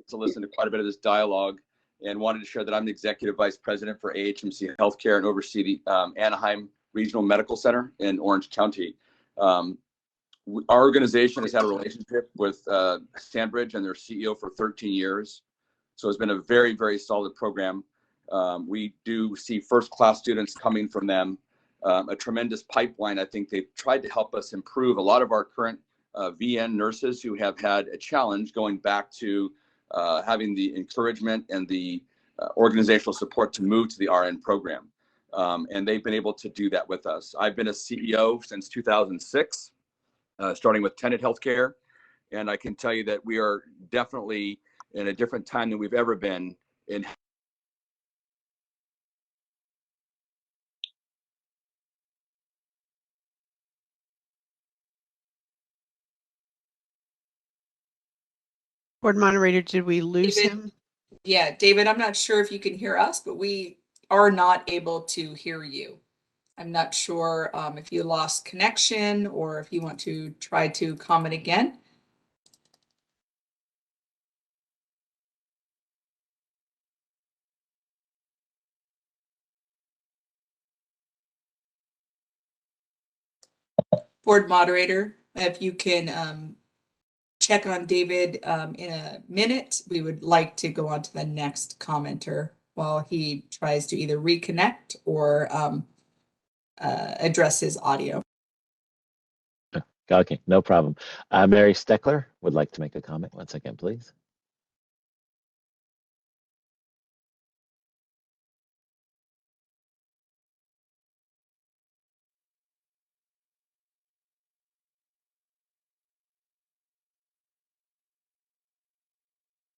Speaker 20: To listen to quite a bit of this dialogue and wanted to share that I'm the executive vice president for AHMC Healthcare and oversee the Anaheim Regional Medical Center in Orange County. Our organization has had a relationship with Stanbridge and their CEO for 13 years. So it's been a very, very solid program. We do see first-class students coming from them, a tremendous pipeline. I think they've tried to help us improve a lot of our current VN nurses who have had a challenge going back to having the encouragement and the organizational support to move to the RN program. And they've been able to do that with us. I've been a CEO since 2006, starting with Tenet Healthcare. And I can tell you that we are definitely in a different time than we've ever been in.
Speaker 18: Board moderator, did we lose
Speaker 8: David?
Speaker 18: him?
Speaker 8: Yeah, David, I'm not sure if you can hear us, but we are not able to hear you. I'm not sure if you lost connection or if you want to try to comment again. Board moderator, if you can check on David in a minute, we would like to go on to the next commenter while he tries to either reconnect or address his audio.
Speaker 10: Okay, no problem. Mary Steckler would like to make a comment. 1 second, please.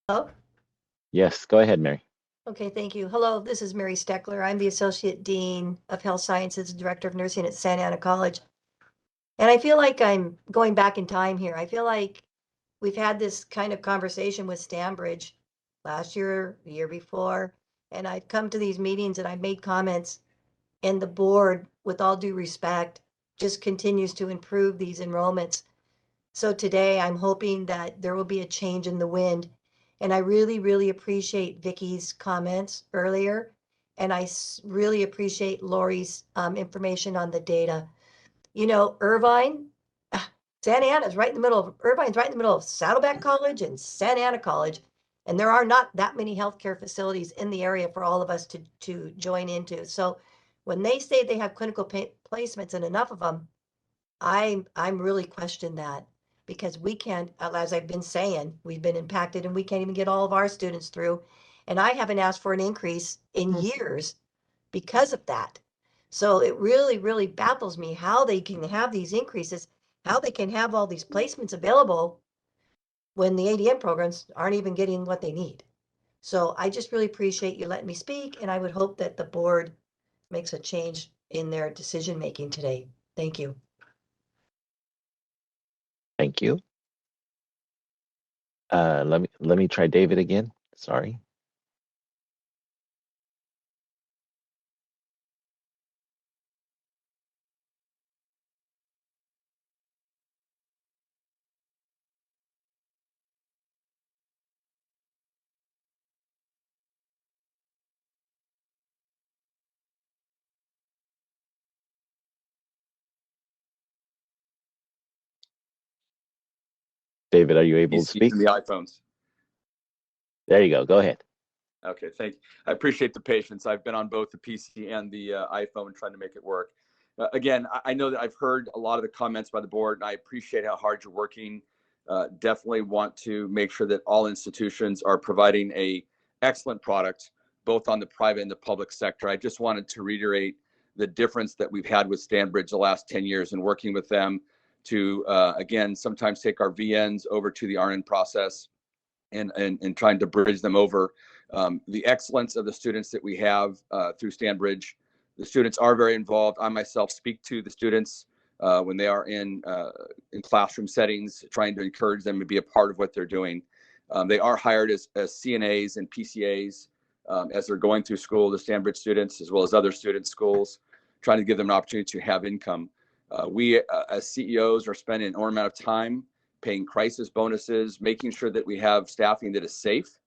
Speaker 21: Hello?
Speaker 10: Yes, go ahead, Mary.
Speaker 21: Okay, thank you. Hello, this is Mary Steckler. I'm the Associate Dean of Health Sciences, and Director of Nursing at Santa Ana College. And I feel like I'm going back in time here. I feel like we've had this kind of conversation with Stanbridge last year, the year before, and I've come to these meetings and I've made comments, and the board, with all due respect, just continues to improve these enrollments. So today I'm hoping that there will be a change in the wind. And I really, really appreciate Vicky's comments earlier. And I really appreciate Lori's information on the data. You know, Irvine, Santa Ana's right in the middle of, Irvine's right in the middle of Saddleback College and Santa Ana College. And there are not that many healthcare facilities in the area for all of us to join into. So when they say they have clinical placements and enough of them, I'm really questioning that, because we can't, as I've been saying, we've been impacted and we can't even get all of our students through. And I haven't asked for an increase in years because of that. So it really, really baffles me how they can have these increases, how they can have all these placements available when the ADN programs aren't even getting what they need. So I just really appreciate you letting me speak, and I would hope that the board makes a change in their decision-making today. Thank you.
Speaker 10: Thank you. Let me try David again. Sorry. David, are you able to
Speaker 20: He's
Speaker 10: speak?
Speaker 20: using the iPhones.
Speaker 10: There you go. Go ahead.
Speaker 20: Okay, thank you. I appreciate the patience. I've been on both the PC and the iPhone trying to make it work. Again, I know that I've heard a lot of the comments by the board, and I appreciate how hard you're working. Definitely want to make sure that all institutions are providing a excellent product, both on the private and the public sector. I just wanted to reiterate the difference that we've had with Stanbridge the last 10 years and working with them to, again, sometimes take our VNs over to the RN process and trying to bridge them over. The excellence of the students that we have through Stanbridge. The students are very involved. I myself speak to the students when they are in classroom settings, trying to encourage them to be a part of what they're doing. They are hired as CNAs and PCAs as they're going through school, the Stanbridge students, as well as other student schools, trying to give them an opportunity to have income. We as CEOs are spending an enormous amount of time paying crisis bonuses, making sure that we have staffing that is safe.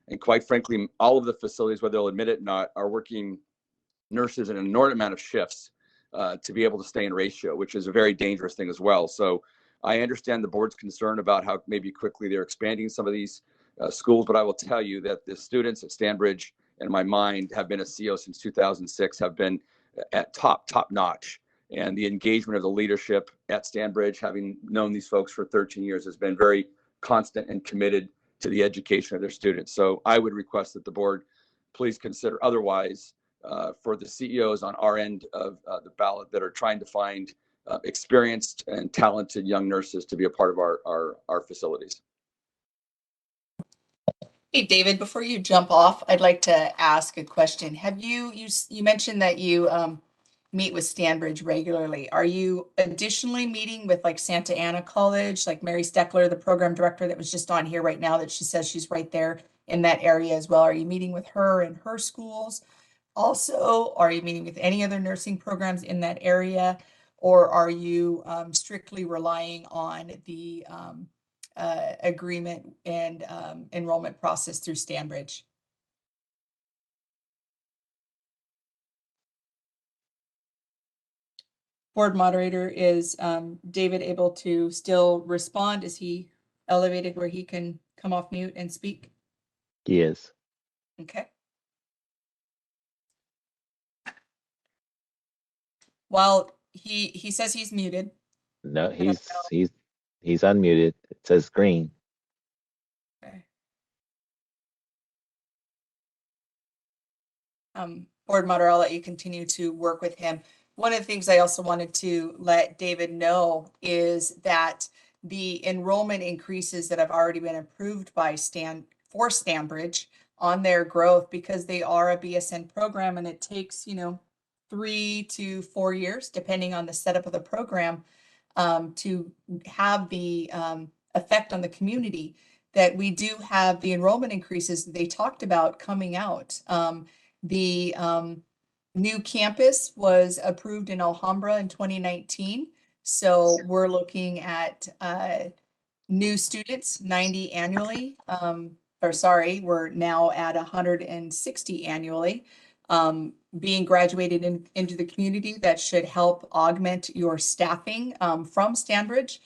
Speaker 20: And quite frankly, all of the facilities, whether they'll admit it or not, are working nurses in an enormous amount of shifts to be able to stay in ratio, which is a very dangerous thing as well. So I understand the board's concern about how maybe quickly they're expanding some of these schools, but I will tell you that the students at Stanbridge, in my mind, have been a CEO since 2006, have been at top notch. And the engagement of the leadership at Stanbridge, having known these folks for 13 years, has been very constant and committed to the education of their students. So I would request that the board please consider otherwise for the CEOs on our end of the ballot that are trying to find experienced and talented young nurses to be a part of our facilities.
Speaker 8: Hey, David, before you jump off, I'd like to ask a question. Have you mentioned that you meet with Stanbridge regularly. Are you additionally meeting with like Santa Ana College, like Mary Steckler, the program director that was just on here right now, that she says she's right there in that area as well? Are you meeting with her and her schools? Also, are you meeting with any other nursing programs in that area? Or are you strictly relying on the agreement and enrollment process through Stanbridge? Board moderator, is David able to still respond? Is he elevated where he can come off mute and speak?
Speaker 10: He is.
Speaker 8: Okay. While he says he's muted.
Speaker 10: No, he's unmuted. It says green.
Speaker 8: Okay. Board moderator, I'll let you continue to work with him. One of the things I also wanted to let David know is that the enrollment increases that have already been approved by for Stanbridge on their growth, because they are a BSN program and it takes, 3 to 4 years, depending on the setup of the program, to have the effect on the community, that we do have the enrollment increases that they talked about coming out. The new campus was approved in Alhambra in 2019. So we're looking at new students, 90 annually. We're now at 160 annually being graduated into the community. That should help augment your staffing from Stanbridge,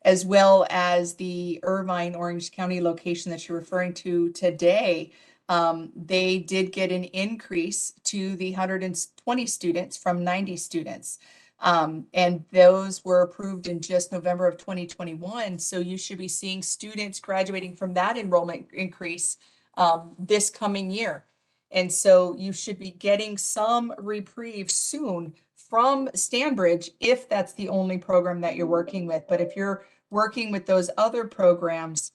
Speaker 8: as well as the Irvine, Orange County location that you're referring to today. They did get an increase to the 120 students from 90 students. And those were approved in just November of 2021. So you should be seeing students graduating from that enrollment increase this coming year. And so you should be getting some reprieve soon from Stanbridge if that's the only program that you're working with. But if you're working with those other programs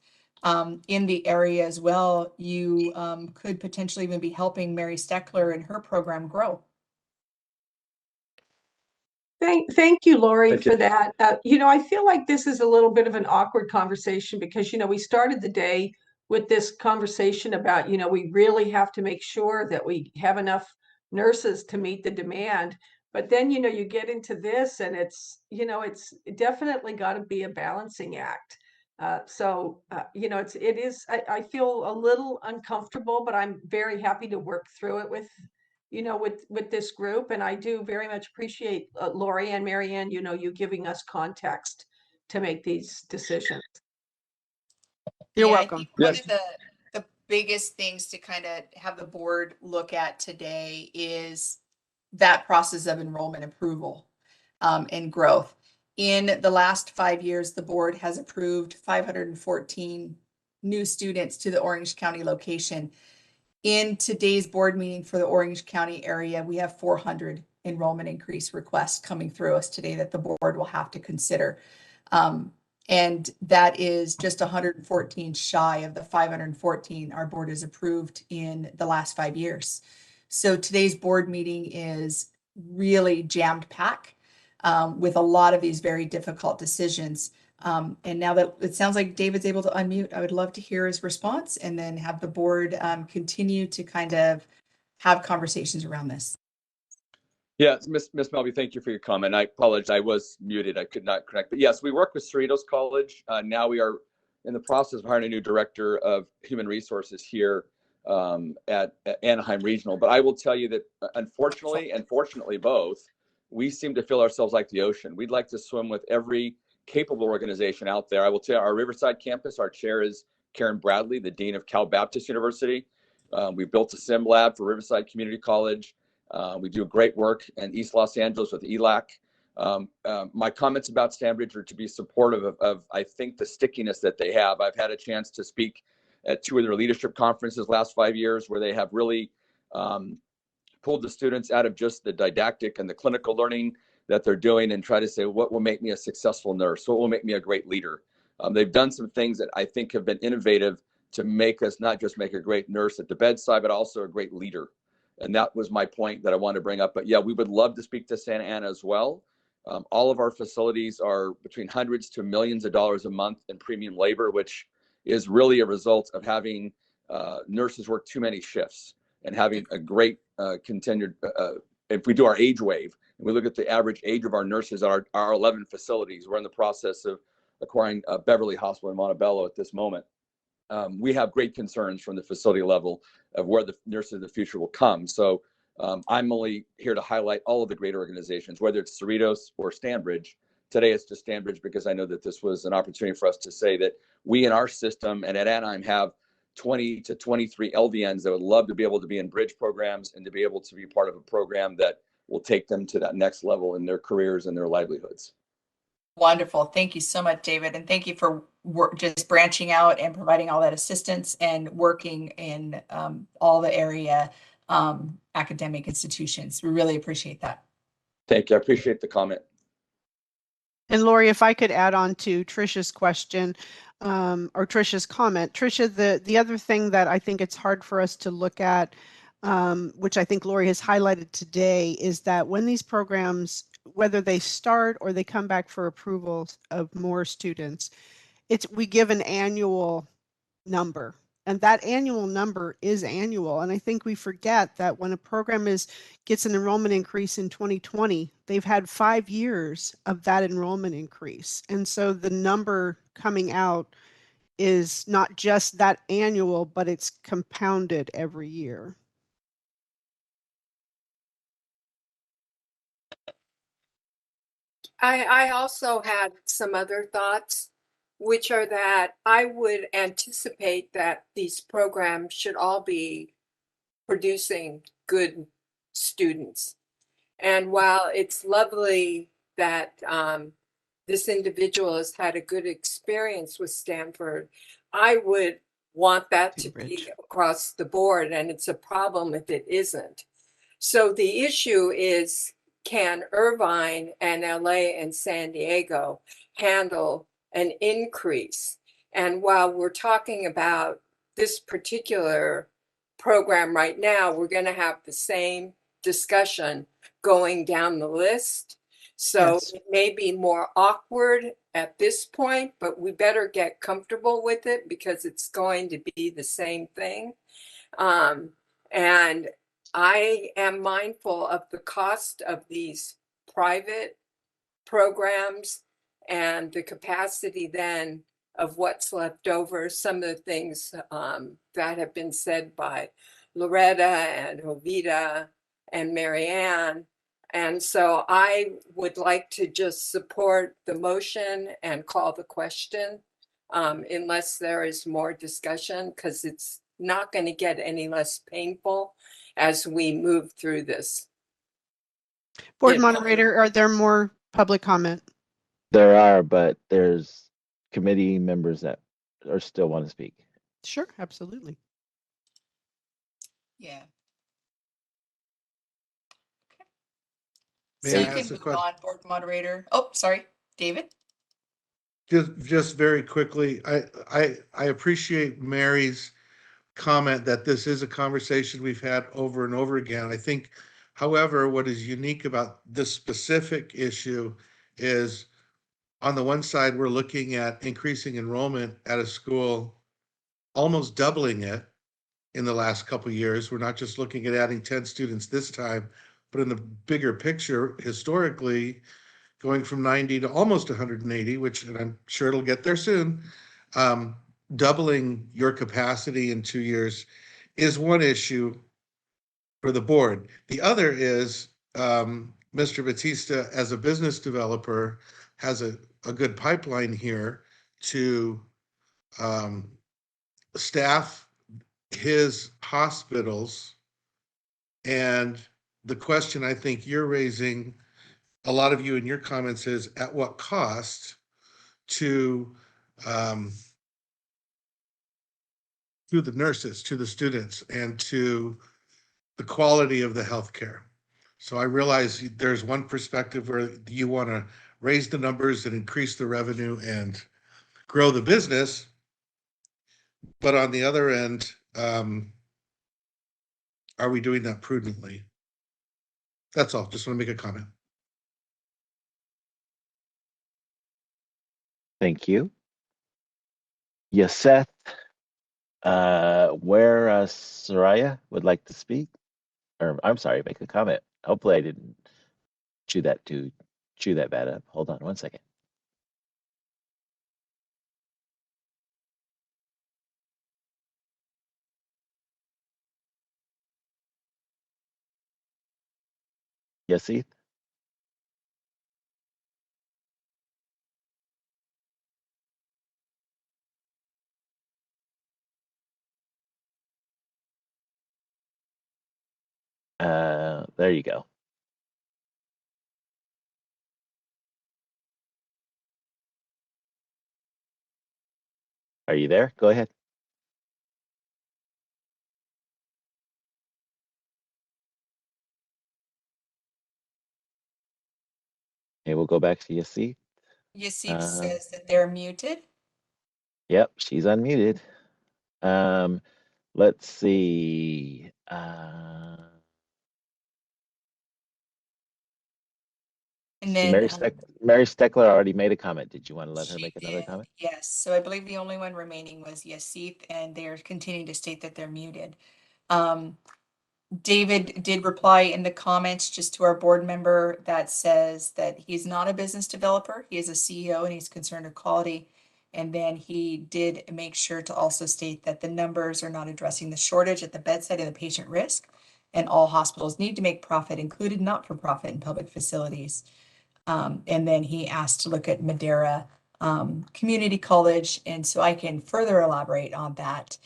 Speaker 8: in the area as well, you could potentially even be helping Mary Steckler and her program grow.
Speaker 7: Thank you, Lori,
Speaker 20: Thank you.
Speaker 7: for that. I feel like this is a little bit of an awkward conversation because, we started the day with this conversation about, we really have to make sure that we have enough nurses to meet the demand. But then, you get into this and it's definitely got to be a balancing act. I feel a little uncomfortable, but I'm very happy to work through it with this group. And I do very much appreciate Lori and Marianne, you giving us context to make these decisions.
Speaker 18: You're
Speaker 8: Yeah,
Speaker 18: welcome.
Speaker 8: I think one of the biggest things to kind of have the board look at today is that process of enrollment approval and growth. In the last 5 years, the board has approved 514 new students to the Orange County location. In today's board meeting for the Orange County area, we have 400 enrollment increase requests coming through us today that the board will have to consider. And that is just 114 shy of the 514 our board has approved in the last 5 years. So today's board meeting is really jammed packed with a lot of these very difficult decisions. And now that it sounds like David's able to unmute, I would love to hear his response and then have the board continue to kind of have conversations around this.
Speaker 20: Yeah, Miss Melby, thank you for your comment. I apologize, I was muted, I could not connect. But yes, we work with Cerritos College. Now we are in the process of hiring a new director of human resources here at Anaheim Regional. But I will tell you that unfortunately, and fortunately both, we seem to feel ourselves like the ocean. We'd like to swim with every capable organization out there. I will tell you, our Riverside campus, our chair is Karen Bradley, the dean of Cal Baptist University. We built a sim lab for Riverside Community College. We do great work in East Los Angeles with ELAC. My comments about Stanbridge are to be supportive of, I think, the stickiness that they have. I've had a chance to speak at 2 of their leadership conferences last 5 years where they have really pulled the students out of just the didactic and the clinical learning that they're doing and try to say, what will make me a successful nurse? What will make me a great leader? They've done some things that I think have been innovative to make us not just make a great nurse at the bedside, but also a great leader. And that was my point that I wanted to bring up. But yeah, we would love to speak to Santa Ana as well. All of our facilities are between hundreds to millions of dollars a month in premium labor, which is really a result of having nurses work too many shifts and having a great continued, if we do our age wave, and we look at the average age of our nurses at our 11 facilities, we're in the process of acquiring Beverly Hospital in Montebello at this moment. We have great concerns from the facility level of where the nurses of the future will come. So I'm only here to highlight all of the great organizations, whether it's Cerritos or Stanbridge. Today it's just Stanbridge because I know that this was an opportunity for us to say that we in our system and at Anaheim have 20 to 23 LVNs that would love to be able to be in bridge programs and to be able to be part of a program that will take them to that next level in their careers and their livelihoods.
Speaker 8: Wonderful. Thank you so much, David. And thank you for just branching out and providing all that assistance and working in all the area academic institutions. We really appreciate that.
Speaker 20: Thank you. I appreciate the comment.
Speaker 18: And Lori, if I could add on to Trisha's question, or Trisha's comment, Trisha, the other thing that I think it's hard for us to look at, which I think Lori has highlighted today, is that when these programs, whether they start or they come back for approval of more students, we give an annual number. And that annual number is annual. And I think we forget that when a program gets an enrollment increase in 2020, they've had 5 years of that enrollment increase. And so the number coming out is not just that annual, but it's compounded every year.
Speaker 6: I also had some other thoughts, which are that I would anticipate that these programs should all be producing good students. And while it's lovely that this individual has had a good experience with Stanford, I would want that to be across the board, and it's a problem if it isn't. So the issue is, can Irvine and LA and San Diego handle an increase? And while we're talking about this particular program right now, we're going to have the same discussion going down the list. So
Speaker 18: Yes.
Speaker 6: it may be more awkward at this point, but we better get comfortable with it because it's going to be the same thing. And I am mindful of the cost of these private programs and the capacity then of what's left over. Some of the things that have been said by Loretta and Jovita and Marianne. And so I would like to just support the motion and call the question unless there is more discussion, because it's not going to get any less painful as we move through this.
Speaker 18: Board
Speaker 6: Yeah.
Speaker 18: moderator, are there more public comment?
Speaker 10: There are, but there's committee members that are still want to speak.
Speaker 18: Sure, absolutely.
Speaker 8: Yeah.
Speaker 4: May
Speaker 8: So
Speaker 4: I
Speaker 8: you
Speaker 4: ask
Speaker 8: can
Speaker 4: a
Speaker 8: move
Speaker 4: question?
Speaker 8: on, board moderator. Oh, sorry, David.
Speaker 4: Just very quickly, I appreciate Mary's comment that this is a conversation we've had over and over again. I think, however, what is unique about this specific issue is, on the one side, we're looking at increasing enrollment at a school, almost doubling it in the last couple of years. We're not just looking at adding 10 students this time, but in the bigger picture, historically, going from 90 to almost 180, which, and I'm sure it'll get there soon, doubling your capacity in 2 years is one issue for the board. The other is Mr. Batista, as a business developer, has a good pipeline here to staff his hospitals. And the question I think you're raising, a lot of you in your comments, is at what cost to the nurses, to the students, and to the quality of the healthcare. So I realize there's one perspective where you want to raise the numbers and increase the revenue and grow the business. But on the other end, are we doing that prudently? That's all. Just want to make a comment.
Speaker 10: Thank you. Yaseth, where Soraya would like to speak, or I'm sorry, make a comment. Hopefully I didn't chew that bad up. Hold on one second. Yasith? There you go. Are you there? Go ahead. Okay, we'll go back to Yasith.
Speaker 8: Yusuf says that they're muted.
Speaker 10: Yep, she's unmuted. Let's see.
Speaker 8: And
Speaker 10: See,
Speaker 8: then
Speaker 10: Mary Steckler already made a comment. Did you want to let her
Speaker 8: she
Speaker 10: make another
Speaker 8: did,
Speaker 10: comment?
Speaker 8: yes. So I believe the only one remaining was Yusuf, and they're continuing to state that they're muted. David did reply in the comments just to our board member that says that he's not a business developer. He is a CEO and he's concerned with quality. And then he did make sure to also state that the numbers are not addressing the shortage at the bedside and the patient risk. And all hospitals need to make profit, included not-for-profit and public facilities. And then he asked to look at Madera Community College. And so I can further elaborate on that.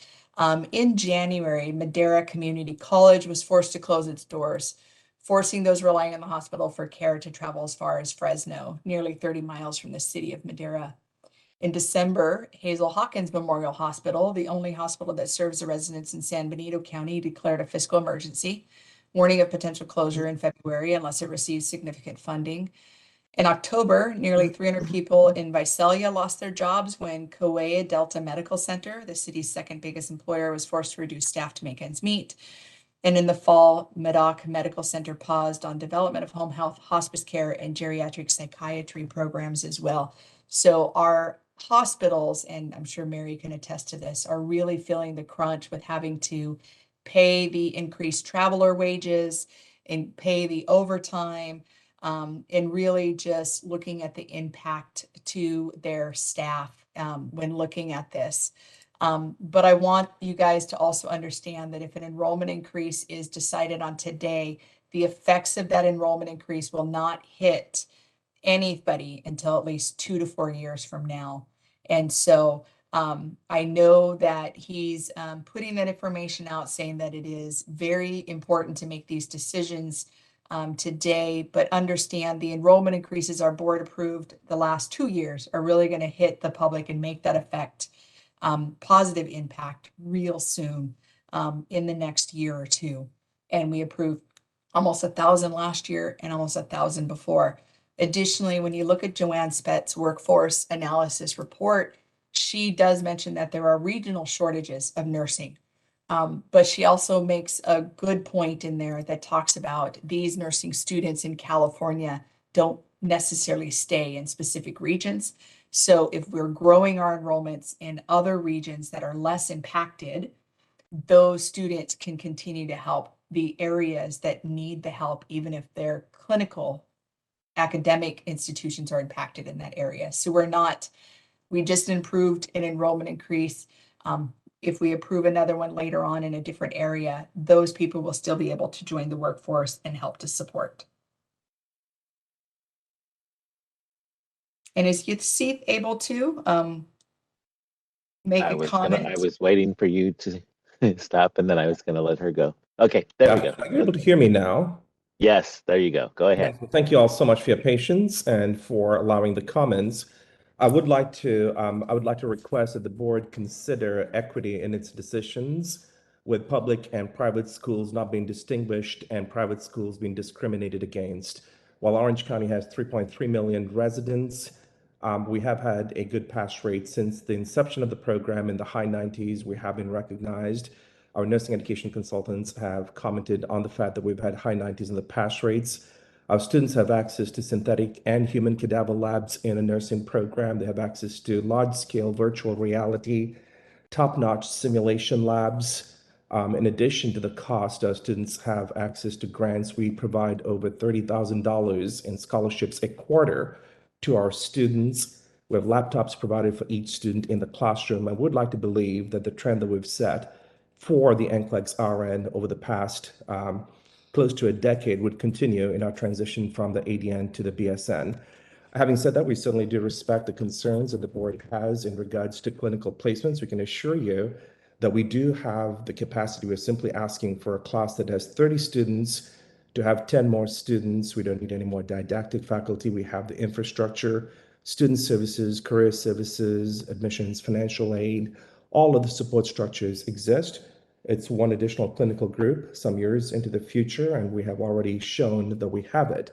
Speaker 8: In January, Madera Community College was forced to close its doors, forcing those relying on the hospital for care to travel as far as Fresno, nearly 30 miles from the city of Madera. In December, Hazel Hawkins Memorial Hospital, the only hospital that serves the residents in San Benito County, declared a fiscal emergency, warning of potential closure in February unless it receives significant funding. In October, nearly 300 people in Visalia lost their jobs when Kauai Delta Medical Center, the city's second biggest employer, was forced to reduce staff to make ends meet. And in the fall, Medoc Medical Center paused on development of home health, hospice care, and geriatric psychiatry programs as well. So our hospitals, and I'm sure Mary can attest to this, are really feeling the crunch with having to pay the increased traveler wages and pay the overtime. And really just looking at the impact to their staff when looking at this. But I want you guys to also understand that if an enrollment increase is decided on today, the effects of that enrollment increase will not hit anybody until at least 2 to 4 years from now. And so I know that he's putting that information out, saying that it is very important to make these decisions today, but understand the enrollment increases our board approved the last 2 years are really going to hit the public and make that effect positive impact real soon in the next year or two. And we approved almost 1,000 last year and almost 1,000 before. Additionally, when you look at Joanne Spett's workforce analysis report, she does mention that there are regional shortages of nursing. But she also makes a good point in there that talks about these nursing students in California don't necessarily stay in specific regions. So if we're growing our enrollments in other regions that are less impacted, those students can continue to help the areas that need the help, even if their clinical academic institutions are impacted in that area. So we just improved an enrollment increase. If we approve another one later on in a different area, those people will still be able to join the workforce and help to support. And is Yusuf able to make a comment?
Speaker 10: I was waiting for you to stop, and then I was going to let her go. Okay, there we go.
Speaker 2: Are you able to hear me now?
Speaker 10: Yes, there you go. Go ahead.
Speaker 2: Yes, well, thank you all so much for your patience and for allowing the comments. I would like to request that the board consider equity in its decisions, with public and private schools not being distinguished and private schools being discriminated against. While Orange County has 3.3 million residents, we have had a good pass rate since the inception of the program in the high 90s. We have been recognized. Our nursing education consultants have commented on the fact that we've had high 90s in the pass rates. Our students have access to synthetic and human cadaver labs in a nursing program. They have access to large-scale virtual reality, top-notch simulation labs. In addition to the cost, our students have access to grants. We provide over $30,000 in scholarships a quarter to our students. We have laptops provided for each student in the classroom. I would like to believe that the trend that we've set for the NCLEX RN over the past close to a decade would continue in our transition from the ADN to the BSN. Having said that, we certainly do respect the concerns that the board has in regards to clinical placements. We can assure you that we do have the capacity. We're simply asking for a class that has 30 students to have 10 more students. We don't need any more didactic faculty. We have the infrastructure, student services, career services, admissions, financial aid, all of the support structures exist. It's one additional clinical group some years into the future, and we have already shown that we have it.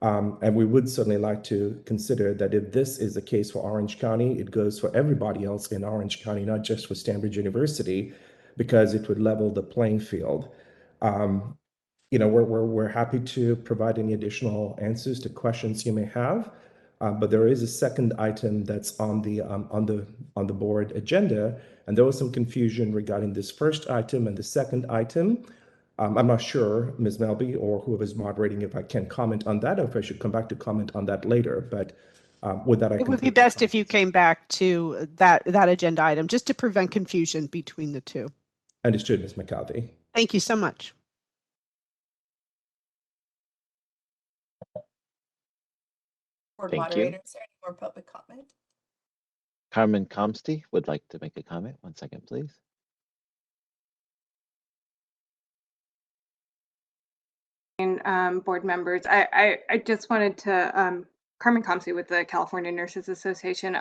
Speaker 2: And we would certainly like to consider that if this is the case for Orange County, it goes for everybody else in Orange County, not just for Stanbridge University, because it would level the playing field. We're happy to provide any additional answers to questions you may have. But there is a second item that's on the board agenda, and there was some confusion regarding this first item and the second item. I'm not sure, Ms. Melby or whoever's moderating, if I can comment on that or if I should come back to comment on that later. But with that,
Speaker 18: It would be best if you came back to that agenda item, just to prevent confusion between the two.
Speaker 2: Understood, Ms. McCarthy.
Speaker 18: Thank you so much.
Speaker 8: Board
Speaker 10: Thank
Speaker 8: moderator,
Speaker 10: you.
Speaker 8: is there any more public comment?
Speaker 10: Carmen Comsty would like to make a comment. 1 second, please.
Speaker 11: Board members, I just wanted to, Carmen Comsey with the California Nurses Association.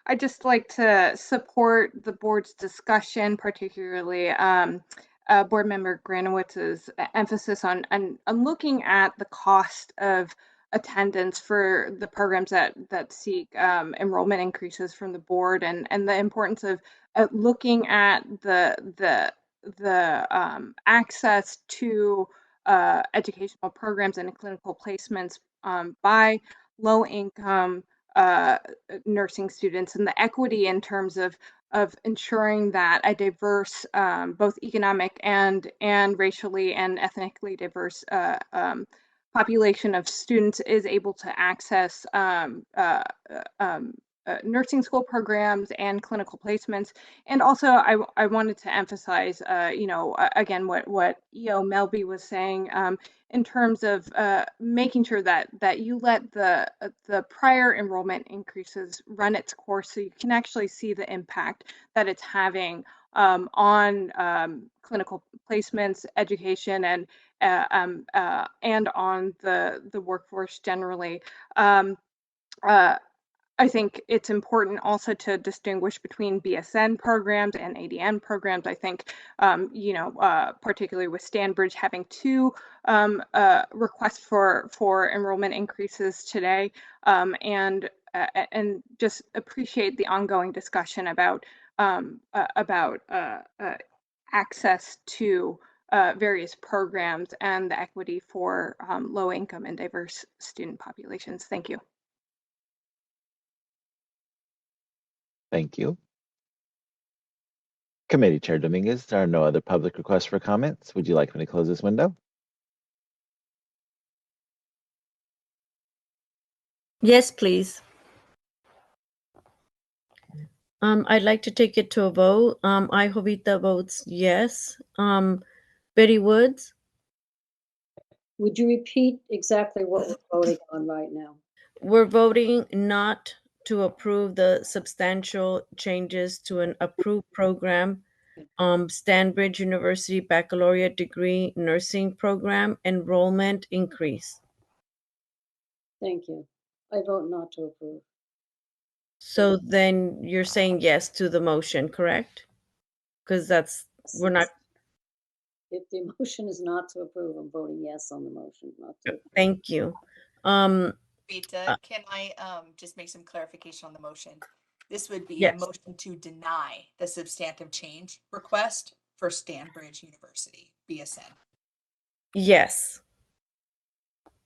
Speaker 11: I'd just like to support the board's discussion, particularly Board Member Granowitz's emphasis on looking at the cost of attendance for the programs that seek enrollment increases from the board, and the importance of looking at the access to educational programs and clinical placements by low-income nursing students, and the equity in terms of ensuring that a diverse, both economic and racially and ethnically diverse population of students is able to access nursing school programs and clinical placements. And also, I wanted to emphasize, again, what EO Melby was saying in terms of making sure that you let the prior enrollment increases run its course, so you can actually see the impact that it's having on clinical placements, education, and on the workforce generally. I think it's important also to distinguish between BSN programs and ADN programs. I think, particularly with Stanbridge having 2 requests for enrollment increases today, and just appreciate the ongoing discussion about access to various programs and the equity for low income and diverse student populations. Thank you.
Speaker 10: Thank you. Committee Chair Dominguez, there are no other public requests for comments. Would you like me to close this window?
Speaker 3: Yes, please. I'd like to take it to a vote. I, Jovita, votes yes. Betty Woods?
Speaker 5: Would you repeat exactly what we're voting on right now?
Speaker 3: We're voting not to approve the substantial changes to an approved program, Stanbridge University Baccalaureate Degree Nursing Program enrollment increase.
Speaker 5: Thank you. I vote not to approve.
Speaker 3: So then you're saying yes to the motion, correct? Because we're not.
Speaker 5: If the motion is not to approve, I'm voting yes on the motion, not to.
Speaker 3: Thank you.
Speaker 8: Vita, can I just make some clarification on the motion? This would be
Speaker 3: Yes.
Speaker 8: a motion to deny the substantive change request for Stanbridge University, BSN.
Speaker 3: Yes.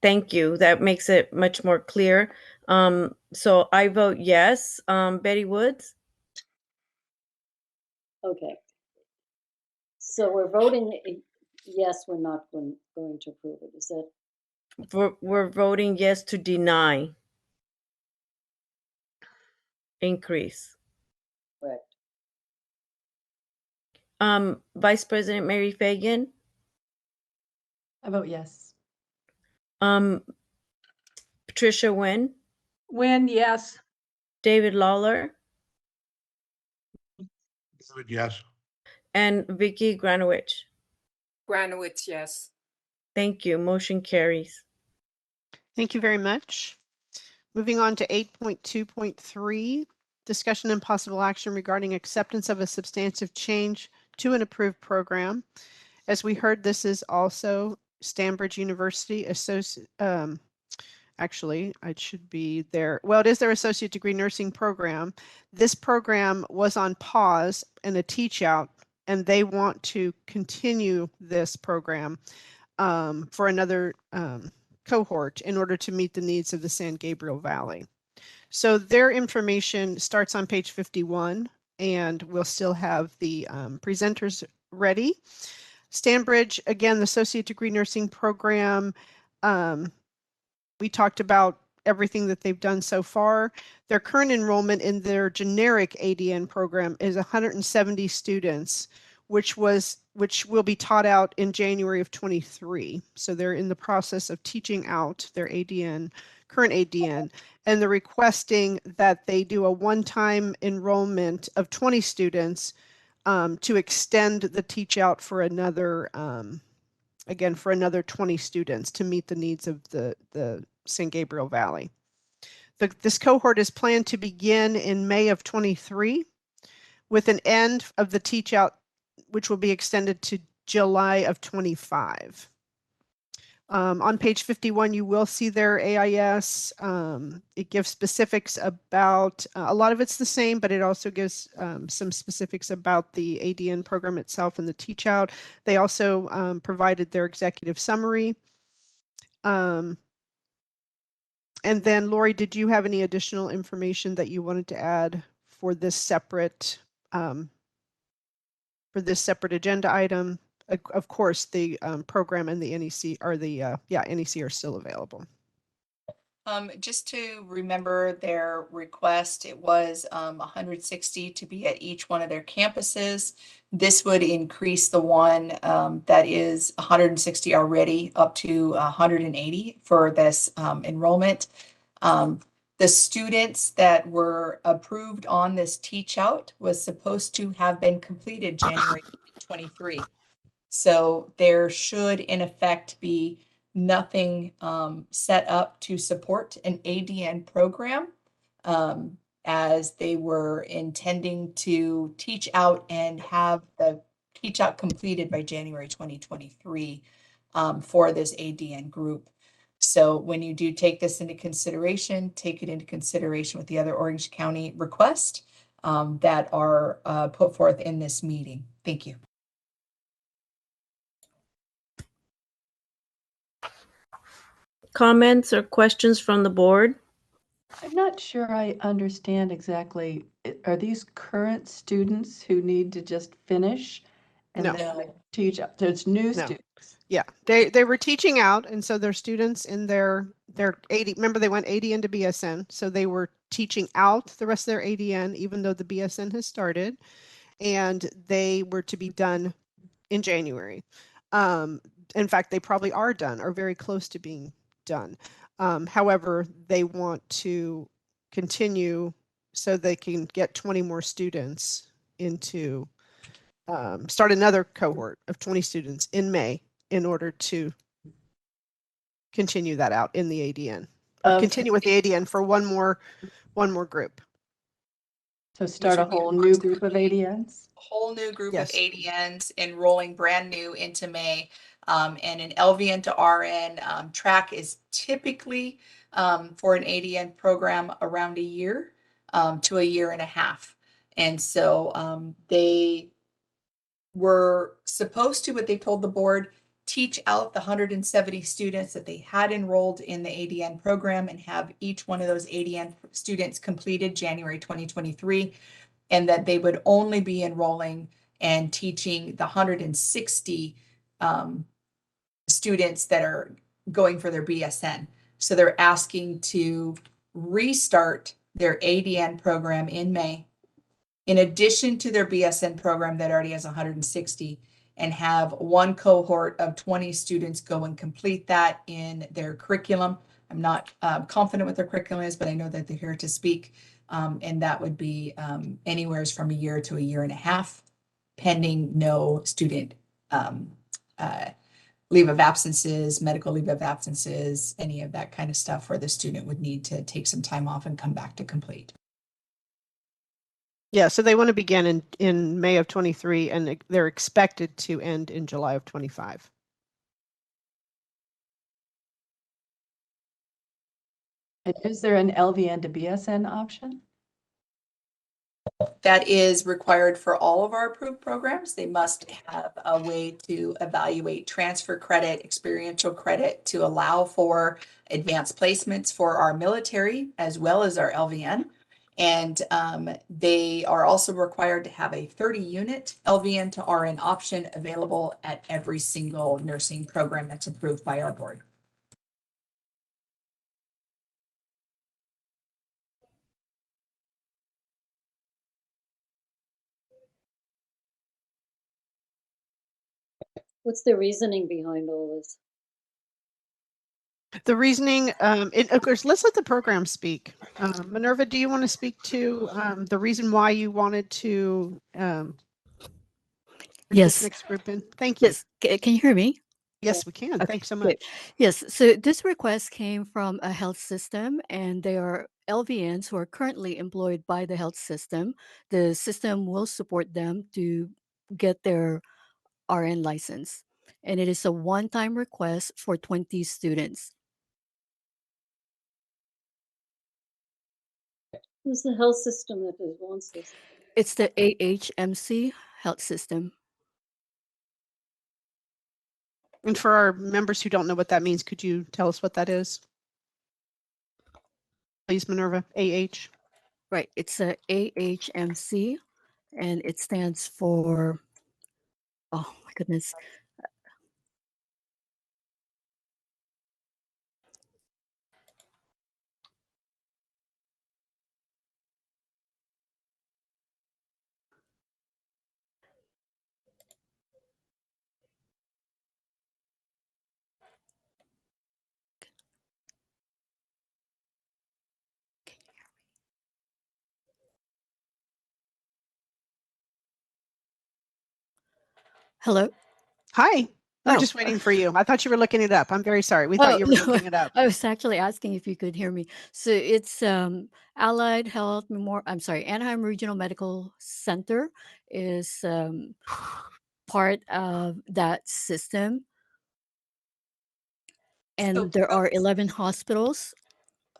Speaker 3: Thank you. That makes it much more clear. So I vote yes. Betty Woods?
Speaker 5: Okay. So we're voting yes, we're not going to approve it. Is that?
Speaker 3: We're voting yes to deny increase.
Speaker 5: Correct.
Speaker 3: Vice President Mary Fagan?
Speaker 1: I vote yes.
Speaker 3: Patricia Nguyen?
Speaker 7: Nguyen, yes.
Speaker 3: David Lawler?
Speaker 4: Yes.
Speaker 3: And Vicky Granowicz?
Speaker 6: Granowitz, yes.
Speaker 3: Thank you. Motion carries.
Speaker 18: Thank you very much. Moving on to 8.2.3, discussion and possible action regarding acceptance of a substantive change to an approved program. As we heard, this is also Stanbridge University actually. It should be there. Well, it is their associate degree nursing program. This program was on pause and a teach out, and they want to continue this program for another cohort in order to meet the needs of the San Gabriel Valley. So their information starts on page 51, and we'll still have the presenters ready. Stanbridge, again, the associate degree nursing program. We talked about everything that they've done so far. Their current enrollment in their generic ADN program is 170 students, which will be taught out in January of 23. So they're in the process of teaching out their ADN, current ADN, and they're requesting that they do a one-time enrollment of 20 students to extend the teach out for another, again, for another 20 students to meet the needs of the San Gabriel Valley. This cohort is planned to begin in May of 23 with an end of the teach out, which will be extended to July of 25. On page 51, you will see their AIS. It gives specifics about, a lot of it's the same, but it also gives some specifics about the ADN program itself and the teach out. They also provided their executive summary. And then Lori, did you have any additional information that you wanted to add for this separate agenda item? Of course, the program and the NEC are NEC are still available.
Speaker 8: Just to remember their request, it was 160 to be at each one of their campuses. This would increase the one that is 160 already up to 180 for this enrollment. The students that were approved on this teach out was supposed to have been completed January 23. So there should in effect be nothing set up to support an ADN program as they were intending to teach out and have the teach out completed by January 2023 for this ADN group. So when you do take this into consideration, take it into consideration with the other Orange County requests that are put forth in this meeting. Thank you.
Speaker 3: Comments or questions from the board?
Speaker 1: I'm not sure I understand exactly. Are these current students who need to just finish and
Speaker 18: No.
Speaker 1: then teach up? So it's new
Speaker 18: No.
Speaker 1: students.
Speaker 18: Yeah, they were teaching out, and so their students in their 80. Remember, they went ADN to BSN, so they were teaching out the rest of their ADN, even though the BSN has started, and they were to be done in January. In fact, they probably are done or very close to being done. However, they want to continue so they can get 20 more students into start another cohort of 20 students in May in order to continue that out in the ADN.
Speaker 1: Okay.
Speaker 18: Continue with the ADN for one more group.
Speaker 1: So start a whole new group of ADNs?
Speaker 8: Whole new group
Speaker 18: Yes.
Speaker 8: of ADNs enrolling brand new into May. And an LVN to RN track is typically for an ADN program around a year to a year and a half. And so they were supposed to, what they told the board, teach out the 170 students that they had enrolled in the ADN program and have each one of those ADN students completed January 2023, and that they would only be enrolling and teaching the 160 students that are going for their BSN. So they're asking to restart their ADN program in May, in addition to their BSN program that already has 160, and have one cohort of 20 students go and complete that in their curriculum. I'm not confident what their curriculum is, but I know that they're here to speak. And that would be anywhere from a year to a year and a half, pending no student leave of absences, medical leave of absences, any of that kind of stuff where the student would need to take some time off and come back to complete.
Speaker 18: Yeah, so they want to begin in May of 23, and they're expected to end in July of 25.
Speaker 1: And is there an LVN to BSN option?
Speaker 8: That is required for all of our approved programs. They must have a way to evaluate transfer credit, experiential credit to allow for advanced placements for our military as well as our LVN. And they are also required to have a 30-unit LVN to RN option available at every single nursing program that's approved by our board.
Speaker 5: What's the reasoning behind all this?
Speaker 18: The reasoning, of course, let's let the program speak. Minerva, do you want to speak to the reason why you wanted to bring this
Speaker 19: Yes.
Speaker 18: next group in? Thank you.
Speaker 19: Yes. Can you hear me?
Speaker 18: Yes, we can.
Speaker 19: Okay,
Speaker 18: Thanks so
Speaker 19: good.
Speaker 18: much.
Speaker 19: Yes, so this request came from a health system, and they are LVNs who are currently employed by the health system. The system will support them to get their RN license, and it is a one-time request for 20 students.
Speaker 5: Who's the health system that wants this?
Speaker 19: It's the AHMC health system.
Speaker 18: And for our members who don't know what that means, could you tell us what that is? Please, Minerva, AH.
Speaker 19: Right, it's a AHMC, and it stands for, oh my goodness. Hello?
Speaker 18: Hi. We're
Speaker 19: Oh.
Speaker 18: just waiting for you. I thought you were looking it up. I'm very sorry. We thought
Speaker 19: Oh,
Speaker 18: you were
Speaker 19: no,
Speaker 18: looking it up.
Speaker 19: I was actually asking if you could hear me. So it's Allied Health Anaheim Regional Medical Center is part of that system. And there are 11 hospitals.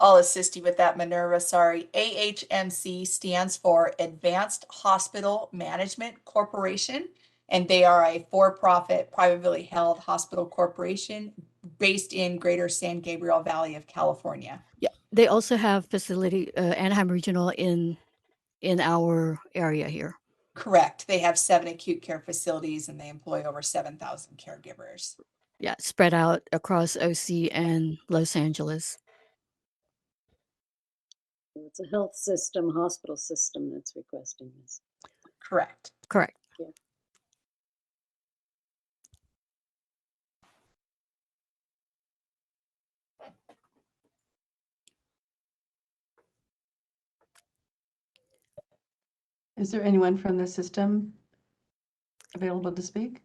Speaker 8: I'll assist you with that, Minerva. Sorry. AHMC stands for Advanced Hospital Management Corporation, and they are a for-profit, privately held hospital corporation based in Greater San Gabriel Valley of California.
Speaker 19: Yeah, they also have facility Anaheim Regional in our area here.
Speaker 8: Correct. They have 7 acute care facilities and they employ over 7,000 caregivers.
Speaker 19: Yeah, spread out across OC and Los Angeles.
Speaker 5: It's a health system, hospital system that's requesting this.
Speaker 8: Correct.
Speaker 19: Correct.
Speaker 5: Yeah.
Speaker 1: Is there anyone from the system available to speak?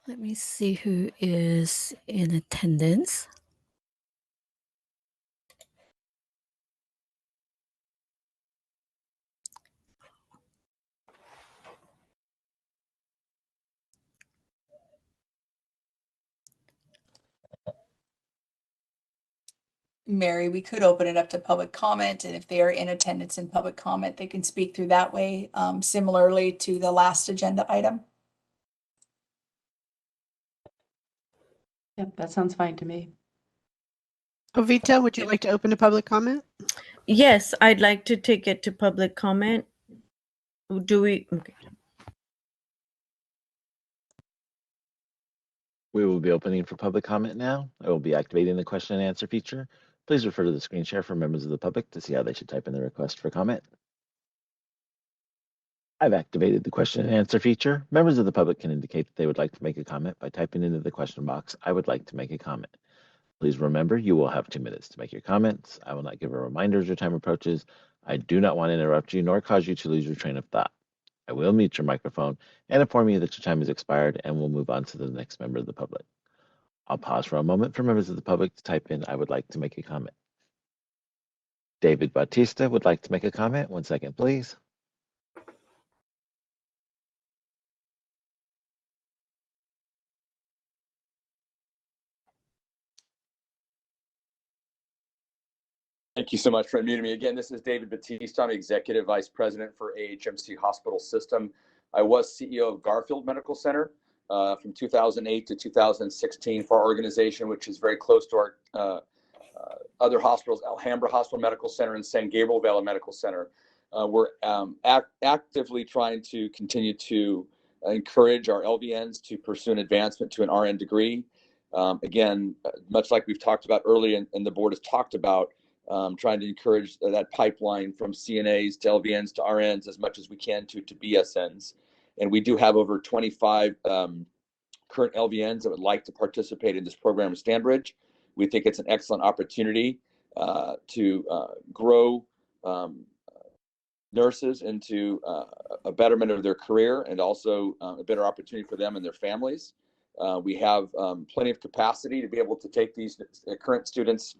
Speaker 19: Let me see who is in attendance.
Speaker 8: Mary, we could open it up to public comment, and if they are in attendance in public comment, they can speak through that way, similarly to the last agenda item.
Speaker 1: Yep, that sounds fine to me.
Speaker 18: Ovita, would you like to open to public comment?
Speaker 3: Yes, I'd like to take it to public comment. Do we? Okay.
Speaker 10: We will be opening for public comment now. I will be activating the question and answer feature. Please refer to the screen share for members of the public to see how they should type in the request for comment. I've activated the question and answer feature. Members of the public can indicate that they would like to make a comment by typing into the question box, "I would like to make a comment." Please remember, you will have 2 minutes to make your comments. I will not give a reminder as your time approaches. I do not want to interrupt you nor cause you to lose your train of thought. I will mute your microphone and inform you that your time has expired, and we'll move on to the next member of the public. I'll pause for a moment for members of the public to type in, "I would like to make a comment." David Bautista would like to make a comment. 1 second, please.
Speaker 20: Thank you so much for unmuting me. Again, this is David Batista. I'm Executive Vice President for AHMC Hospital System. I was CEO of Garfield Medical Center from 2008 to 2016 for our organization, which is very close to our other hospitals, Alhambra Hospital Medical Center and San Gabriel Valley Medical Center. We're actively trying to continue to encourage our LVNs to pursue an advancement to an RN degree. Again, much like we've talked about earlier and the board has talked about, trying to encourage that pipeline from CNAs to LVNs to RNs as much as we can to BSNs. And we do have over 25 current LVNs that would like to participate in this program at Stanbridge. We think it's an excellent opportunity to grow nurses into a betterment of their career and also a better opportunity for them and their families. We have plenty of capacity to be able to take these current students,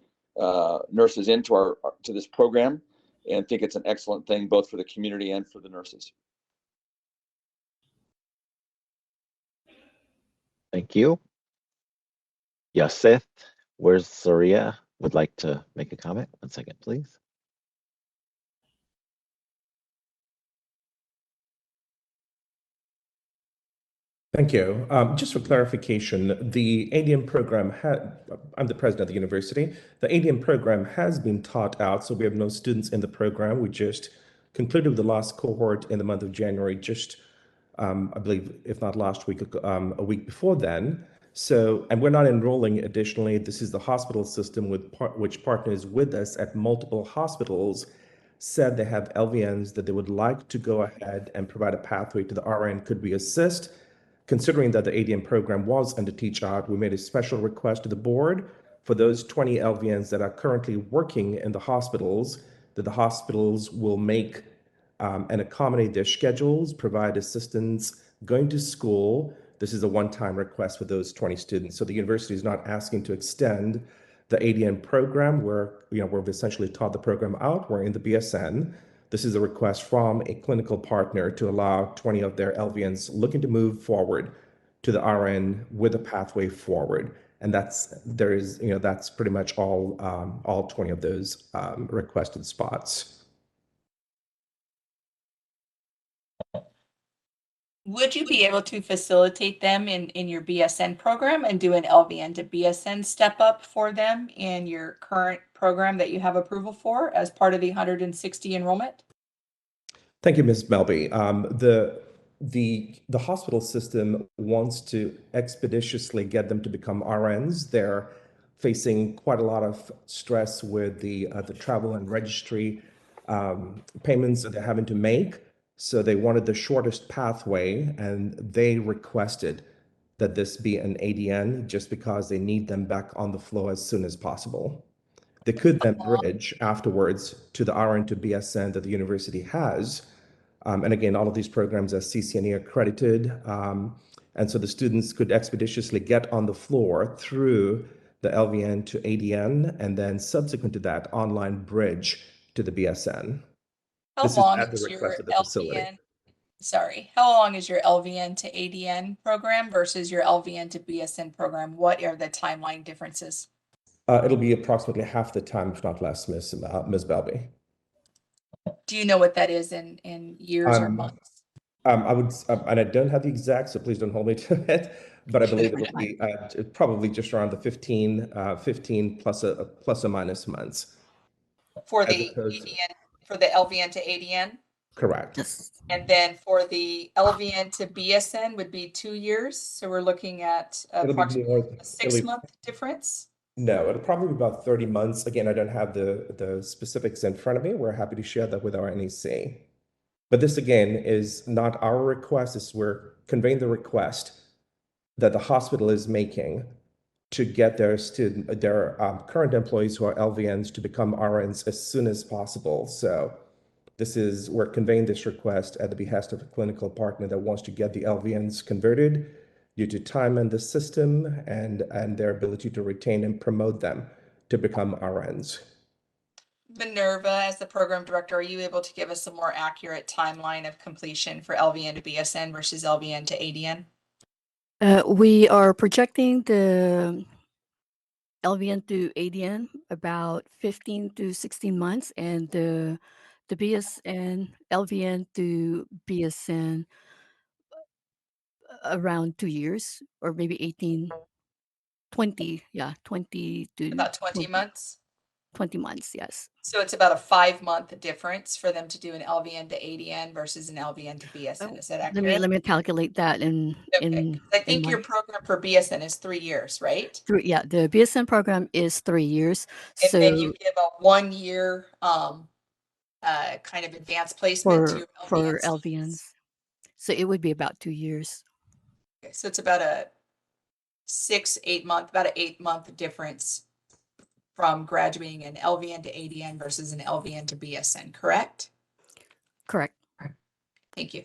Speaker 20: nurses into to this program, and think it's an excellent thing both for the community and for the nurses.
Speaker 10: Thank you. Yaseth, where's Soria? Would like to make a comment. 1 second, please.
Speaker 2: Thank you. Just for clarification, the ADM program I'm the president of the university. The ADM program has been taught out, so we have no students in the program. We just concluded the last cohort in the month of January, just I believe, if not last week, a week before then. So, and we're not enrolling additionally. This is the hospital system which partners with us at multiple hospitals, said they have LVNs that they would like to go ahead and provide a pathway to the RN. Could we assist? Considering that the ADM program was under Teach Out, we made a special request to the board for those 20 LVNs that are currently working in the hospitals, that the hospitals will make and accommodate their schedules, provide assistance, going to school. This is a one-time request for those 20 students. So the university is not asking to extend the ADM program where, we've essentially taught the program out. We're in the BSN. This is a request from a clinical partner to allow 20 of their LVNs looking to move forward to the RN with a pathway forward. And that's pretty much all 20 of those requested spots.
Speaker 8: Would you be able to facilitate them in your BSN program and do an LVN to BSN step up for them in your current program that you have approval for as part of the 160 enrollment?
Speaker 2: Thank you, Ms. Melby. The hospital system wants to expeditiously get them to become RNs. They're facing quite a lot of stress with the travel and registry payments that they're having to make. So they wanted the shortest pathway, and they requested that this be an ADN just because they need them back on the floor as soon as possible. They could then bridge afterwards to the RN to BSN that the university has. And again, all of these programs are CCNE accredited. And so the students could expeditiously get on the floor through the LVN to ADN, and then subsequent to that, online bridge to the BSN.
Speaker 8: How long is your LVN? Sorry, how long is your LVN to ADN program versus your LVN to BSN program? What are the timeline differences?
Speaker 2: It'll be approximately half the time, if not less, Ms. Belby.
Speaker 8: Do you know what that is in years or months?
Speaker 2: I would, and I don't have the exact, so please don't hold me to it, but I believe it'll be probably just around the 15 plus or minus months.
Speaker 8: For the ADN, for the LVN to ADN?
Speaker 2: Correct.
Speaker 8: And then for the LVN to BSN would be 2 years. So we're looking at approximately a 6-month difference.
Speaker 2: No, it'll probably be about 30 months. Again, I don't have the specifics in front of me. We're happy to share that with our NEC. But this, again, is not our request. We're conveying the request that the hospital is making to get their current employees who are LVNs to become RNs as soon as possible. So we're conveying this request at the behest of a clinical partner that wants to get the LVNs converted due to time in the system and their ability to retain and promote them to become RNs.
Speaker 8: Minerva, as the program director, are you able to give us a more accurate timeline of completion for LVN to BSN versus LVN to ADN?
Speaker 19: We are projecting the LVN to ADN about 15 to 16 months, and the BSN LVN to BSN around 2 years, or maybe 18, 20, yeah, 20 to
Speaker 8: About 20 months.
Speaker 19: 20 months, yes.
Speaker 8: So it's about a 5-month difference for them to do an LVN to ADN versus an LVN to BSN. Is that accurate?
Speaker 19: Let me calculate that
Speaker 8: Okay, 'cause I
Speaker 19: in
Speaker 8: think your
Speaker 19: months.
Speaker 8: program for BSN is 3 years, right?
Speaker 19: Yeah, the BSN program is 3 years.
Speaker 8: And then you
Speaker 19: So
Speaker 8: give a 1-year kind of advanced placement to
Speaker 19: for
Speaker 8: your LVN students.
Speaker 19: LVNs, so it would be about 2 years.
Speaker 8: Okay, so it's about a 8-month difference from graduating an LVN to ADN versus an LVN to BSN, correct?
Speaker 19: Correct.
Speaker 8: Thank you.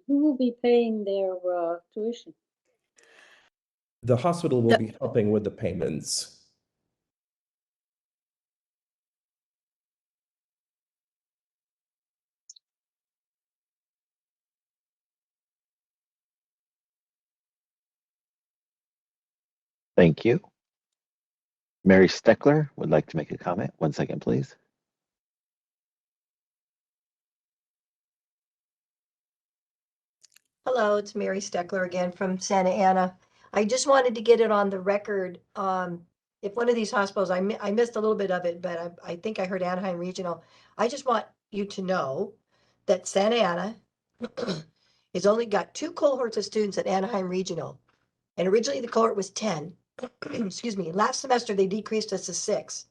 Speaker 5: Who will be paying their tuition?
Speaker 2: The hospital will be helping with the payments.
Speaker 10: Thank you. Mary Steckler would like to make a comment. 1 second, please.
Speaker 21: Hello, it's Mary Steckler again from Santa Ana. I just wanted to get it on the record. If one of these hospitals, I missed a little bit of it, but I think I heard Anaheim Regional. I just want you to know that Santa Ana has only got 2 cohorts of students at Anaheim Regional. And originally the cohort was 10. Excuse me. Last semester they decreased us to 6.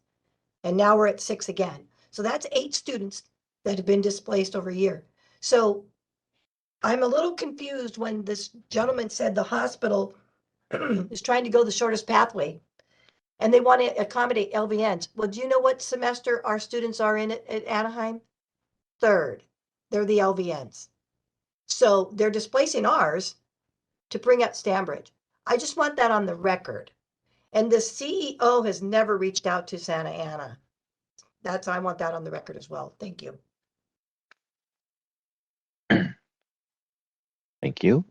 Speaker 21: And now we're at 6 again. So that's 8 students that have been displaced over a year. So I'm a little confused when this gentleman said the hospital is trying to go the shortest pathway and they want to accommodate LVNs. Well, do you know what semester our students are in at Anaheim? 3rd. They're the LVNs. So they're displacing ours to bring up Stanbridge. I just want that on the record. And the CEO has never reached out to Santa Ana. I want that on the record as well. Thank you.
Speaker 10: Thank you.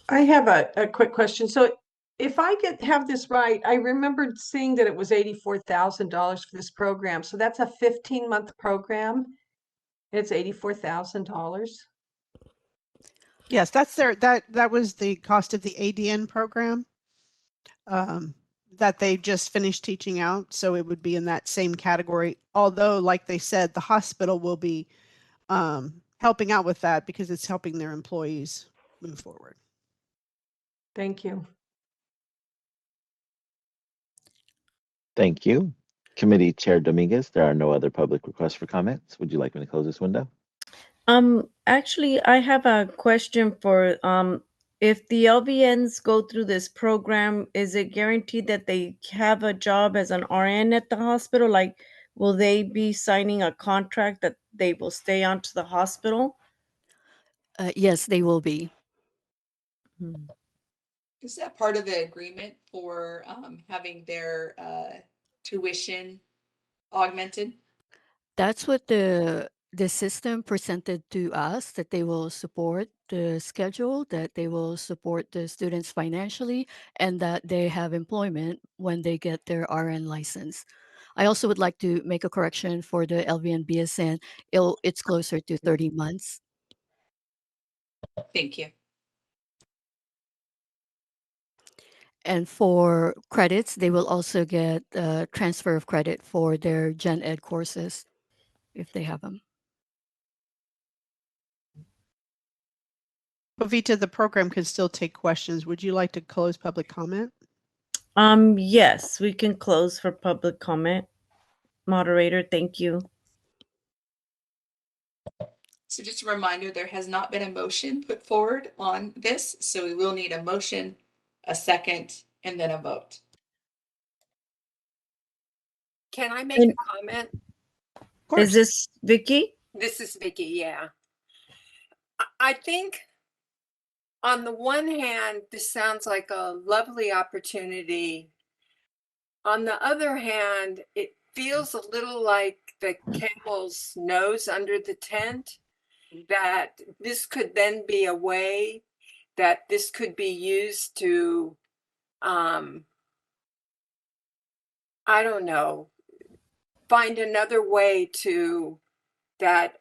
Speaker 7: I have a quick question. So if I have this right, I remembered seeing that it was $84,000 for this program. So that's a 15-month program. It's $84,000.
Speaker 18: Yes, that's that was the cost of the ADN program that they just finished teaching out. So it would be in that same category. Although, like they said, the hospital will be helping out with that because it's helping their employees move forward.
Speaker 7: Thank you.
Speaker 10: Thank you. Committee Chair Dominguez, there are no other public requests for comments. Would you like me to close this window?
Speaker 3: Actually, I have a question for if the LVNs go through this program, is it guaranteed that they have a job as an RN at the hospital? Like, will they be signing a contract that they will stay on to the hospital?
Speaker 19: Yes, they will be.
Speaker 8: Is that part of the agreement for having their tuition augmented?
Speaker 19: That's what the system presented to us, that they will support the schedule, that they will support the students financially, and that they have employment when they get their RN license. I also would like to make a correction for the LVN BSN. It's closer to 30 months.
Speaker 8: Thank you.
Speaker 19: And for credits, they will also get transfer of credit for their gen ed courses if they have them.
Speaker 18: Jovita, the program can still take questions. Would you like to close public comment?
Speaker 3: Yes, we can close for public comment. Moderator, thank you.
Speaker 8: So just a reminder, there has not been a motion put forward on this, so we will need a motion, a second, and then a vote.
Speaker 6: Can I make a comment?
Speaker 3: Is this Vicky?
Speaker 6: This is Vicky, yeah. I think on the one hand, this sounds like a lovely opportunity. On the other hand, it feels a little like the camel's nose under the tent, that this could then be a way that this could be used to, I don't know, find another way to that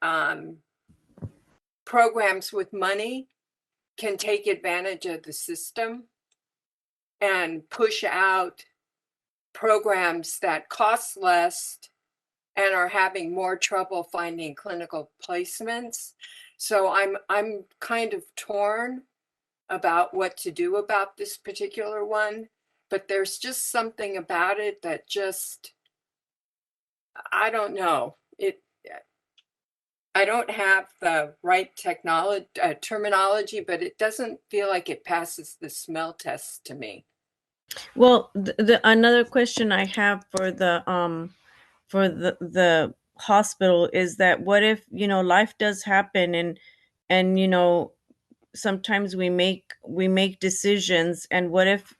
Speaker 6: programs with money can take advantage of the system and push out programs that cost less and are having more trouble finding clinical placements. So I'm kind of torn about what to do about this particular one, but there's just something about it that just, I don't know. I don't have the right terminology, but it doesn't feel like it passes the smell test to me.
Speaker 3: Well, the another question I have for the hospital is that what if, you know, life does happen and you know, sometimes we make decisions, and what if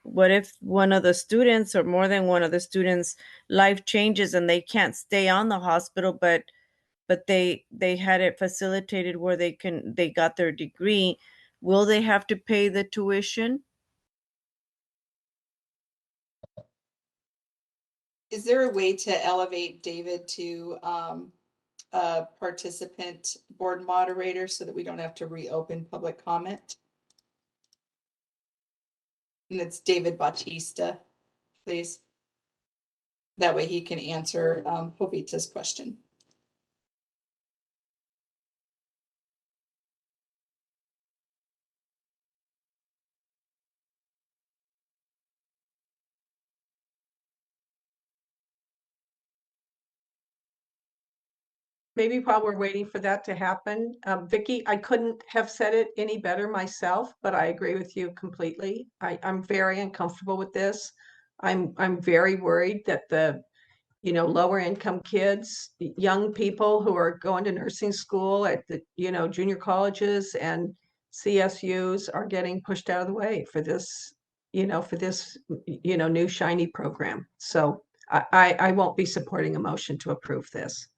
Speaker 3: one of the students or more than one of the students' life changes and they can't stay on the hospital, but they had it facilitated where they got their degree, will they have to pay the tuition?
Speaker 8: Is there a way to elevate David to a participant board moderator so that we don't have to reopen public comment? And it's David Bautista, please. That way he can answer Jovita's question.
Speaker 7: Maybe while we're waiting for that to happen, Vicky, I couldn't have said it any better myself, but I agree with you completely. I'm very uncomfortable with this. I'm very worried that the, you know, lower income kids, young people who are going to nursing school at the, you know, junior colleges and CSUs are getting pushed out of the way for this, you know, new shiny program. So I won't be supporting a motion to approve this.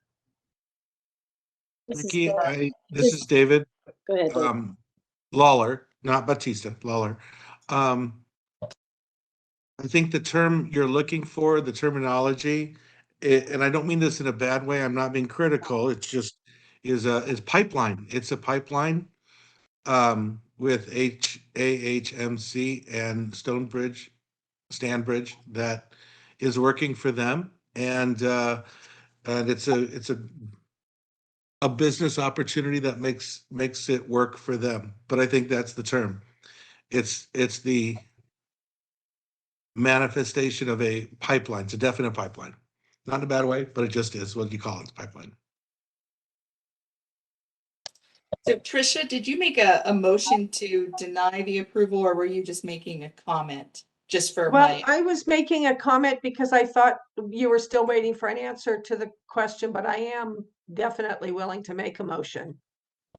Speaker 4: Vicky, this is David.
Speaker 5: Go ahead, Dave.
Speaker 4: Lawler, not Batista, Lawler. I think the term you're looking for, the terminology, and I don't mean this in a bad way, I'm not being critical, it's just is pipeline. It's a pipeline with AHMC and Stanbridge that is working for them. And it's a business opportunity that makes it work for them. But I think that's the term. It's the manifestation of a pipeline. It's a definite pipeline. Not in a bad way, but it just is what you call it, pipeline.
Speaker 8: So Tricia, did you make a motion to deny the approval, or were you just making a comment just for
Speaker 7: Well, I was making a comment because I thought you were still waiting for an answer to the question, but I am definitely willing to make a motion.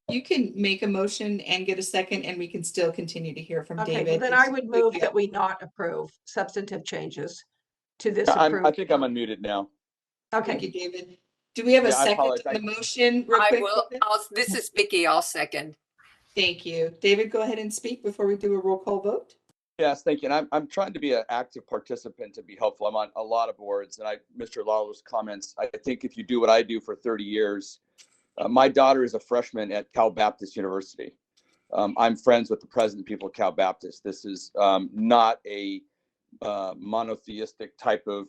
Speaker 8: You can make a motion and get a second, and we can still continue to hear from
Speaker 7: Okay, well,
Speaker 8: David.
Speaker 7: then I would move that we not approve substantive changes to this
Speaker 20: I
Speaker 7: approved.
Speaker 20: think I'm unmuted now.
Speaker 7: Okay.
Speaker 8: Thank you, David. Do we have a
Speaker 20: Yeah, I
Speaker 8: second
Speaker 20: apologize.
Speaker 8: to the motion? Real
Speaker 6: I
Speaker 8: quick?
Speaker 6: will. This is Vicky. I'll second.
Speaker 8: Thank you. David, go ahead and speak before we do a roll call vote.
Speaker 20: Yes, thank you. And I'm trying to be an active participant to be helpful. I'm on a lot of boards, and Mr. Lawler's comments, I think if you do what I do for 30 years, my daughter is a freshman at Cal Baptist University. I'm friends with the president and people at Cal Baptist. This is not a monotheistic type of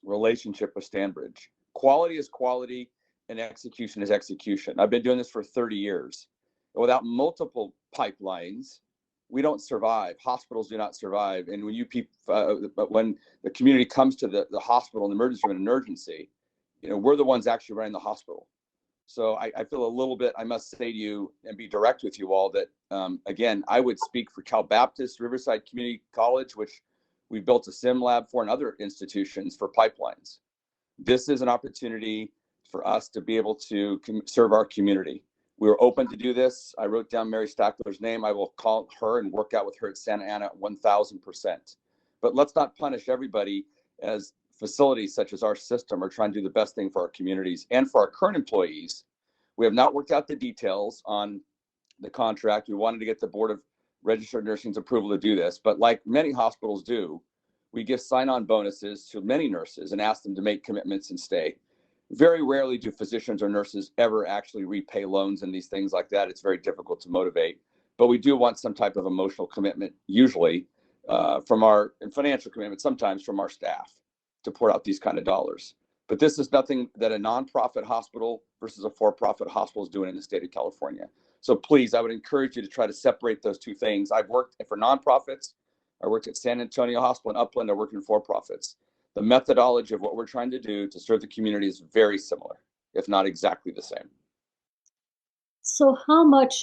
Speaker 20: relationship with Stanbridge. Quality is quality and execution is execution. I've been doing this for 30 years. Without multiple pipelines, we don't survive. Hospitals do not survive. And when the community comes to the hospital in the emergency room in an emergency, you know, we're the ones actually running the hospital. So I feel a little bit, I must say to you and be direct with you all that, again, I would speak for Cal Baptist, Riverside Community College, which we built a sim lab for, and other institutions for pipelines. This is an opportunity for us to be able to serve our community. We were open to do this. I wrote down Mary Stackler's name. I will call her and work out with her at Santa Ana 1000%. But let's not punish everybody as facilities such as our system are trying to do the best thing for our communities and for our current employees. We have not worked out the details on the contract. We wanted to get the Board of registered nursing's approval to do this. But like many hospitals do, we give sign-on bonuses to many nurses and ask them to make commitments and stay. Very rarely do physicians or nurses ever actually repay loans and these things like that. It's very difficult to motivate. But we do want some type of emotional commitment, usually from our, and financial commitment, sometimes from our staff to pour out these kind of dollars. But this is nothing that a nonprofit hospital versus a for-profit hospital is doing in the state of California. So please, I would encourage you to try to separate those two things. I've worked for nonprofits. I worked at San Antonio Hospital in Upland. I worked in for-profits. The methodology of what we're trying to do to serve the community is very similar, if not exactly the same.
Speaker 5: So how much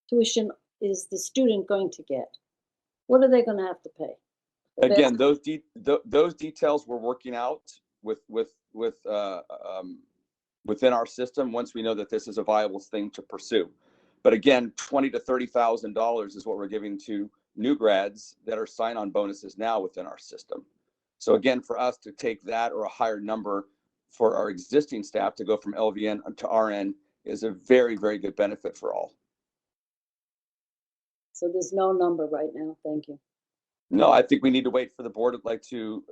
Speaker 5: tuition is the student going to get? What are they going to have to pay?
Speaker 20: Again, those details we're working out within our system once we know that this is a viable thing to pursue. But again, $20,000 to $30,000 is what we're giving to new grads that are sign-on bonuses now within our system. So again, for us to take that or a higher number for our existing staff to go from LVN to RN is a very, very good benefit for all.
Speaker 5: So there's no number right now. Thank you.
Speaker 20: No, I think we need to wait for the board to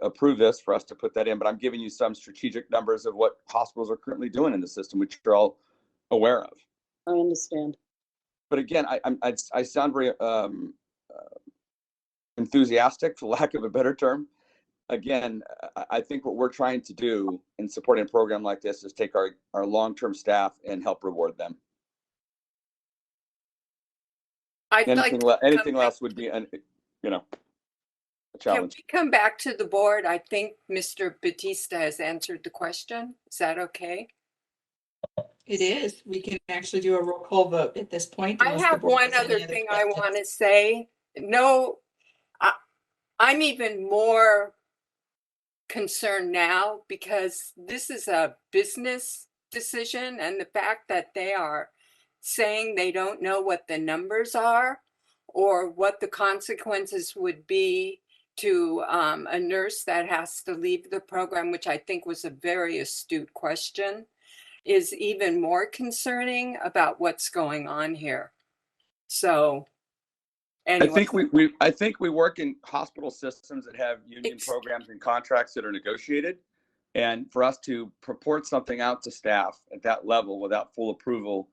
Speaker 20: approve this for us to put that in, but I'm giving you some strategic numbers of what hospitals are currently doing in the system, which you're all aware of.
Speaker 5: I understand.
Speaker 20: But again, I sound very enthusiastic, for lack of a better term. Again, I think what we're trying to do in supporting a program like this is take our long-term staff and help reward them. Anything else would be, a challenge.
Speaker 6: Can we come back to the board? I think Mr. Batista has answered the question. Is that okay?
Speaker 8: It is. We can actually do a roll call vote at this point.
Speaker 6: I have one other thing I want to say. No, I'm even more concerned now because this is a business decision, and the fact that they are saying they don't know what the numbers are or what the consequences would be to a nurse that has to leave the program, which I think was a very astute question, is even more concerning about what's going on here. So anyway.
Speaker 20: I think we work in hospital systems that have union programs and contracts that are negotiated. And for us to purport something out to staff at that level without full approval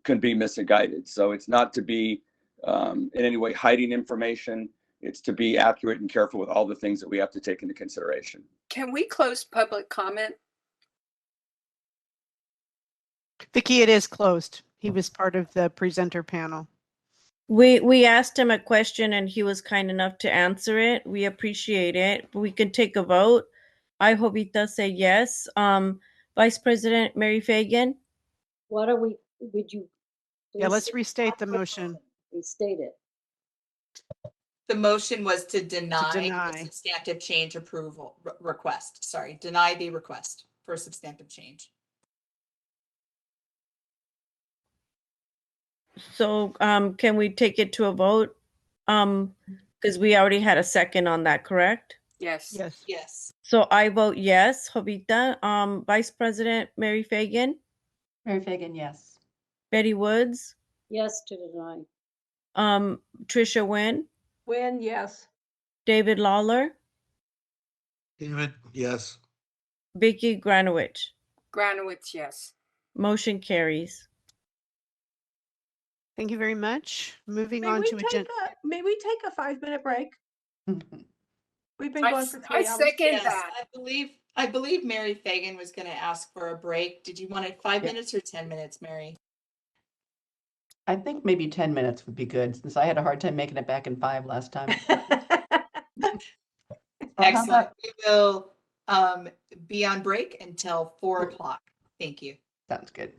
Speaker 20: can be misguided. So it's not to be in any way hiding information. It's to be accurate and careful with all the things that we have to take into consideration.
Speaker 6: Can we close public comment?
Speaker 18: Vicki, it is closed. He was part of the presenter panel.
Speaker 3: We asked him a question and he was kind enough to answer it. We appreciate it. We can take a vote. I hope he does say yes. Vice President Mary Fagan.
Speaker 5: What are we, would you?
Speaker 18: Yeah, let's restate the motion.
Speaker 5: Restate it.
Speaker 8: The motion was to deny
Speaker 18: deny.
Speaker 8: the substantive change approval request. Sorry, deny the request for substantive change.
Speaker 3: So can we take it to a vote? Because we already had a second on that, correct?
Speaker 6: Yes.
Speaker 18: Yes.
Speaker 8: Yes.
Speaker 3: So I vote yes. Jovita, Vice President Mary Fagan,
Speaker 1: Mary Fagan, yes.
Speaker 3: Betty Woods,
Speaker 5: Yes to deny.
Speaker 3: Tricia Nguyen,
Speaker 7: Win, yes.
Speaker 3: David Lawler,
Speaker 4: David, yes.
Speaker 3: Vicki Granowich.
Speaker 6: Granowitz, yes.
Speaker 3: Motion carries.
Speaker 18: Thank you very much. Moving
Speaker 7: May
Speaker 18: on
Speaker 7: we
Speaker 18: to
Speaker 7: take
Speaker 18: agenda.
Speaker 7: may we take a 5-minute break? We've been going for 3
Speaker 6: I
Speaker 7: hours.
Speaker 6: second
Speaker 8: Yes,
Speaker 6: that.
Speaker 8: I believe Mary Fagan was going to ask for a break. Did you want it 5 minutes or 10 minutes, Mary?
Speaker 1: I think maybe 10 minutes would be good since I had a hard time making it back in 5 last time.
Speaker 8: Excellent. We will be on break until 4 o'clock. Thank you.
Speaker 1: Sounds good.